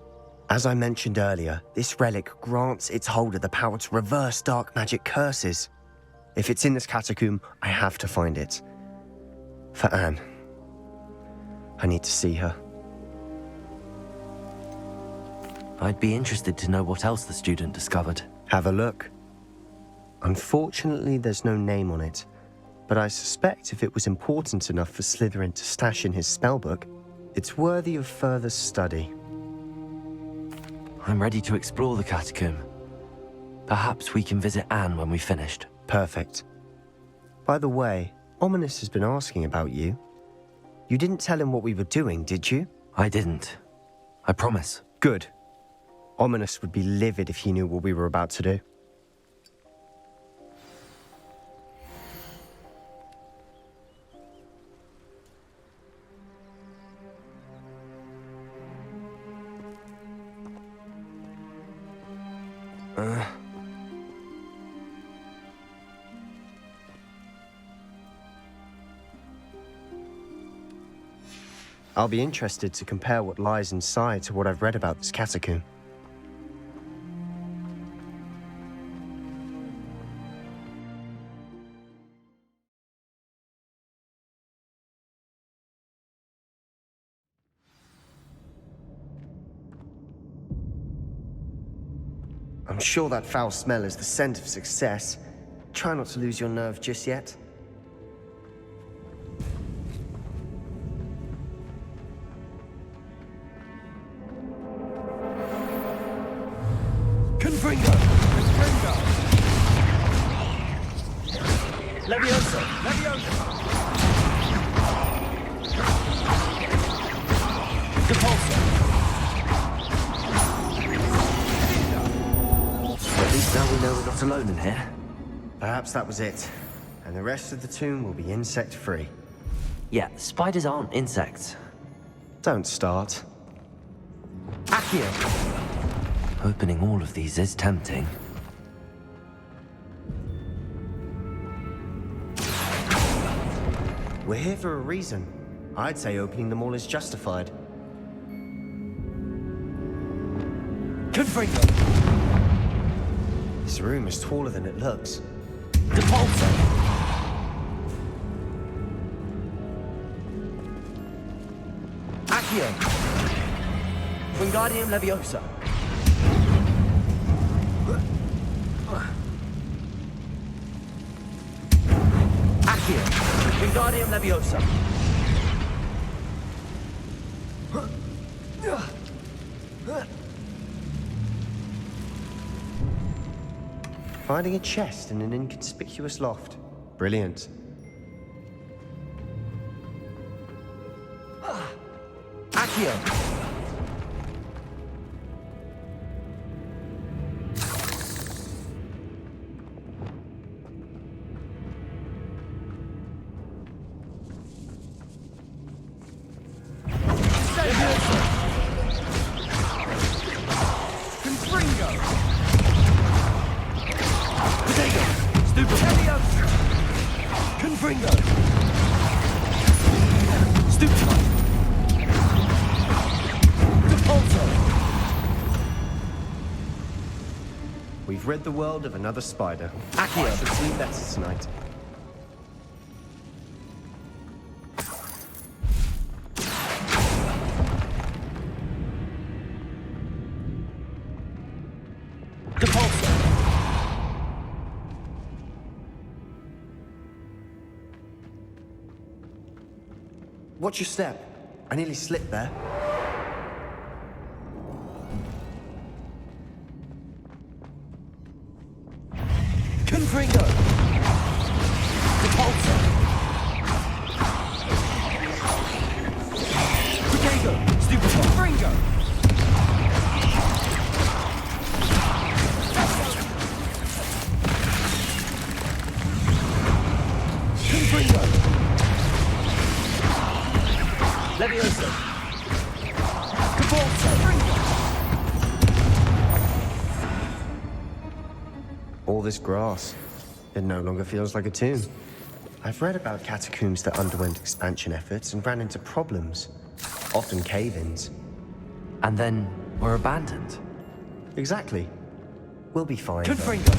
As I mentioned earlier, this relic grants its holder the power to reverse dark magic curses. If it's in this catacomb, I have to find it. For Anne. I need to see her. I'd be interested to know what else the student discovered. Have a look. Unfortunately, there's no name on it, but I suspect if it was important enough for Slytherin to stash in his spellbook, it's worthy of further study. I'm ready to explore the catacomb. Perhaps we can visit Anne when we've finished. Perfect. By the way, Ominous has been asking about you. You didn't tell him what we were doing, did you? I didn't. I promise. Good. Ominous would be livid if he knew what we were about to do. I'll be interested to compare what lies inside to what I've read about this catacomb. I'm sure that foul smell is the scent of success. Try not to lose your nerve just yet. Confringo! Confringo! Leviosa! Leviosa! Depulso! At least now we know we're not alone in here. Perhaps that was it. And the rest of the tomb will be insect-free. Yeah, spiders aren't insects. Don't start. Accio! Opening all of these is tempting. We're here for a reason. I'd say opening them all is justified. Confringo! This room is taller than it looks. Depulso! Accio! Wingardium Leviosa! Accio! Wingardium Leviosa! Finding a chest in an inconspicuous loft. Brilliant. Accio! Confringo! Potato! Stupefy! Confringo! Stupefy! Depulso! We've rid the world of another spider. Accio! I should sleep better tonight. Depulso! Watch your step. I nearly slipped there. Confringo! Depulso! Potato! Stupefy! Fringo! Confringo! Leviosa! Depulso! Fringo! All this grass. It no longer feels like a tomb. I've read about catacombs that underwent expansion efforts and ran into problems. Often cave-ins. And then were abandoned. Exactly. We'll be fine. though. Confringo!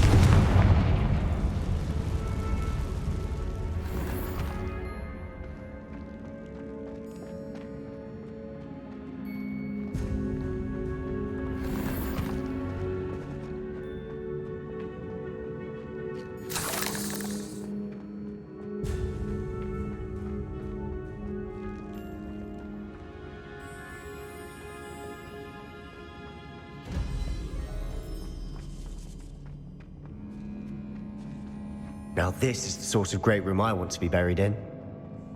Now this is the sort of great room I want to be buried in.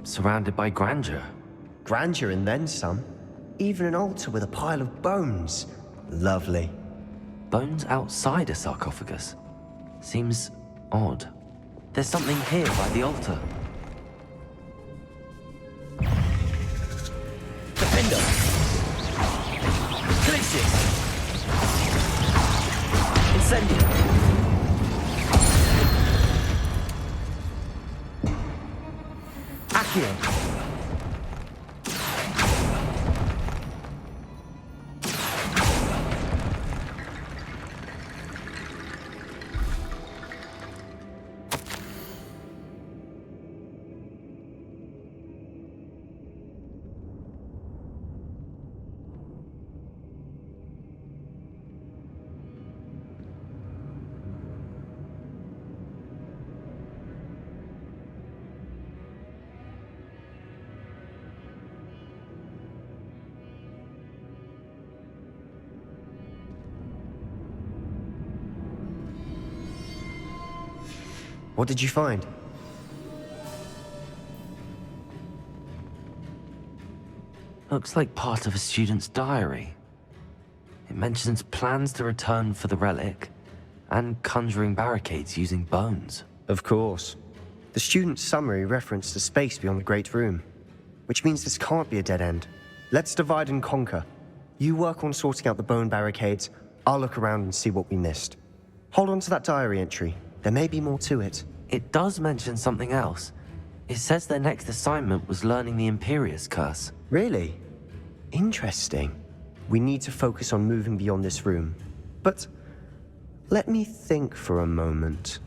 Surrounded by grandeur. Grandeur and then some. Even an altar with a pile of bones. Lovely. Bones outside a sarcophagus. Seems odd. There's something here by the altar. Defender! Glacius! Incendio! Accio! What did you find? Looks like part of a student's diary. It mentions plans to return for the relic and conjuring barricades using bones. Of course. The student's summary referenced a space beyond the Great Room, which means this can't be a dead end. Let's divide and conquer. You work on sorting out the bone barricades, I'll look around and see what we missed. Hold on to that diary entry. There may be more to it. It does mention something else. It says their next assignment was learning the Imperious Curse. Really? Interesting. We need to focus on moving beyond this room. But let me think for a moment.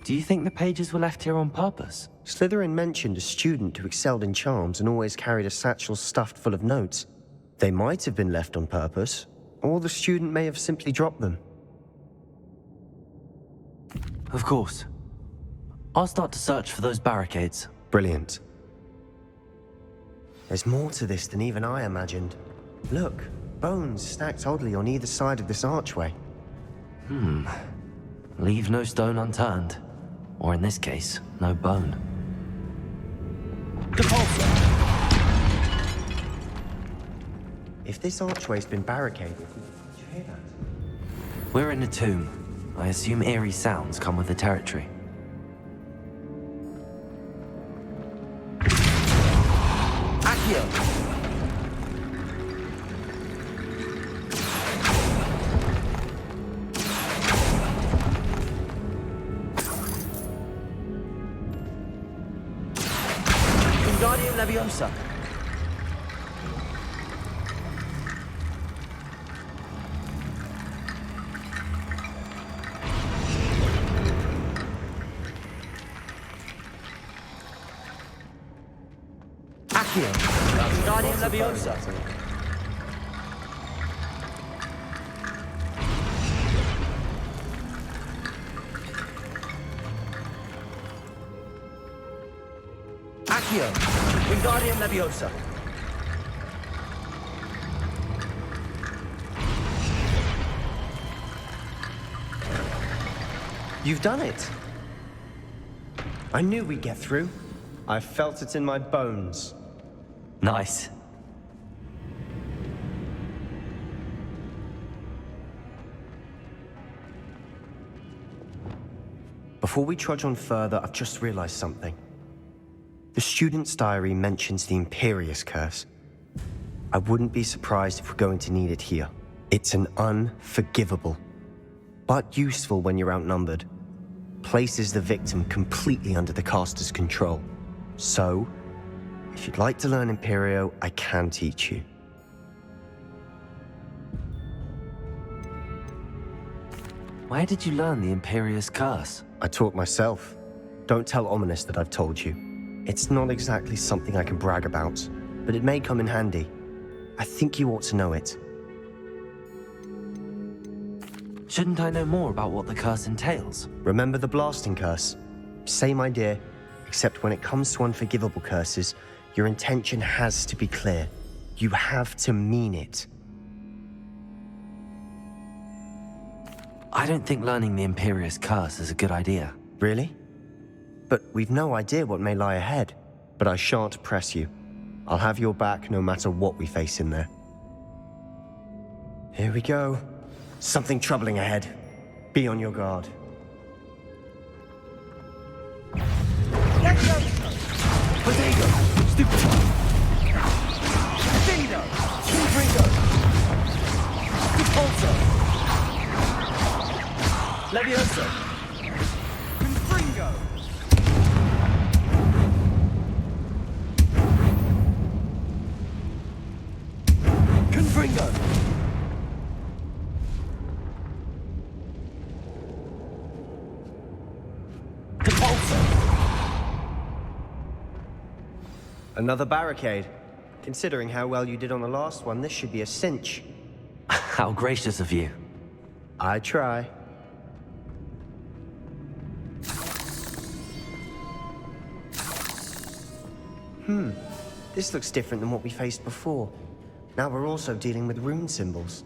Do you think the pages were left here on purpose? Slytherin mentioned a student who excelled in charms and always carried a satchel stuffed full of notes. They might have been left on purpose, or the student may have simply dropped them. Of course. I'll start to search for those barricades. Brilliant. There's more to this than even I imagined. Look, bones stacked oddly on either side of this archway. Leave no stone unturned. Or in this case, no bone. If this archway's been barricaded, did you hear that? We're in a tomb. I assume eerie sounds come with the territory. Accio! Wingardium Leviosa! Wingardium Leviosa. Accio. Wingardium Leviosa. You've done it! I knew we'd get through. I felt it in my bones. Nice. Before we trudge on further, I've just realized something. The student's diary mentions the Imperious Curse. I wouldn't be surprised if we're going to need it here. It's an unforgivable, but useful when you're outnumbered. Places the victim completely under the caster's control. So, if you'd like to learn Imperio, I can teach you. Where did you learn the Imperious Curse? I taught myself. Don't tell Ominous that I've told you. It's not exactly something I can brag about, but it may come in handy. I think you ought to know it. Shouldn't I know more about what the curse entails? Remember the blasting curse? Same idea, except when it comes to unforgivable curses, your intention has to be clear. You have to mean it. I don't think learning the Imperious Curse is a good idea. Really? But we've no idea what may lie ahead. But I shan't press you. I'll have your back no matter what we face in there. Here we go. Something troubling ahead. Be on your guard. Potato! Stupid! Dingo! Ringo! Repulsor! Leviosa! Confringo! Confringo! Another barricade. Considering how well you did on the last one, this should be a cinch. How gracious of you. I try. This looks different than what we faced before. Now we're also dealing with rune symbols.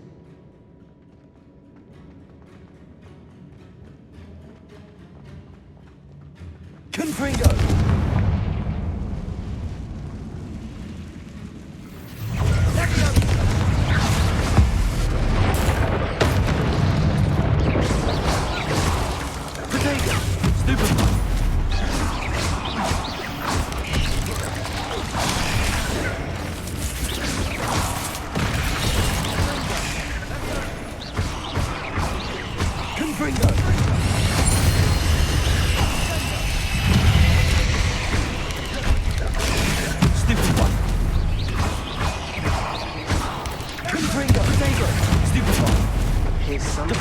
mean something.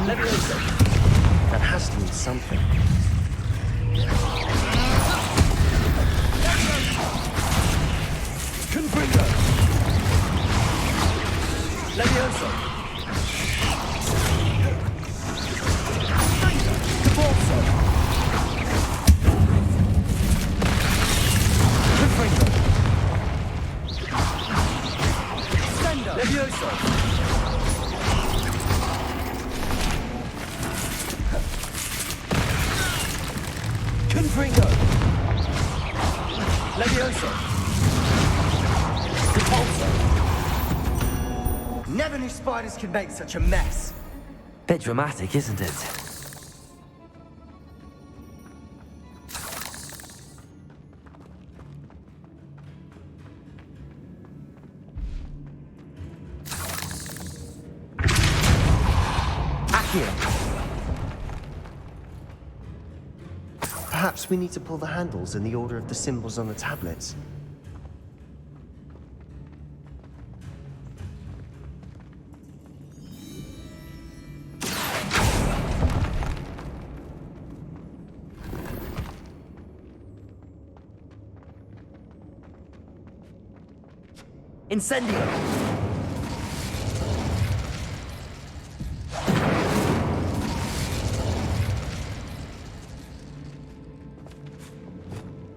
Leviosa. That has to mean something. Confringo. Leviosa. Caporso. Confringo. Stendo. Leviosa. Confringo. Leviosa. Repulsor. Never knew spiders could make such a mess. Bit dramatic, isn't it? Accio. Perhaps we need to pull the handles in the order of the symbols on the tablets. Incendio.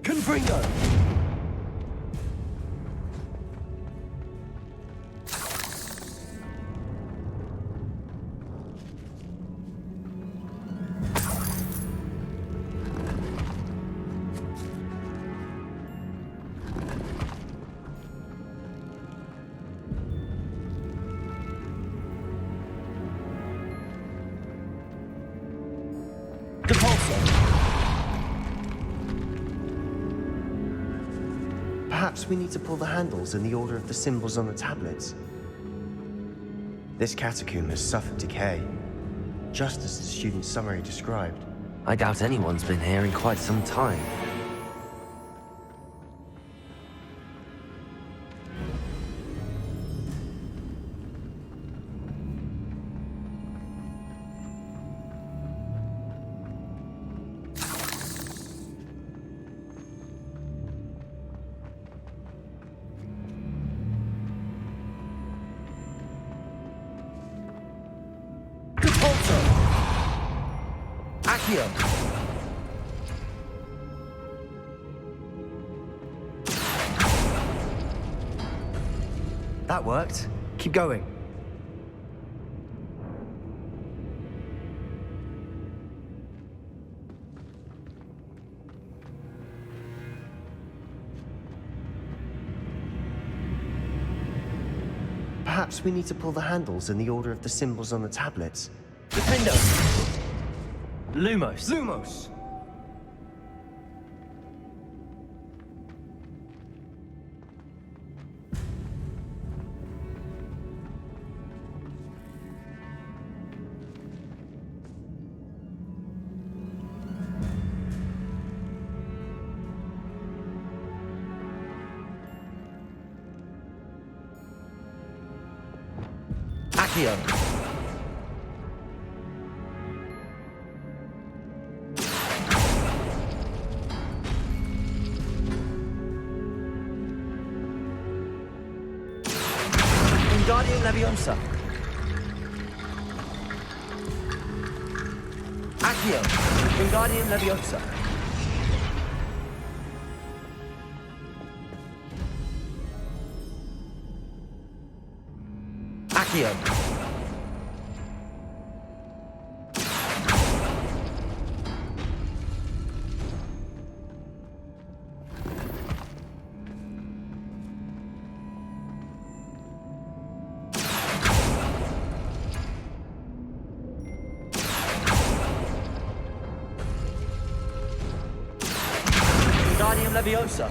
Confringo. Perhaps we need to pull the handles in the order of the symbols on the tablets. This catacomb has suffered decay, just as the student's summary described. I doubt anyone's been here in quite some time. Accio. That worked. Keep going. Perhaps we need to pull the handles in the order of the symbols on the tablets. Defendo. Lumos. Lumos! Accio. Wingardium Leviosa. Accio. Wingardium Leviosa. Accio. Wingardium Leviosa.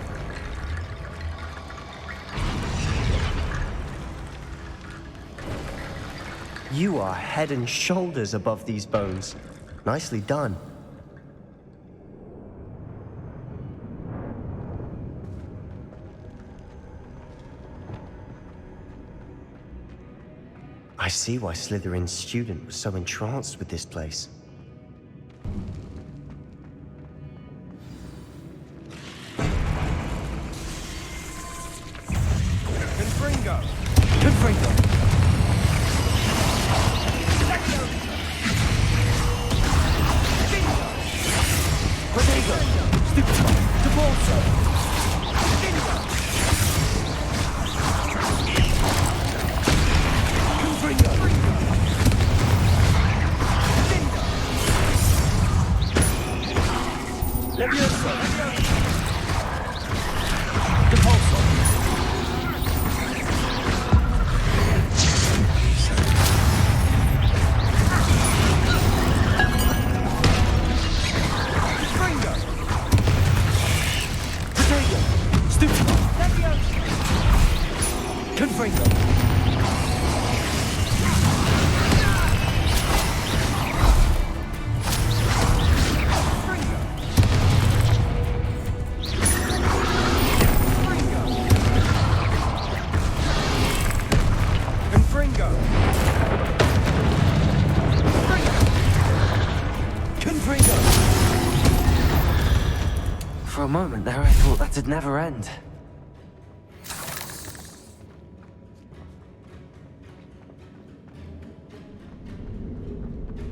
You are head and shoulders above these bones. Nicely done. I see why Slytherin's student was so entranced with this place. Confringo! Confringo! Protego! Stupido! Devolso! Confringo! Levioso! Devolso! Confringo! Confringo! Confringo! For a moment there, I thought that'd never end.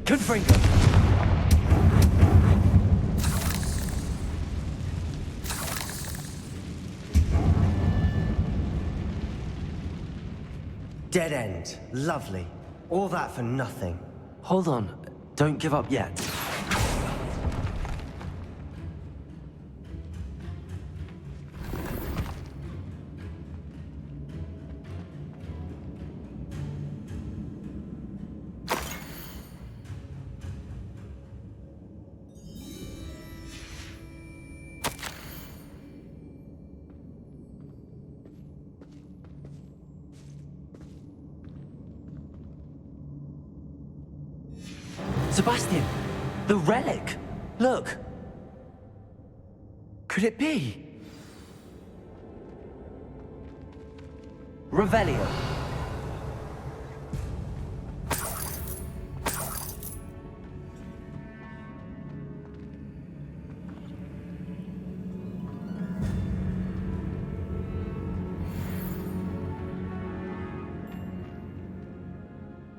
Confringo! Dead end. Lovely. All that for nothing. Hold on. Don't give up yet. Sebastian! The relic! Look! Could it be? Revelio.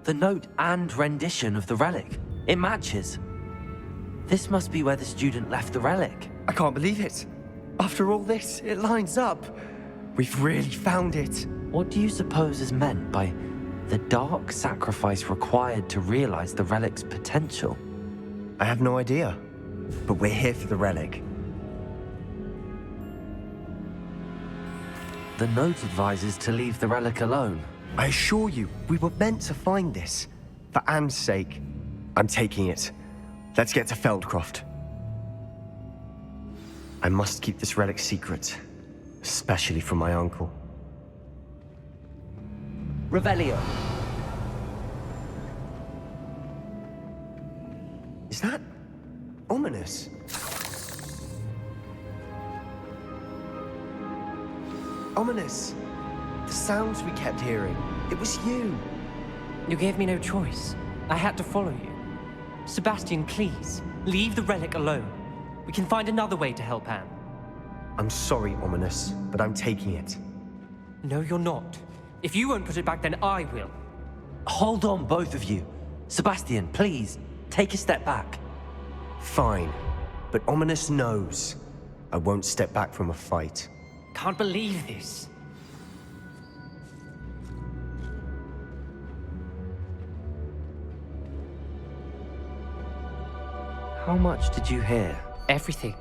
The note and rendition of the relic. It matches. This must be where the student left the relic. I can't believe it. After all this, it lines up. We've really found it. What do you suppose is meant by the dark sacrifice required to realize the relic's potential? I have no idea. But we're here for the relic. The note advises to leave the relic alone. I assure you, we were meant to find this. For Anne's sake. I'm taking it. Let's get to Feldcroft. I must keep this relic secret. Especially from my uncle. Revelio. Is that ominous? Ominous. The sounds we kept hearing. It was you. You gave me no choice. I had to follow you. Sebastian, please, leave the relic alone. We can find another way to help Anne. I'm sorry, Ominous, but I'm taking it. No, you're not. If you won't put it back, then I will. Hold on, both of you. Sebastian, please, take a step back. Fine, but Ominous knows. I won't step back from a fight. Can't believe this. How much did you hear? Everything.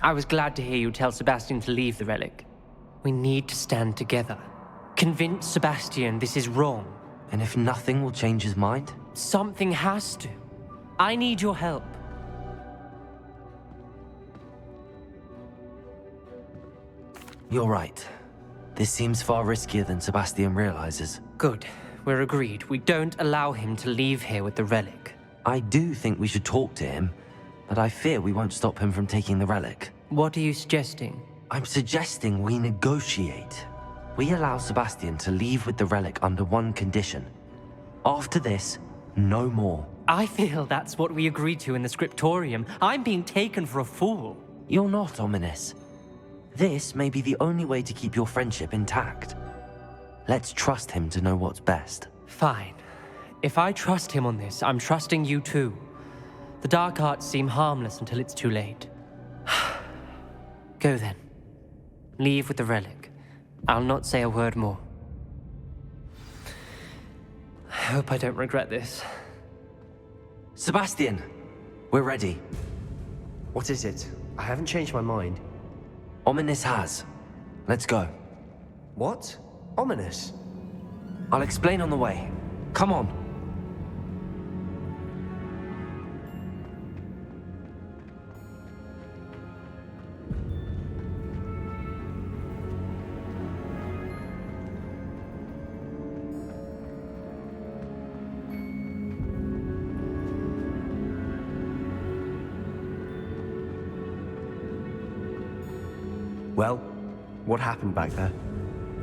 I was glad to hear you tell Sebastian to leave the relic. We need to stand together. Convince Sebastian this is wrong. And if nothing will change his mind? Something has to. I need your help. You're right. This seems far riskier than Sebastian realizes. Good. We're agreed. We don't allow him to leave here with the relic. I do think we should talk to him, but I fear we won't stop him from taking the relic. What are you suggesting? I'm suggesting we negotiate. We allow Sebastian to leave with the relic under one condition. After this, no more. I feel that's what we agreed to in the scriptorium. I'm being taken for a fool. You're not, Ominous. This may be the only way to keep your friendship intact. Let's trust him to know what's best. Fine. If I trust him on this, I'm trusting you too. The dark arts seem harmless until it's too late. Go then. Leave with the relic. I'll not say a word more. I hope I don't regret this. Sebastian, we're ready. What is it? I haven't changed my mind. Ominous has. Let's go. What? Ominous? I'll explain on the way. Come on. Well, what happened back there?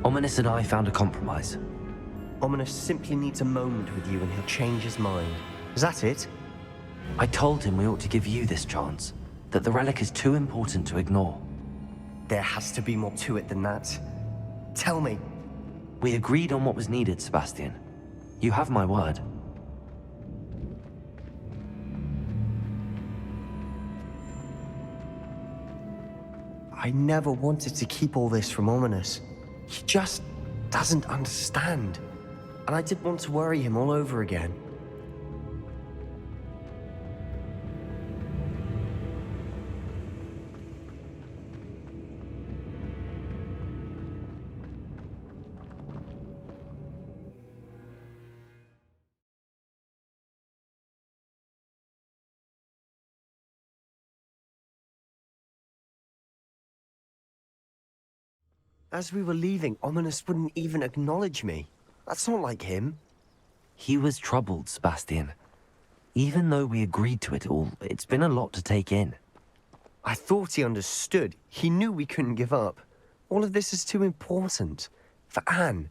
Ominous and I found a compromise. Ominous simply needs a moment with you and he'll change his mind. Is that it? I told him we ought to give you this chance, that the relic is too important to ignore. There has to be more to it than that. Tell me. We agreed on what was needed, Sebastian. You have my word. I never wanted to keep all this from Ominous. He just doesn't understand. And I didn't want to worry him all over again. As we were leaving, Ominous wouldn't even acknowledge me. That's not like him. He was troubled, Sebastian. Even though we agreed to it all, it's been a lot to take in. I thought he understood. He knew we couldn't give up. All of this is too important. For Anne.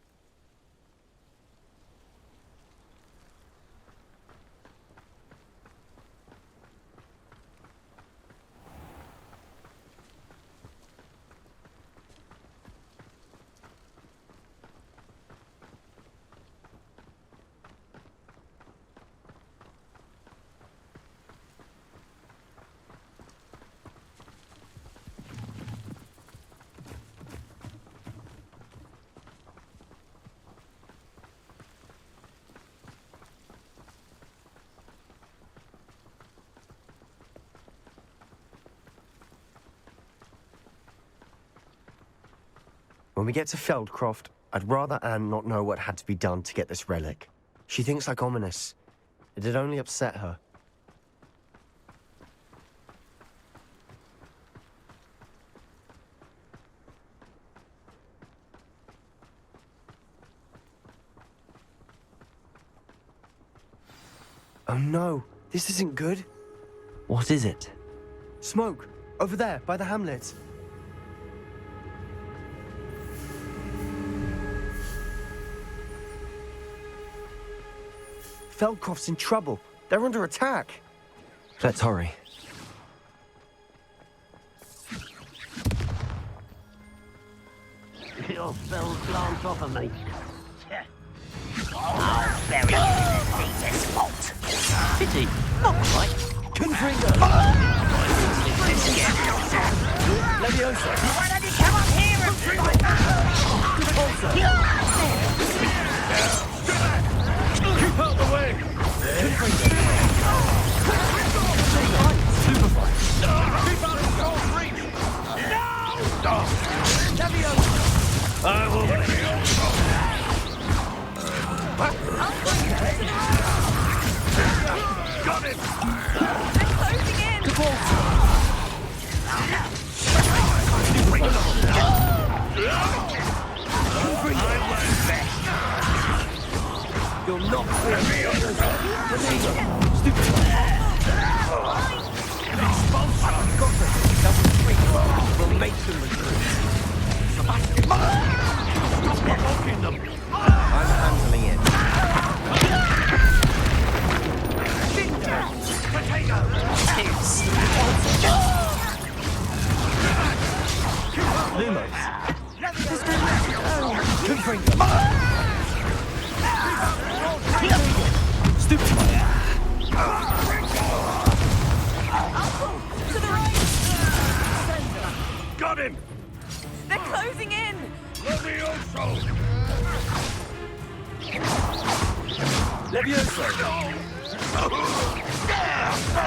When we get to Feldcroft, I'd rather Anne not know what had to be done to get this relic. She thinks like Ominous. It'd only upset her. Oh no, this isn't good. What is it? Smoke, over there, by the hamlet. Feldcroft's in trouble. They're under attack. Let's hurry. Your spells glance off of me. I'll bury you in the deepest vault. Pity, not quite. Confringo! Leviosa! Why don't you come up here and Keep out the way! Keep out of Skull's reach! No! Leviosa! I will bring you. Got him! I'm closing in! You're not stupid. We'll make them retreat. Stop provoking them. I'm handling it. Got him! They're closing in! Levioso! Levioso!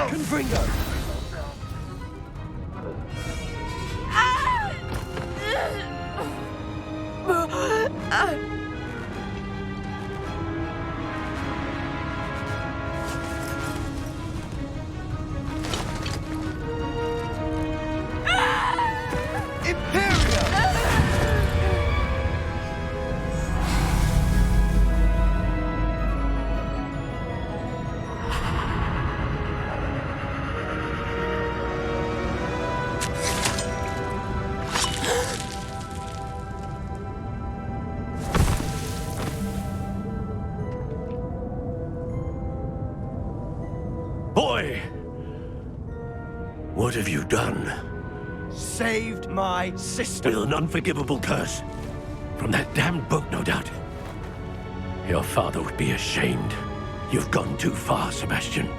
Confringo! Boy! What have you done? Saved my sister. With an unforgivable curse. From that damned book, no doubt. Your father would be ashamed. You've gone too far, Sebastian.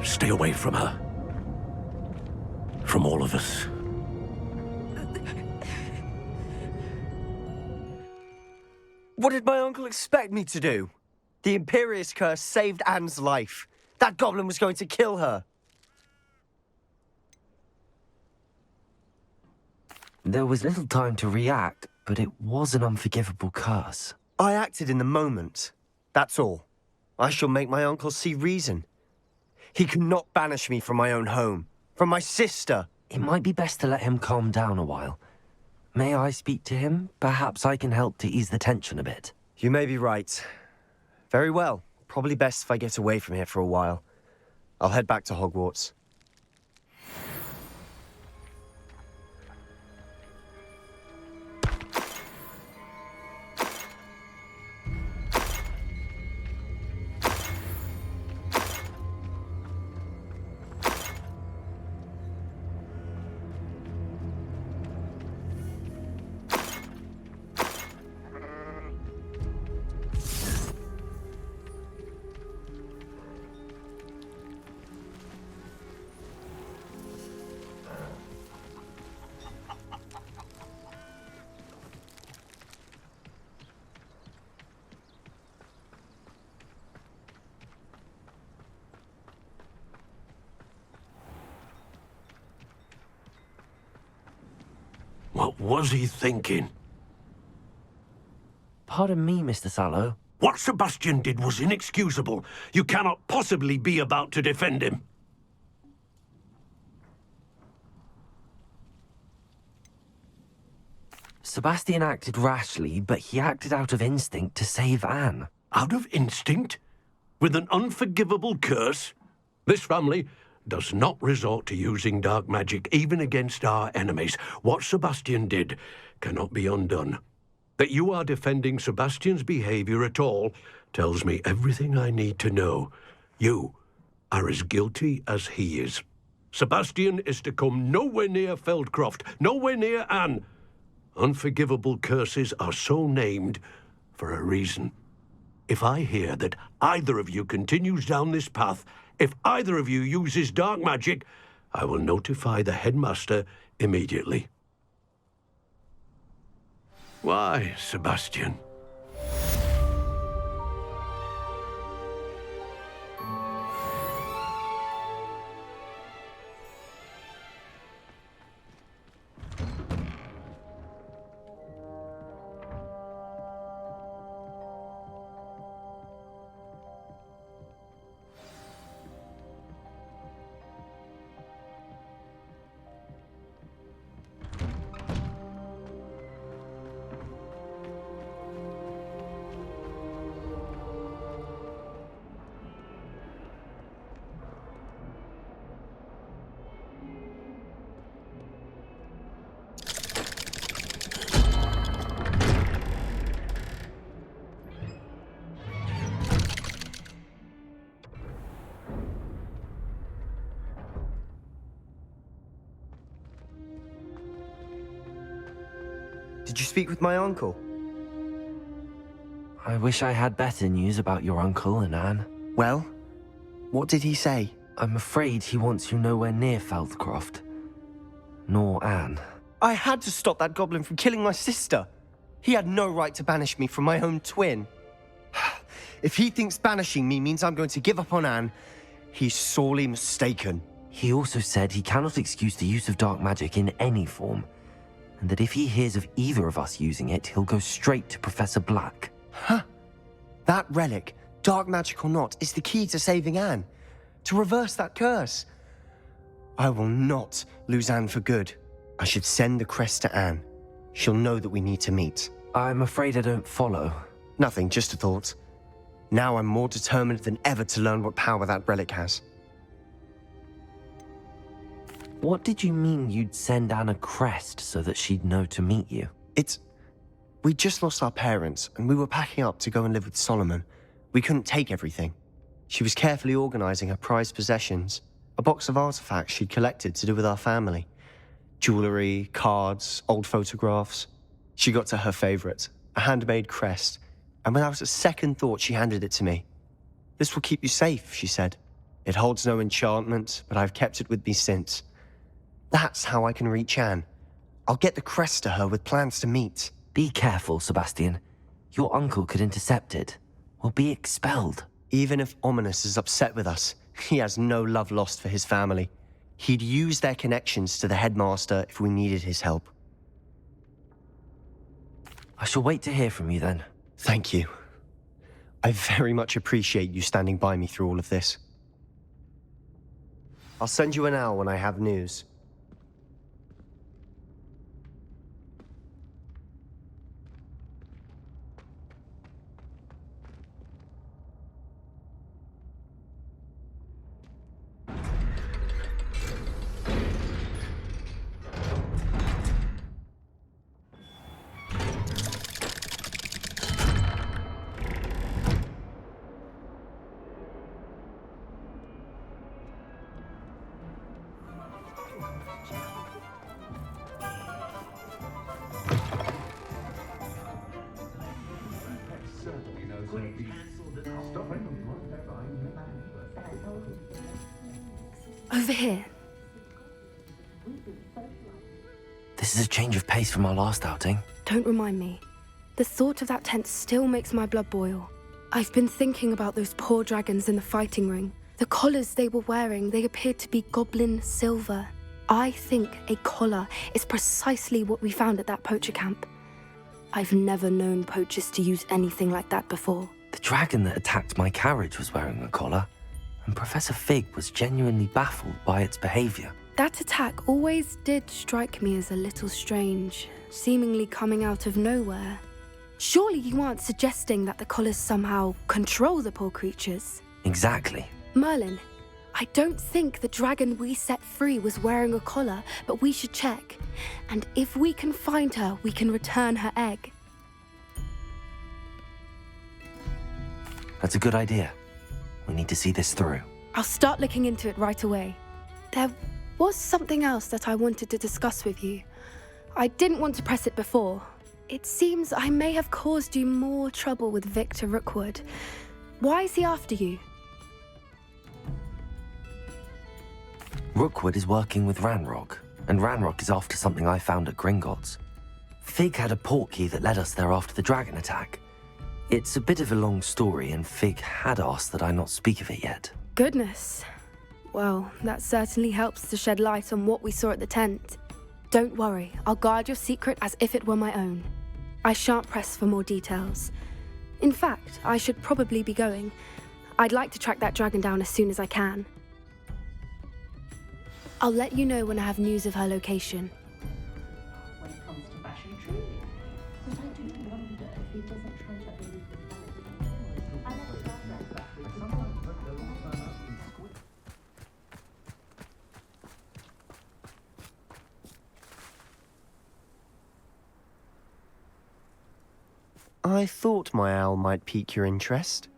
Stay away from her. From all of us. What did my uncle expect me to do? The Imperious curse saved Anne's life. That goblin was going to kill her. There was little time to react, but it was an unforgivable curse. I acted in the moment. That's all. I shall make my uncle see reason. He cannot banish me from my own home, from my sister. It might be best to let him calm down a while. May I speak to him? Perhaps I can help to ease the tension a bit. You may be right. Very well. Probably best if I get away from here for a while. I'll head back to Hogwarts. What was he thinking? Pardon me, Mr. Sallow. What Sebastian did was inexcusable. You cannot possibly be about to defend him. Sebastian acted rashly, but he acted out of instinct to save Anne. Out of instinct? With an unforgivable curse? This family does not resort to using dark magic even against our enemies. What Sebastian did cannot be undone. That you are defending Sebastian's behavior at all tells me everything I need to know. You are as guilty as he is. Sebastian is to come nowhere near Feldcroft, nowhere near Anne. Unforgivable curses are so named for a reason. If I hear that either of you continues down this path, if either of you uses dark magic, I will notify the headmaster immediately. Why, Sebastian? Did you speak with my uncle? I wish I had better news about your uncle and Anne. Well, what did he say? I'm afraid he wants you nowhere near 𝙀𝙓𝙋𝘼𝙉𝘿. Nor Anne. I had to stop that goblin from killing my sister. He had no right to banish me from my own twin. If he thinks banishing me means I'm going to give up on Anne, he's sorely mistaken. He also said he cannot excuse the use of dark magic in any form, and that if he hears of either of us using it, he'll go straight to Professor Black. Huh. That relic, dark magic or not, is the key to saving Anne. To reverse that curse. I will not lose Anne for good. I should send the crest to Anne. She'll know that we need to meet. I'm afraid I don't follow. Nothing, just a thought. Now I'm more determined than ever to learn what power that relic has. What did you mean you'd send Anne a crest so that she'd know to meet you? We just lost our parents, and we were packing up to go and live with Solomon. We couldn't take everything. She was carefully organizing her prized possessions, a box of artifacts she'd collected to do with our family. Jewelry, cards, old photographs. She got to her favorite, a handmade crest, and without a second thought, she handed it to me. "This will keep you safe," she said. "It holds no enchantment, but I've kept it with me since. That's how I can reach Anne. I'll get the crest to her with plans to meet." Be careful, Sebastian. Your uncle could intercept it. We'll be expelled. Even if Ominous is upset with us, he has no love lost for his family. He'd use their connections to the headmaster if we needed his help. I shall wait to hear from you then. Thank you. I very much appreciate you standing by me through all of this. I'll send you an owl when I have news. Over here. This is a change of pace from our last outing. Don't remind me. The thought of that tent still makes my blood boil. I've been thinking about those poor dragons in the fighting ring. The collars they were wearing, they appeared to be goblin silver. I think a collar is precisely what we found at that poacher camp. I've never known poachers to use anything like that before. The dragon that attacked my carriage was wearing a collar, and Professor Fig was genuinely baffled by its behavior. That attack always did strike me as a little strange, seemingly coming out of nowhere. Surely you aren't suggesting that the collars somehow control the poor creatures? Exactly. Merlin, I don't think the dragon we set free was wearing a collar, but we should check. And if we can find her, we can return her egg. That's a good idea. We need to see this through. I'll start looking into it right away. There was something else that I wanted to discuss with you. I didn't want to press it before. It seems I may have caused you more trouble with Victor Rookwood. Why is he after you? Rookwood is working with Ranrock, and Ranrock is after something I found at Gringotts. Fig had a portkey that led us there after the dragon attack. It's a bit of a long story, and Fig had asked that I not speak of it yet. Goodness. Well, that certainly helps to shed light on what we saw at the tent. Don't worry, I'll guard your secret as if it were my own. I shan't press for more details. In fact, I should probably be going. I'd like to track that dragon down as soon as I can. I'll let you know when I have news of her location. When it comes to fashion true. But I do wonder if he doesn't try to I never thought that. I thought my owl might pique your interest.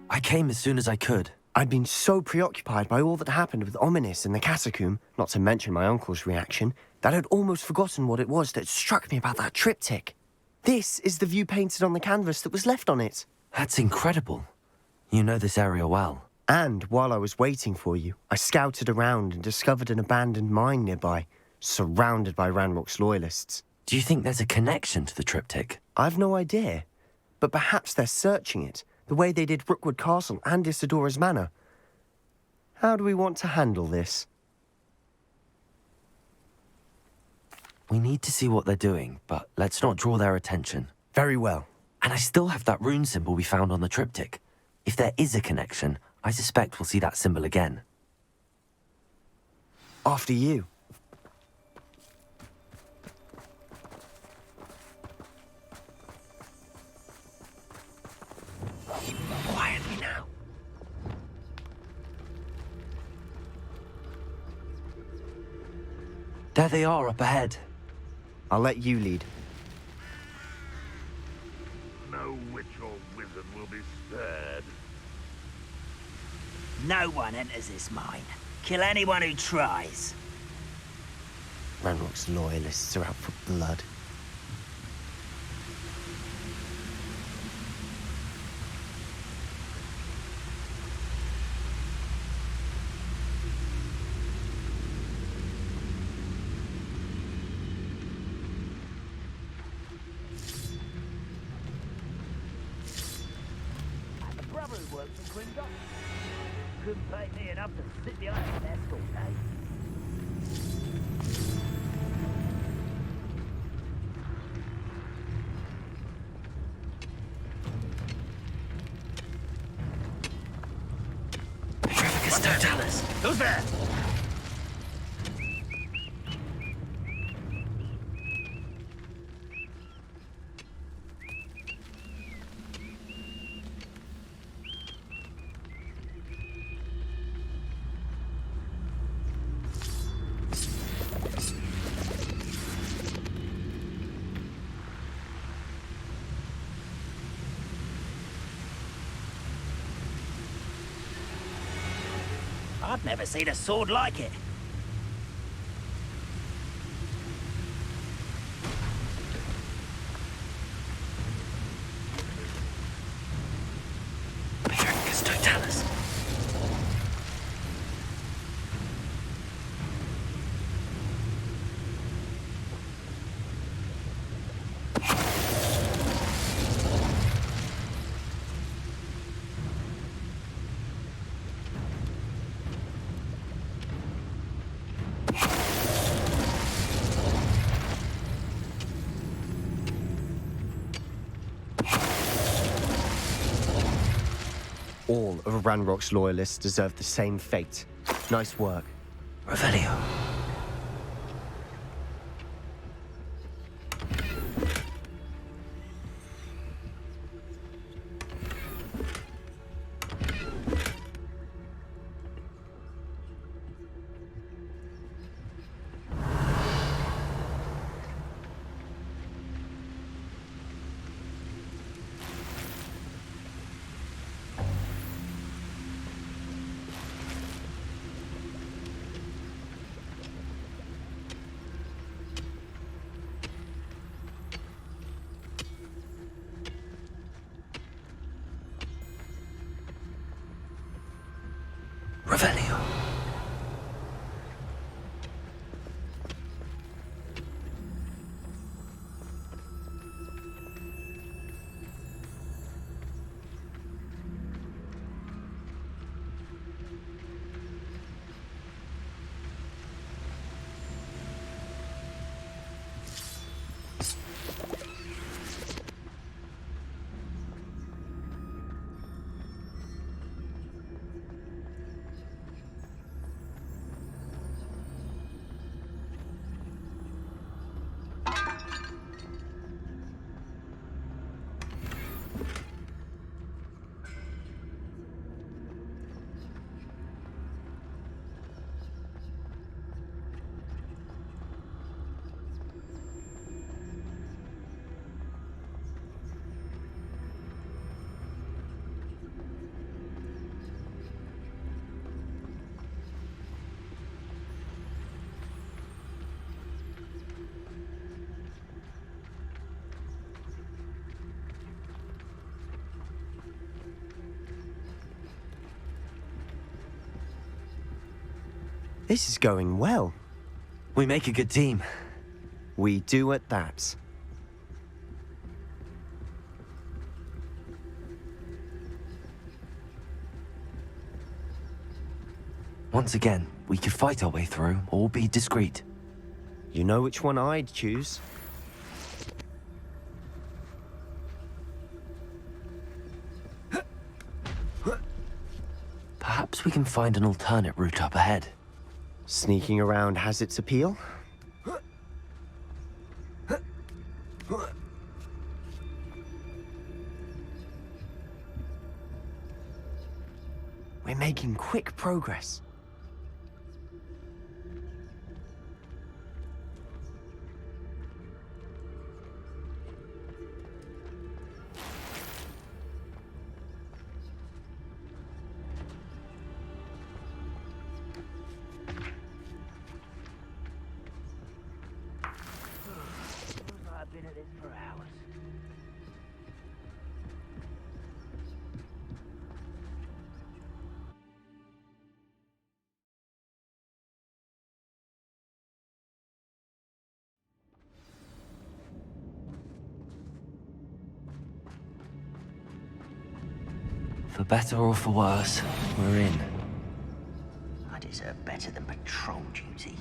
I came as soon as I could. I'd been so preoccupied by all that happened with Ominous in the catacomb, not to mention my uncle's reaction, that I'd almost forgotten what it was that struck me about that triptych. This is the view painted on the canvas that was left on it. That's incredible. You know this area well. And while I was waiting for you, I scouted around and discovered an abandoned mine nearby, surrounded by Ranrock's loyalists. Do you think there's a connection to the triptych? I've no idea, but perhaps they're searching it, the way they did Rookwood Castle and Isidora's Manor. How do we want to handle this? We need to see what they're doing, but let's not draw their attention. Very well. And I still have that rune symbol we found on the triptych. If there is a connection, I suspect we'll see that symbol again. After you. Quietly now. There they are up ahead. I'll let you lead. No witch or wizard will be spared. No one enters this mine. Kill anyone who tries. Ranrock's loyalists are out for blood. Brother who works in Grimdor. Couldn't pay me enough to sit behind a desk all day. Petrificus totalis. Who's there? I've never seen a sword like it. Petrificus totalis. All of Ranrock's loyalists deserve the same fate. Nice work. Revelio. Revelio. This is going well. We make a good team. We do at that. Once again, we could fight our way through, or be discreet. You know which one I'd choose. Perhaps we can find an alternate route up ahead. Sneaking around has its appeal. We're making quick progress. I've been at this for hours. For better or for worse, we're in. I deserve better than patrol duty.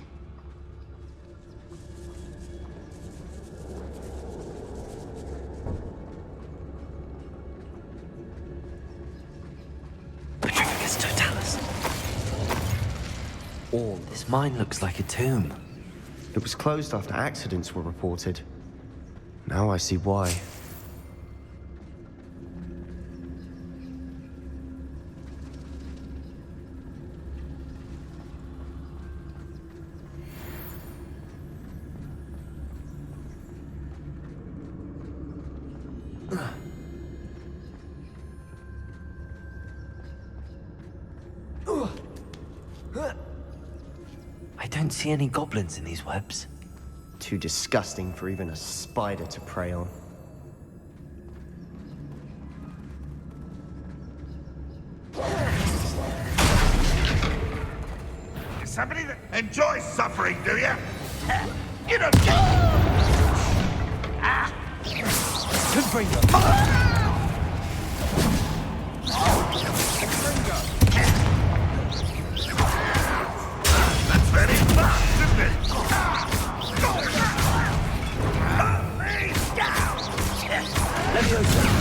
All this mine looks like a tomb. It was closed after accidents were reported. Now I see why. I don't see any goblins in these webs. Too disgusting for even a spider to prey on. You're somebody that enjoys suffering, do you? You don't That's very fast, isn't it?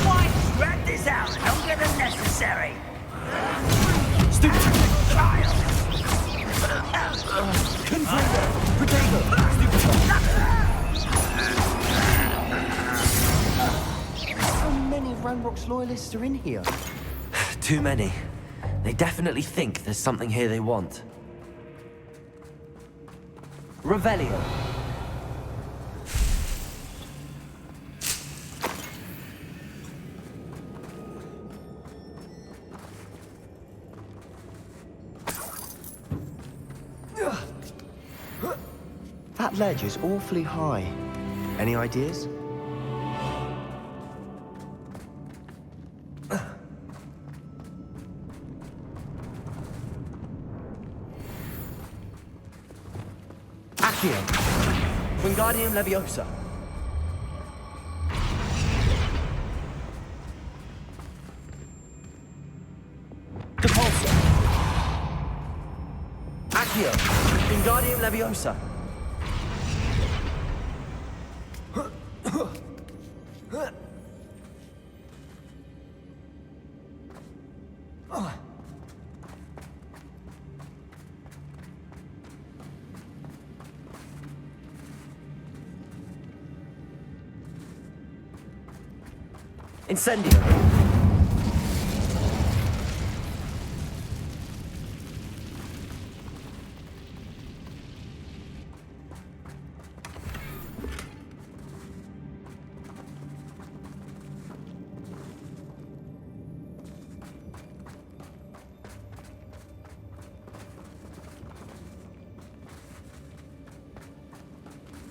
Why drag this out longer than necessary? Stupid child! How many Ranrock's loyalists are in here? Too many. They definitely think there's something here they want. Revelio. That ledge is awfully high. Any ideas? Accio. Wingardium Leviosa. Depulso. Accio. Wingardium Leviosa. Incendio.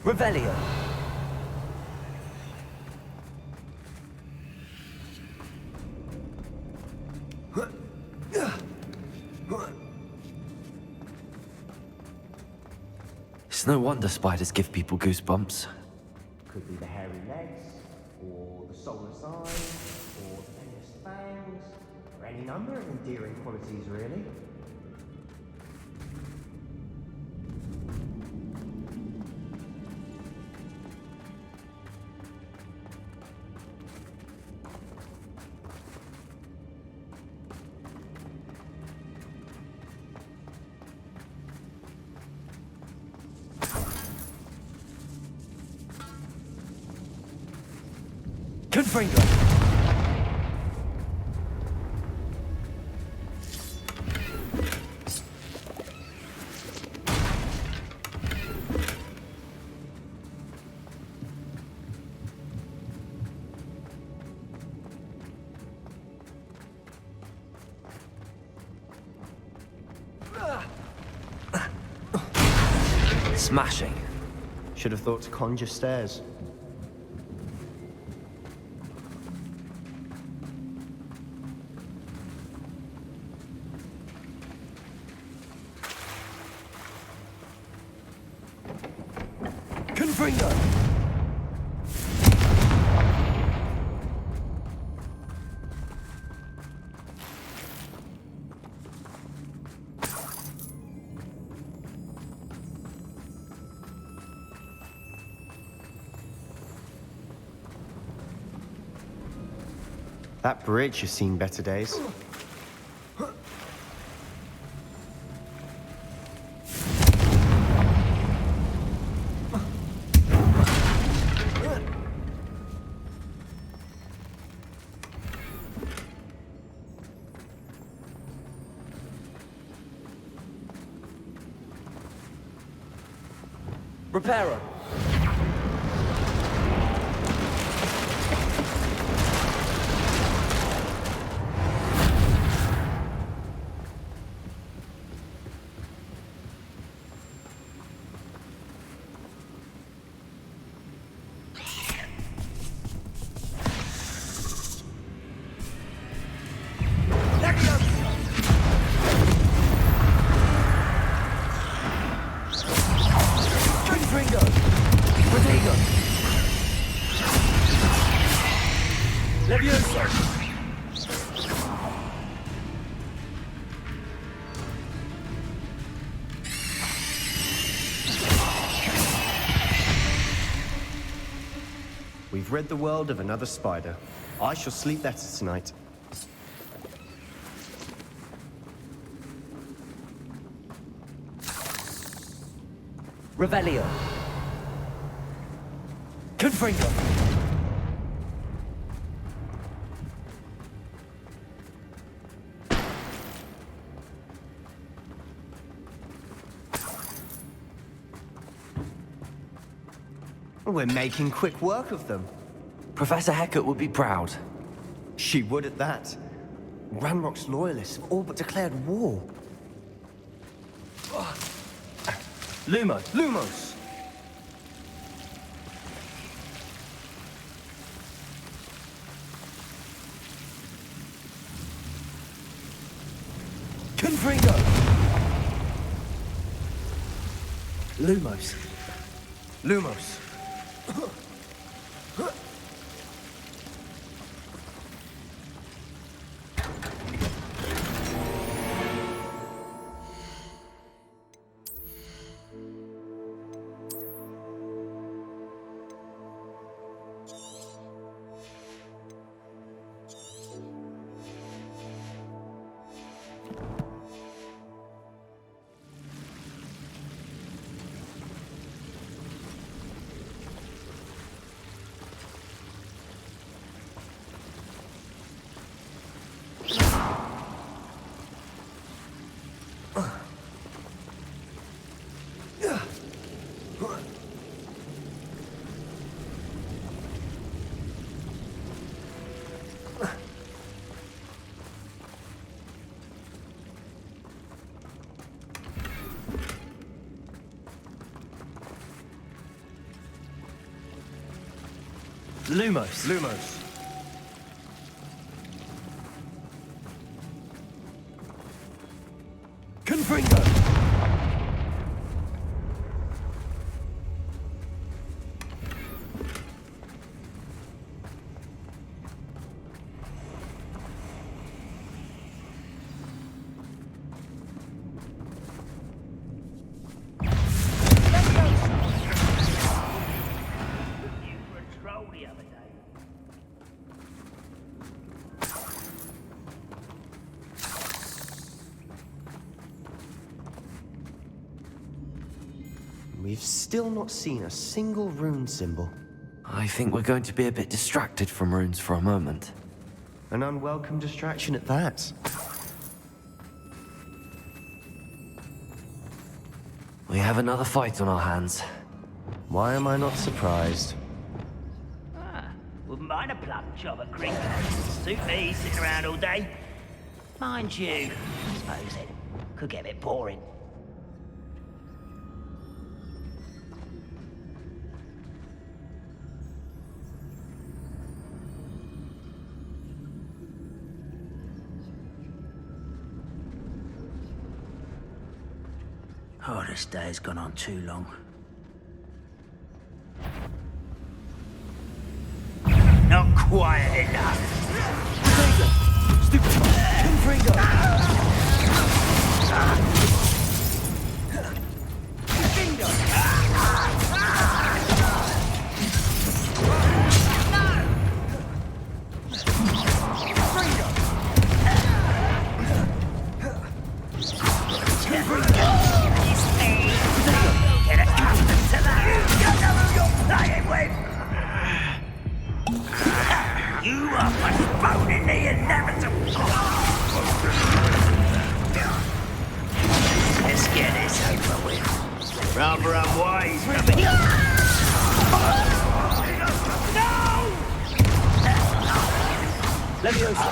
Revelio. It's no wonder spiders give people goosebumps. Could be the hairy legs, or the soulless eyes, or the venomous fangs, or any number of endearing qualities, really. Confringo! Smashing. Should have thought to conjure stairs. Confringo! That bridge has seen better days. Reparo! We've rid the world of another spider. I shall sleep better tonight. Revelio. Confringo. We're making quick work of them. Professor Hecat would be proud. She would at that. Ranrock's loyalists have all but declared war. Lumos! Confringo! Lumos! Lumos. Confringo! We've still not seen a single rune symbol. I think we're going to be a bit distracted from runes for a moment. An unwelcome distraction at that. We have another fight on our hands. Why am I not surprised? Wouldn't mind a plum job at cricket. Suit me, sitting around all day. Mind you, I suppose it could get a bit boring. Oh, this day has gone on too long. Not quiet enough. You are postponing the inevitable. Let's get this over with. Rather unwise for me. Leviosa.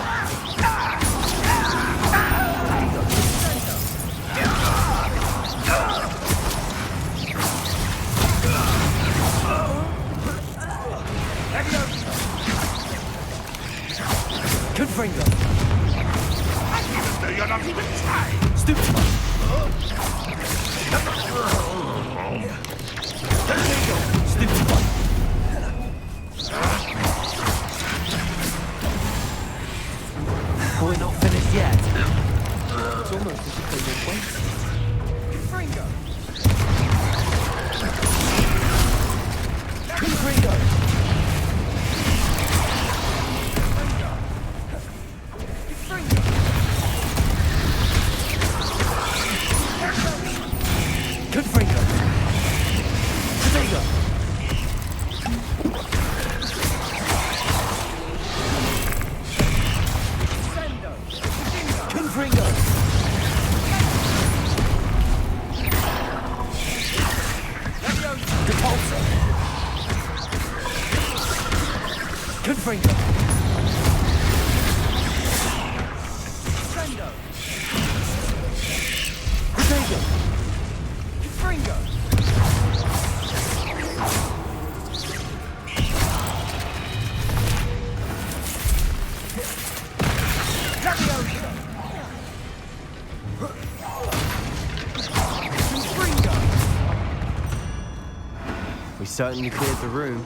Confringo. You're not even trying. Stupid. Stupid one. We're not finished yet. It's almost as if they were waiting. Confringo. Confringo. Confringo. Confringo. Confringo. Depulso. Confringo. Sendo. Confringo. Confringo. We certainly cleared the room.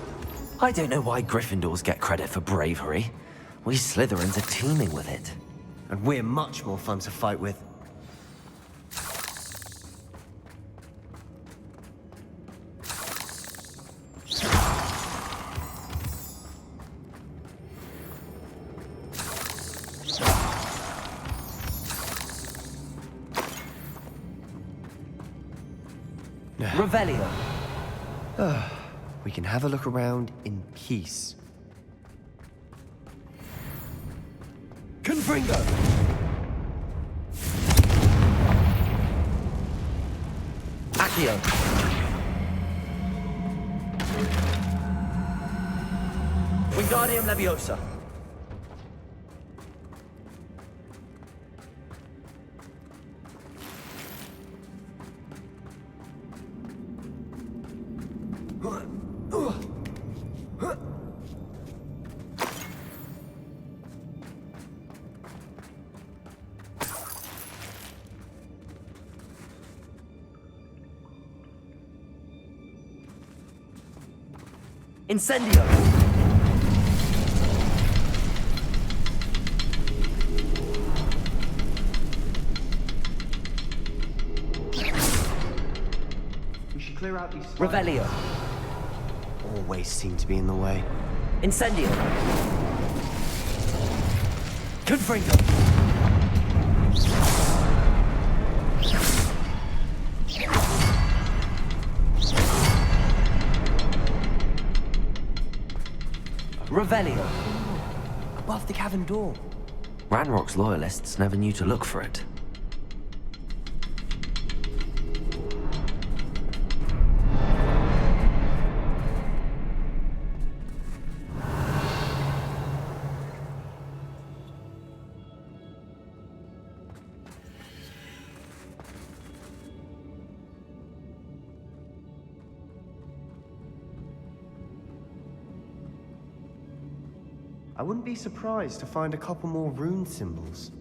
I don't know why Gryffindors get credit for bravery. We Slytherins are teeming with it. And we're much more fun to fight with. Revelio. We can have a look around in peace. Confringo. Accio. Wingardium Leviosa. Incendio! We should clear out these... Revelio. Always seem to be in the way. Incendio. Confringo. Revelio. Above the cavern door. Ranrock's loyalists never knew to look for it. I wouldn't be surprised to find a couple more rune symbols.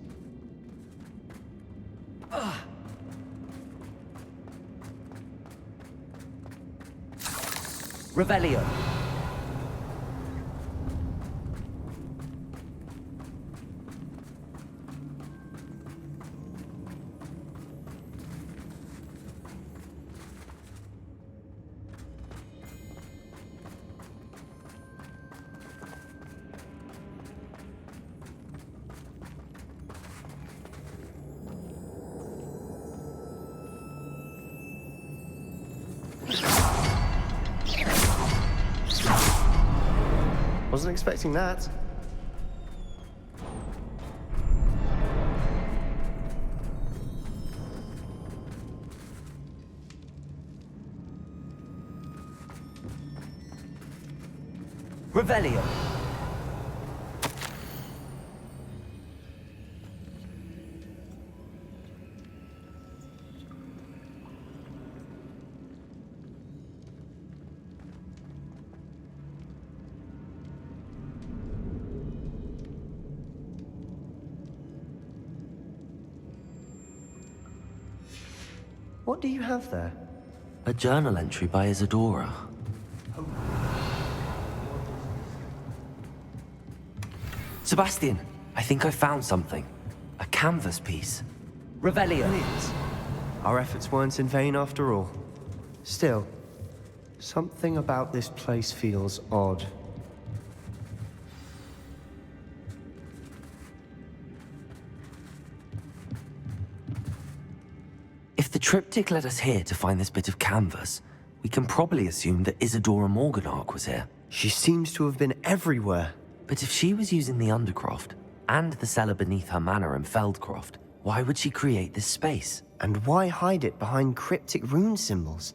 Revelio. Wasn't expecting that. Revelio. What do you have there? A journal entry by Isadora. Sebastian, I think I found something. A canvas piece. Revelio. Brilliant. Our efforts weren't in vain after all. Still, something about this place feels odd. If the triptych led us here to find this bit of canvas, we can probably assume that Isadora Morganarch was here. She seems to have been everywhere. But if she was using the Undercroft, and the cellar beneath her manor in Feldcroft, why would she create this space? And why hide it behind cryptic rune symbols?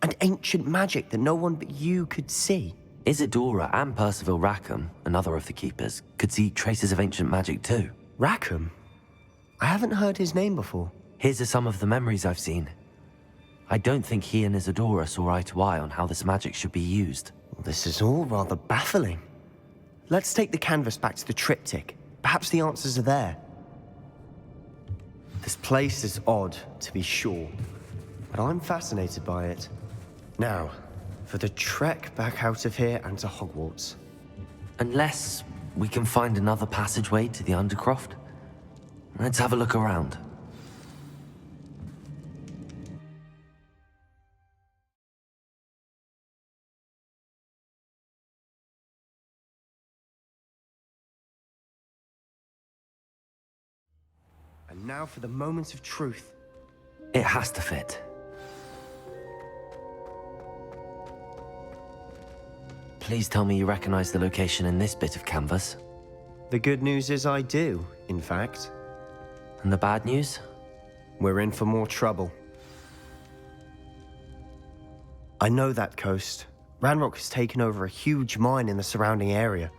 And ancient magic that no one but you could see? Isadora and Percival Rackham, another of the Keepers, could see traces of ancient magic too. Rackham? I haven't heard his name before. Here are some of the memories I've seen. I don't think he and Isadora saw eye to eye on how this magic should be used. Well, this is all rather baffling. Let's take the canvas back to the triptych. Perhaps the answers are there. This place is odd, to be sure, but I'm fascinated by it. Now, for the trek back out of here and to Hogwarts. Unless we can find another passageway to the Undercroft. Let's have a look around. And now for the moment of truth. It has to fit. Please tell me you recognize the location in this bit of canvas. The good news is I do, in fact. And the bad news? We're in for more trouble. I know that coast. Ranrock has taken over a huge mine in the surrounding area.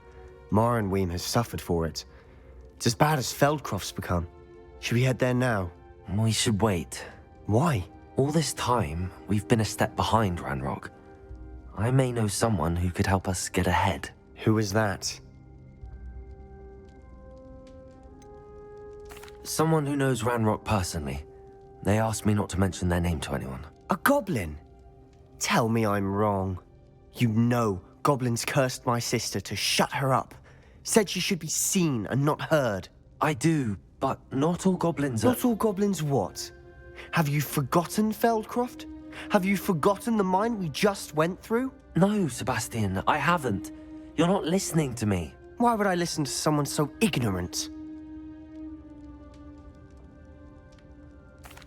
Marrenweem has suffered for it. It's as bad as Feldcroft's become. Should we head there now? We should wait. Why? All this time, we've been a step behind Ranrock. I may know someone who could help us get ahead. Who is that? Someone who knows Ranrock personally. They asked me not to mention their name to anyone. A goblin? Tell me I'm wrong. You know goblins cursed my sister to shut her up. Said she should be seen and not heard. I do, but not all goblins are... Not all goblins what? Have you forgotten Feldcroft? Have you forgotten the mine we just went through? No, Sebastian, I haven't. You're not listening to me. Why would I listen to someone so ignorant?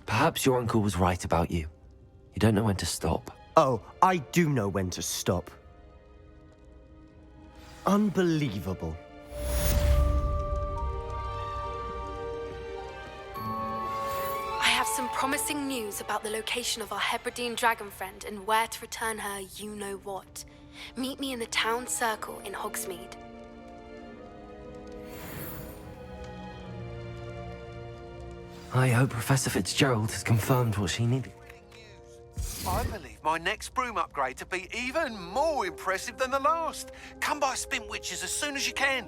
Perhaps your uncle was right about you. You don't know when to stop. Oh, I do know when to stop. Unbelievable. I have some promising news about the location of our Hebridean dragon friend and where to return her you-know-what. Meet me in the town circle in Hogsmeade. I hope Professor Fitzgerald has confirmed what she needed. I believe my next broom upgrade to be even more impressive than the last. Come by Spintwitches as soon as you can.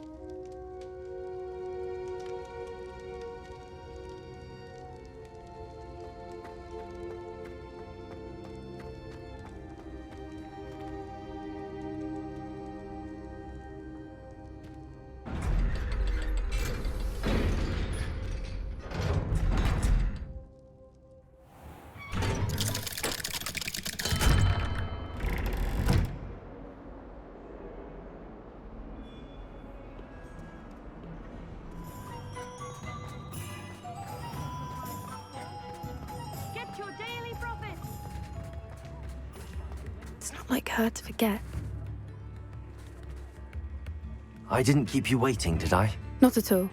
It's not like her to forget. I didn't keep you waiting, did I? Not at all.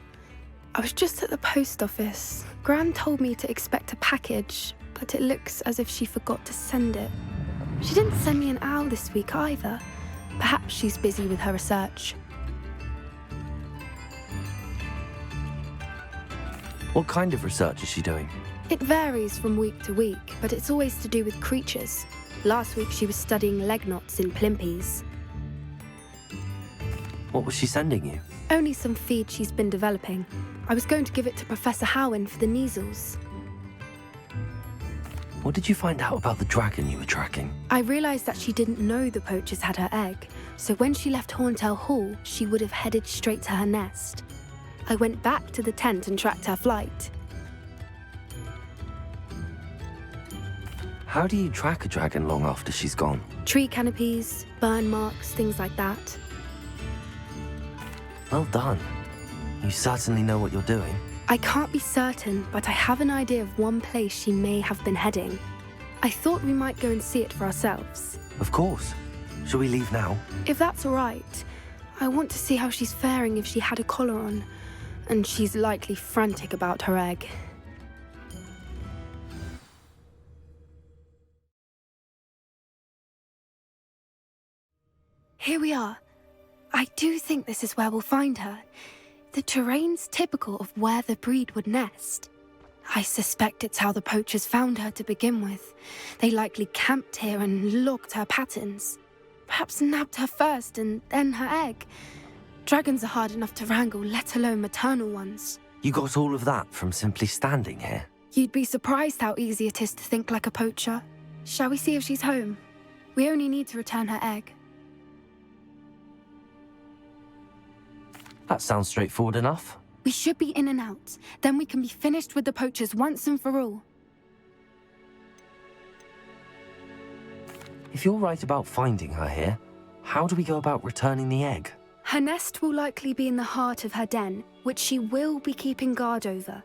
I was just at the post office. Gran told me to expect a package, but it looks as if she forgot to send it. She didn't send me an owl this week either. Perhaps she's busy with her research. What kind of research is she doing? It varies from week to week, but it's always to do with creatures. Last week she was studying leg knots in Plimpies. What was she sending you? Only some feed she's been developing. I was going to give it to Professor Howin for the measles. What did you find out about the dragon you were tracking? I realised that she didn't know the poachers had her egg, so when she left Horntail Hall, she would have headed straight to her nest. I went back to the tent and tracked her flight. How do you track a dragon long after she's gone? Tree canopies, burn marks, things like that. Well done. You certainly know what you're doing. I can't be certain, but I have an idea of one place she may have been heading. I thought we might go and see it for ourselves. Of course. Shall we leave now? If that's all right. I want to see how she's faring if she had a collar on. And she's likely frantic about her egg. Here we are. I do think this is where we'll find her. The terrain's typical of where the breed would nest. I suspect it's how the poachers found her to begin with. They likely camped here and logged her patterns. Perhaps nabbed her first and then her egg. Dragons are hard enough to wrangle, let alone maternal ones. You got all of that from simply standing here? You'd be surprised how easy it is to think like a poacher. Shall we see if she's home? We only need to return her egg. That sounds straightforward enough. We should be in and out. Then we can be finished with the poachers once and for all. If you're right about finding her here, how do we go about returning the egg? Her nest will likely be in the heart of her den, which she will be keeping guard over.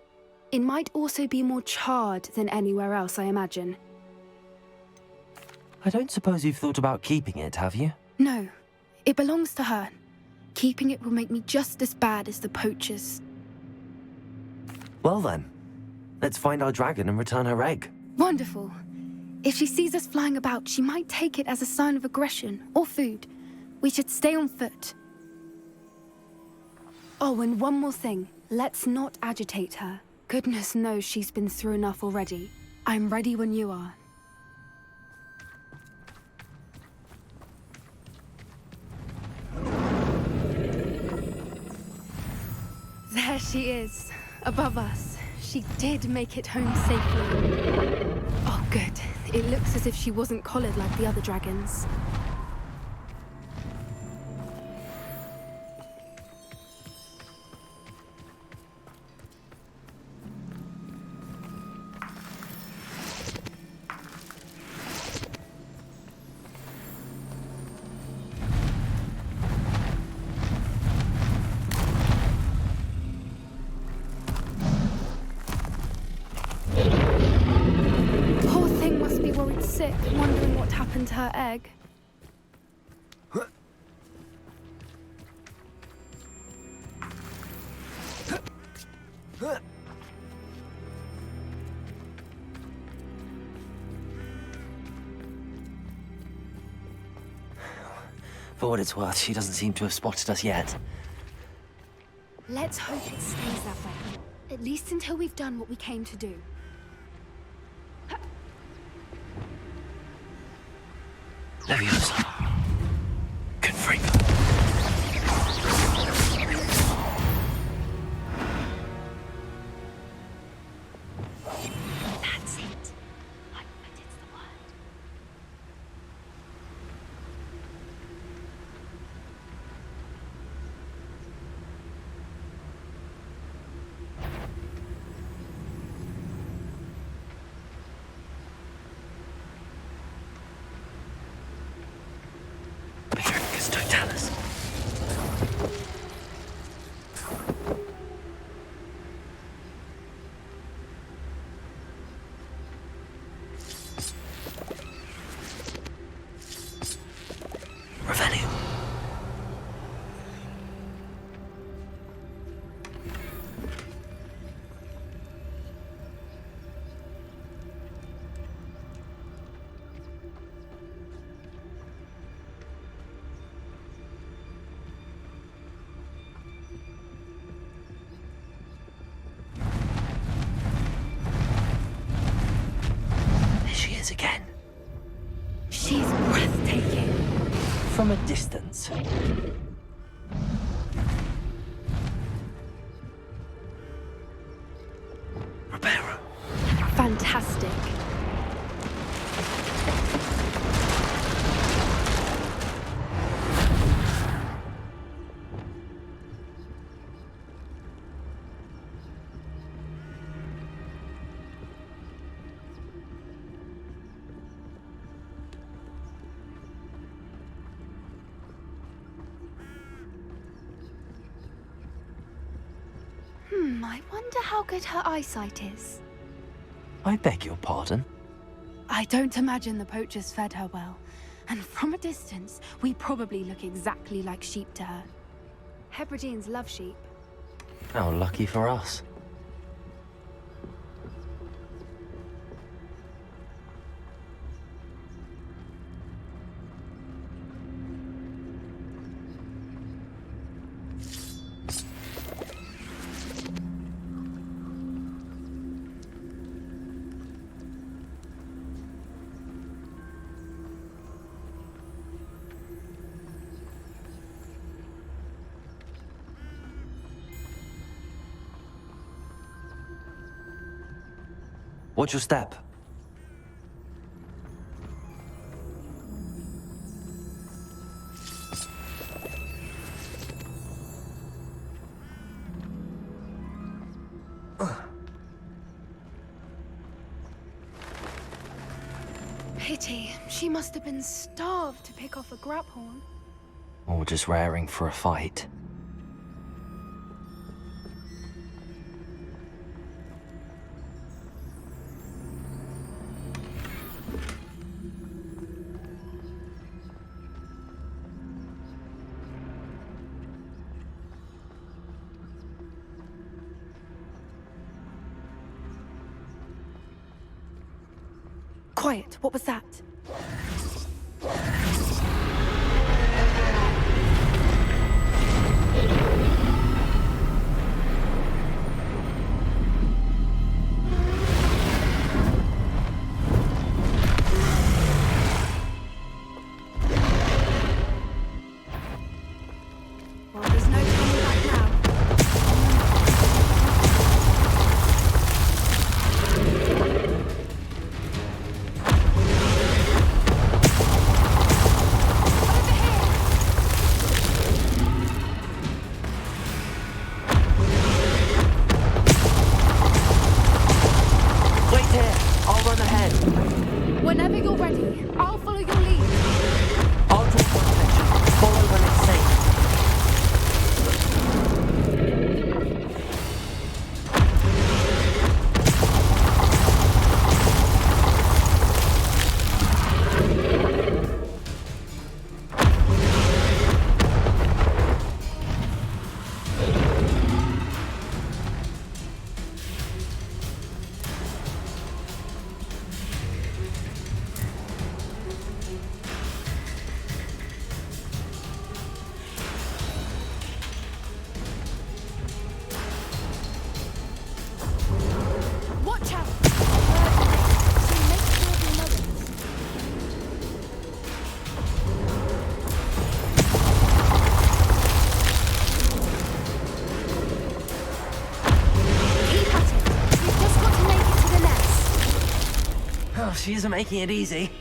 It might also be more charred than anywhere else, I imagine. I don't suppose you've thought about keeping it, have you? No, it belongs to her. Keeping it will make me just as bad as the poachers. Well then, let's find our dragon and return her egg. Wonderful. If she sees us flying about, she might take it as a sign of aggression or food. We should stay on foot. Oh, and one more thing. Let's not agitate her. Goodness knows she's been through enough already. I'm ready when you are. There she is, above us. She did make it home safely. Oh, good. It looks as if she wasn't collared like the other dragons. Sick, wondering what happened to her egg. For what it's worth, she doesn't seem to have spotted us yet. Let's hope it stays that way. At least until we've done what we came to do. Leviosa. Confringo. That's it. But it's the word. 𝙀𝙓𝙋𝘼𝙉𝘿. Revenue. There she is again. She's breathtaking. From a distance. Ribeiro. Fantastic. I wonder how good her eyesight is. I beg your pardon? I don't imagine the poachers fed her well. And from a distance, we probably look exactly like sheep to her. Hebrideans love sheep. How lucky for us. Watch your step. Pity. She must have been starved to pick off a 𝙀𝙓𝙋𝘼𝙉𝙿. Or just raring for a fight. Quiet, what was that? Well, there's no coming back now. she isn't making it easy.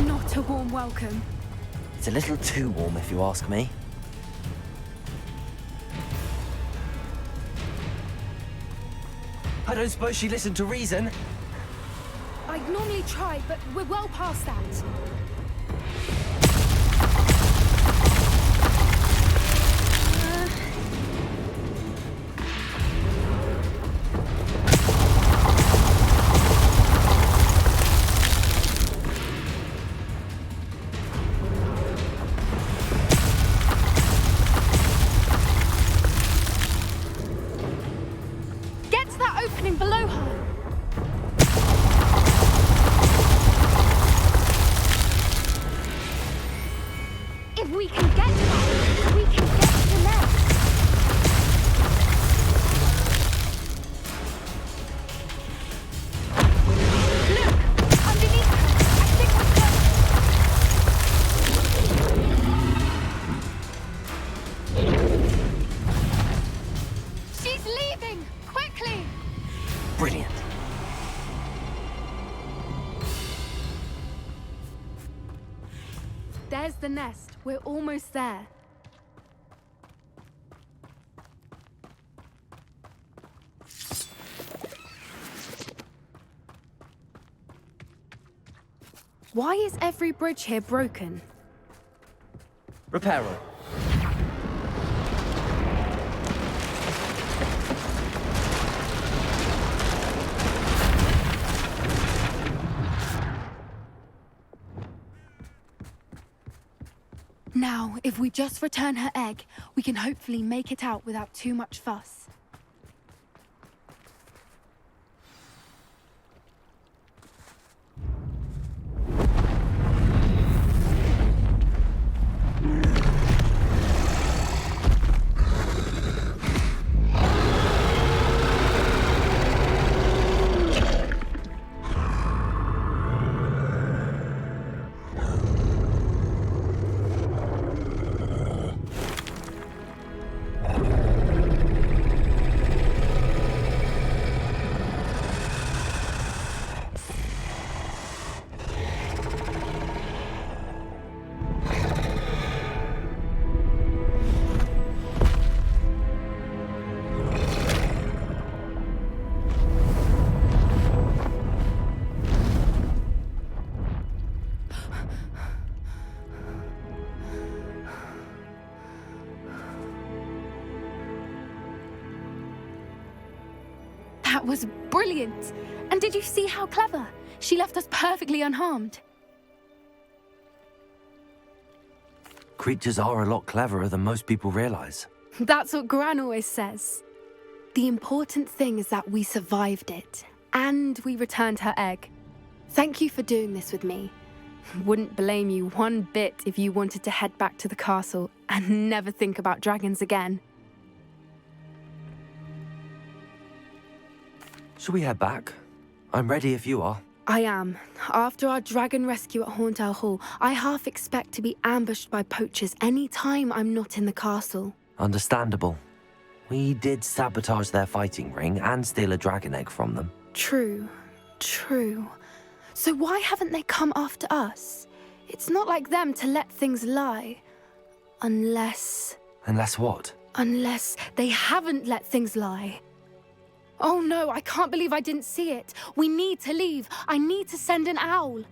Not a warm welcome. It's a little too warm, if you ask me. I don't suppose she listened to reason. I'd normally try, but we're well past that. Get to that opening below her. If we can get to that, we can get to the nest. Look! Underneath her! I think we're close. She's leaving! Quickly! Brilliant. There's the nest. We're almost there. Why is every bridge here broken? Repairer. Now, if we just return her egg, we can hopefully make it out without too much fuss. That was brilliant! And did you see how clever? She left us perfectly unharmed. Creatures are a lot cleverer than most people realize. That's what Gran always says. The important thing is that we survived it, and we returned her egg. Thank you for doing this with me. Wouldn't blame you one bit if you wanted to head back to the castle and never think about dragons again. Shall we head back? I'm ready if you are. I am. After our dragon rescue at Hauntel Hall, I half expect to be ambushed by poachers any time I'm not in the castle. Understandable. We did sabotage their fighting ring and steal a dragon egg from them. True. True. So why haven't they come after us? It's not like them to let things lie. Unless... Unless what? Unless they haven't let things lie. Oh no, I can't believe I didn't see it. We need to leave. I need to send an owl.